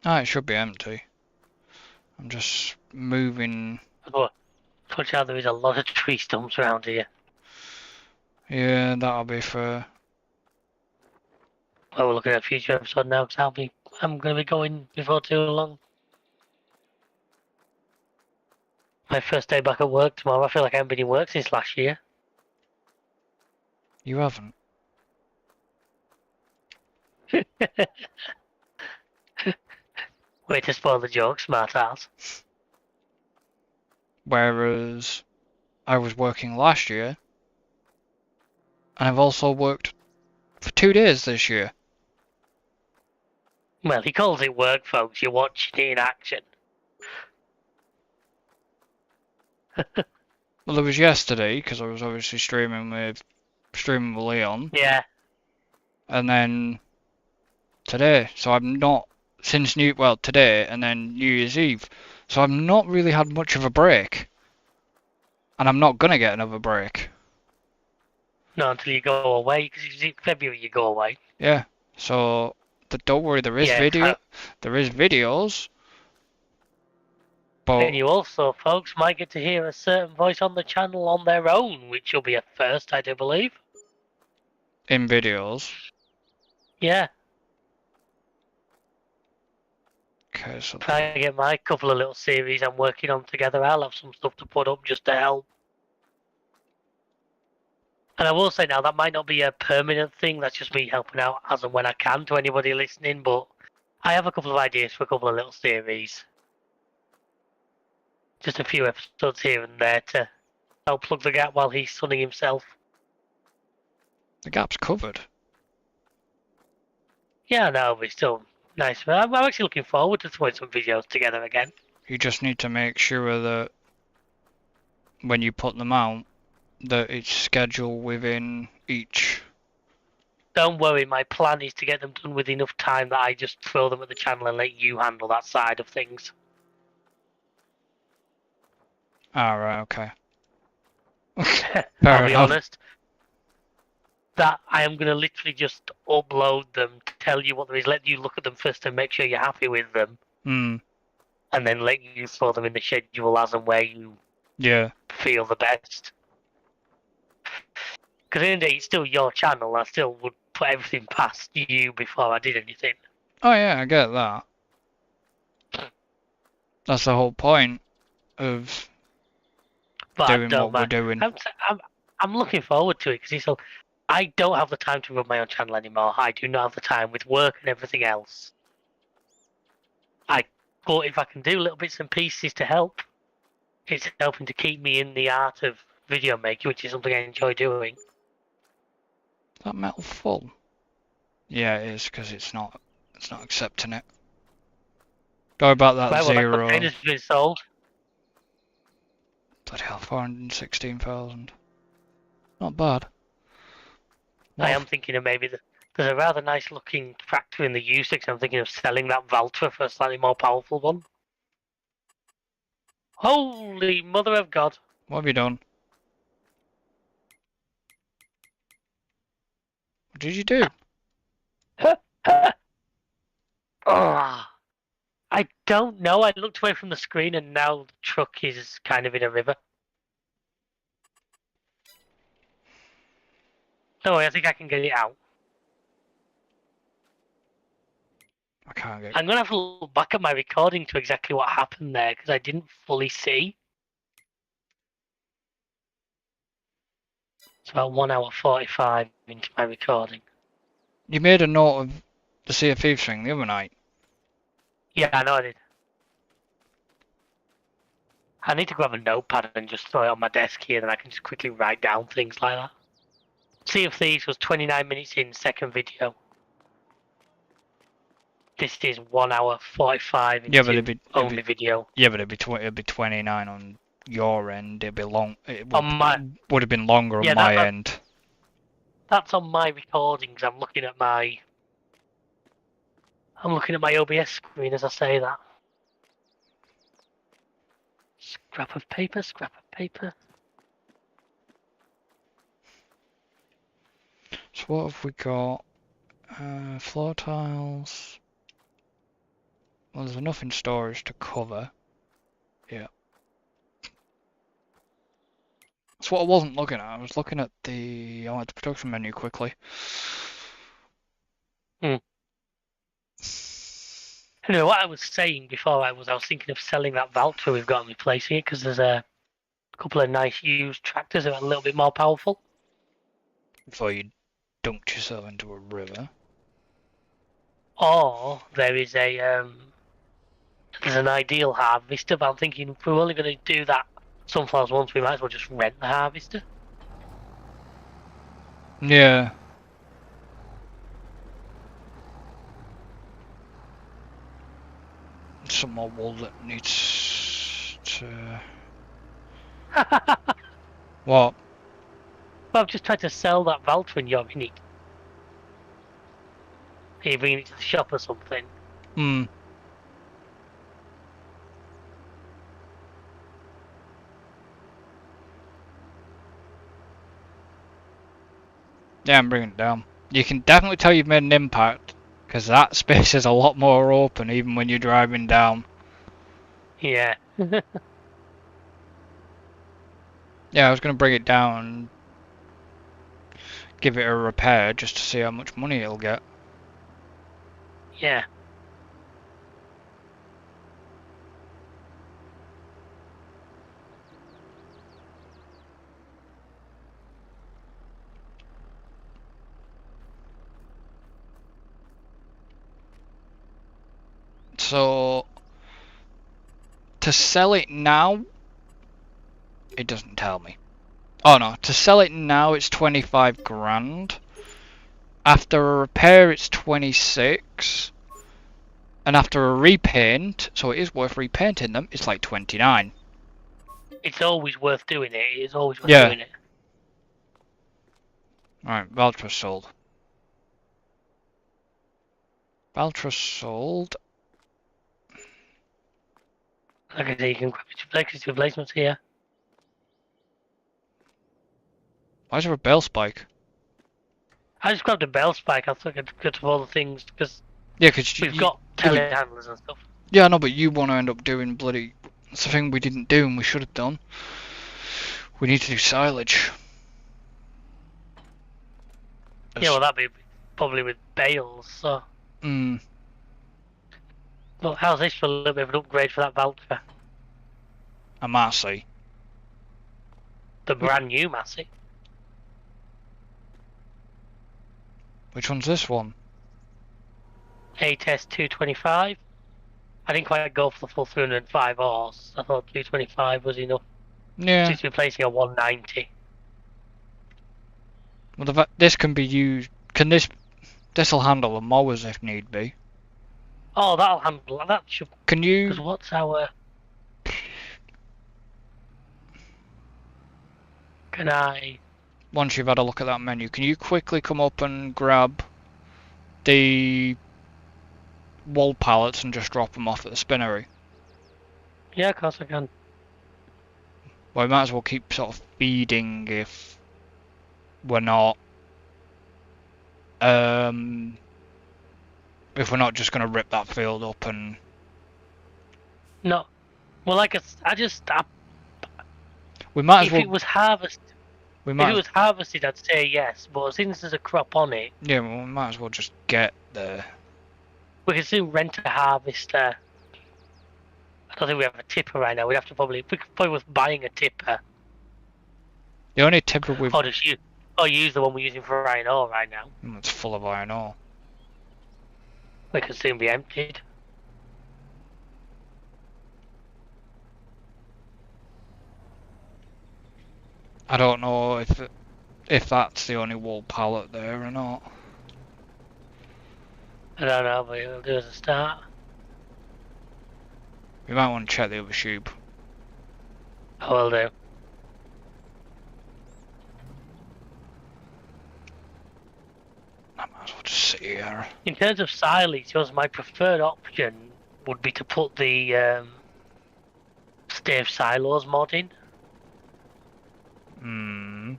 Ah, it should be empty. I'm just moving. But touch out, there is a lot of tree stumps around here. Yeah, that'll be fair. Well, we're looking at a future episode now because I'm going to be going before too long. My first day back at work tomorrow. I feel like I haven't been in work since last year. You haven't. Way to spoil the joke, smart ass. Whereas I was working last year, and I've also worked for 2 days this year. Well, he calls it work, folks. You're watching it in action. Well, there was yesterday because I was obviously streaming with Leon, Yeah. and then today. So I'm not since today and then New Year's Eve. So I've not really had much of a break, and I'm not gonna get another break. Not until you go away, because it's in February you go away. Yeah. So don't worry, there is videos, but And you also, folks, might get to hear a certain voice on the channel on their own, which will be a first, I do believe. in videos. Yeah. Okay, so Try to get my couple of little series I'm working on together. I'll have some stuff to put up just to help. And I will say now, that might not be a permanent thing. That's just me helping out as and when I can to anybody listening. But I have a couple of ideas for a couple of little series. Just a few episodes here and there to help plug the gap while he's sunning himself. the gap's covered. Yeah, no, but it's still nice. I'm actually looking forward to throwing some videos together again. You just need to make sure that when you put them out, that it's scheduled within each. Don't worry, my plan is to get them done with enough time that I just throw them at the channel and let you handle that side of things. Right, okay. I'll be enough. honest. That I am going to literally just upload them, tell you what there is, let you look at them first and make sure you're happy with them, and then let you throw them in the schedule as and where you feel the best. Because at the end of the day, it's still your channel. I still would put everything past you before I did anything. Oh yeah, I get that. That's the whole point of doing what we're doing. I'm looking forward to it because I don't have the time to run my own channel anymore. I do not have the time with work and everything else. But if I can do little bits and pieces to help, it's helping to keep me in the art of video making, which is something I enjoy doing. Is that metal full? Yeah, it is because it's not accepting it. Go about that Right, well, that zero. container's been sold. Bloody hell, 416,000. Not bad. I am thinking of maybe there's a rather nice looking tractor in the U6. I'm thinking of selling that Valtra for a slightly more powerful one. Holy mother of God. What have you done? What did you do? Oh, I don't know. I looked away from the screen and now the truck is kind of in a river. No, I think I can get it out. I can't get. I'm going to have to look back at my recording to exactly what happened there because I didn't fully see. It's about 1 hour 45 into my recording. You made a note of the Sea of Thieves thing the other night. Yeah, I know I did. I need to grab a notepad and just throw it on my desk here, then I can just quickly write down things like that. Sea of Thieves was 29 minutes in, second video. This is 1 hour 45 into only video. Yeah, but it'd be 29 on your end. It'd be long. It would have been longer Yeah, on my end. That's on my recordings. I'm looking at my OBS screen as I say that. Scrap of paper, scrap of paper. So what have we got? Floor tiles. Well, there's enough in storage to cover. Yeah. That's what I wasn't looking at. I was looking at the production menu quickly. Anyway, what I was saying before I was thinking of selling that Valtra we've got and replacing it because there's a couple of nice used tractors that are a little bit more powerful. Before you dunked yourself into a river. Or there is there's an ideal harvester, but I'm thinking if we're only going to do that sunflowers once, we might as well just rent the harvester. Yeah. Some more wool that needs to... What? Well, I've just tried to sell that Valtra in your unique. Are you bringing it to the shop or something? Hmm. Yeah, I'm bringing it down. You can definitely tell you've made an impact, because that space is a lot more open even when you're driving down. Yeah. Yeah, I was going to bring it down and give it a repair just to see how much money it'll get. Yeah. So, to sell it now, it doesn't tell me. Oh no, to sell it now it's 25 grand. After a repair it's 26. And after a repaint, so it is worth repainting them, it's like 29. It's always worth doing it. It's always worth Yeah. doing it. Alright, Valtra sold. Valtra sold. Like I say, you can grab electricity replacements here. Why is there a bell spike? I just grabbed a bell spike. I thought I'd get to all the things because Yeah, because we've got telehandlers and stuff. Yeah, I know, but you want to end up doing bloody... That's the thing we didn't do and we should have done. We need to do silage. Yeah, well, that'd be probably with bales, so. Hmm. Well, how's this for a little bit of an upgrade for that Valtra? A Massey. The brand new Massey. Which one's this one? ATS 225. I didn't quite go for the full 305 horse. I thought 225 was enough. Yeah. It's replacing a 190. Well, this can be used... Can this... This'll handle the mowers if need be. Oh, that'll handle that. Should. Can you... Because what's our... Can I... Once you've had a look at that menu, can you quickly come up and grab the wool pallets and just drop them off at the spinnery? Yeah, of course I can. Well, we might as well keep sort of feeding if we're not... if we're not just going to rip that field up and... No. Well, like I just... we might as if well... it was harvested... We If might it was harvested, I'd say yes, but since there's a crop on it... Yeah, well, we might as well just get the... We can still rent a harvester. I don't think we have a tipper right now. We'd have to probably... We could probably worth buying a tipper. The only tipper we've... Or just use... Or use the one we're using for iron ore right now. It's full of iron ore. It can soon be emptied. I don't know if that's the only wool pallet there or not. I don't know, but it'll do as a start. We might want to check the other chute. I will do. I might as well just sit here. In terms of silage, my preferred option would be to put the stave silos mod in. Hmm.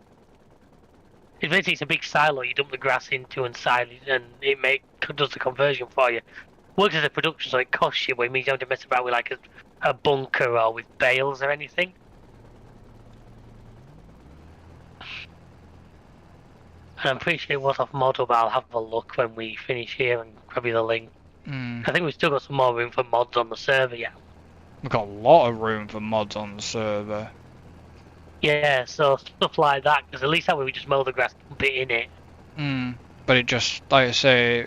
It basically it's a big silo you dump the grass into and silage, and it does the conversion for you. Works as a production, so it costs you, but it means you don't have to mess about with like a bunker or with bales or anything. And I'm pretty sure it was off model, but I'll have a look when we finish here and grab you the link. I think we've still got some more room for mods on the server, yeah. We've got a lot of room for mods on the server. Yeah, so stuff like that, because at least that way we just mow the grass a bit in it. But it just, like I say,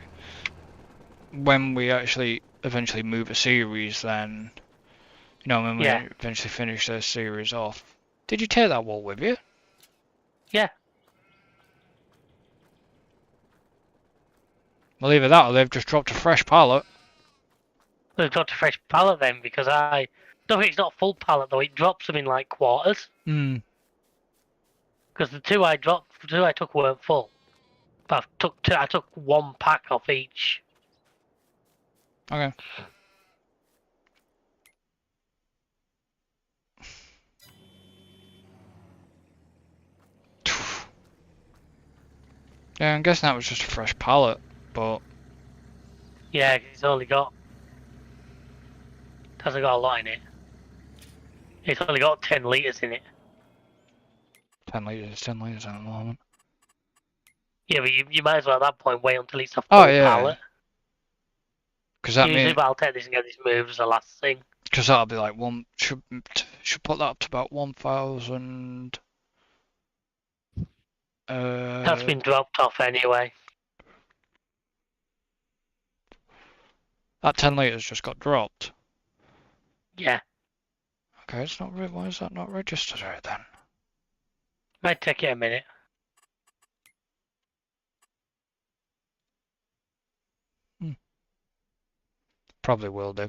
when we actually eventually move a series, then, you know, when we eventually finish this series off. Did you take that wall with you? Yeah. Well, either that or they've just dropped a fresh pallet. They've dropped a fresh pallet then, because I don't think it's not a full pallet though, it drops them in like quarters. Because the two I took weren't full. But I took one pack off each. Okay. Yeah, I'm guessing that was just a fresh pallet, but... Yeah, it's only got... It hasn't got a lot in it. It's only got 10 litres in it. 10 litres at the moment. Yeah, but you might as well at that point wait until it's a full pallet. Because that means... I'll take this and get this moved as the last thing. Because that'll be like one... Should put that up to about 1,000... That's been dropped off anyway. That 10 litres just got dropped? Yeah. Okay, it's not... Why is that not registered right then? Might take it a minute. Probably will do.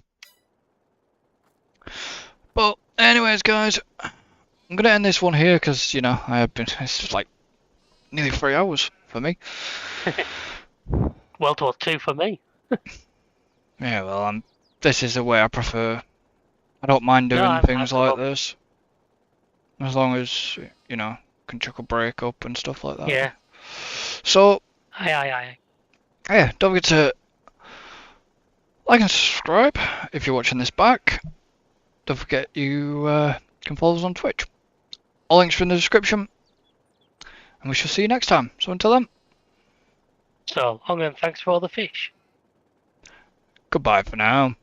But anyways, guys, I'm gonna end this one here because, you know, I have been... It's like nearly 3 hours for me. Well, it was 2 for me. Yeah, well, this is the way I prefer. I don't mind doing things like this. As long as, you know, can chuck a break up and stuff like that. Yeah. So... Aye. Yeah, don't forget to like and subscribe if you're watching this back. Don't forget you can follow us on Twitch. All links are in the description. And we shall see you next time. So until then. So long and thanks for all the fish. Goodbye for now.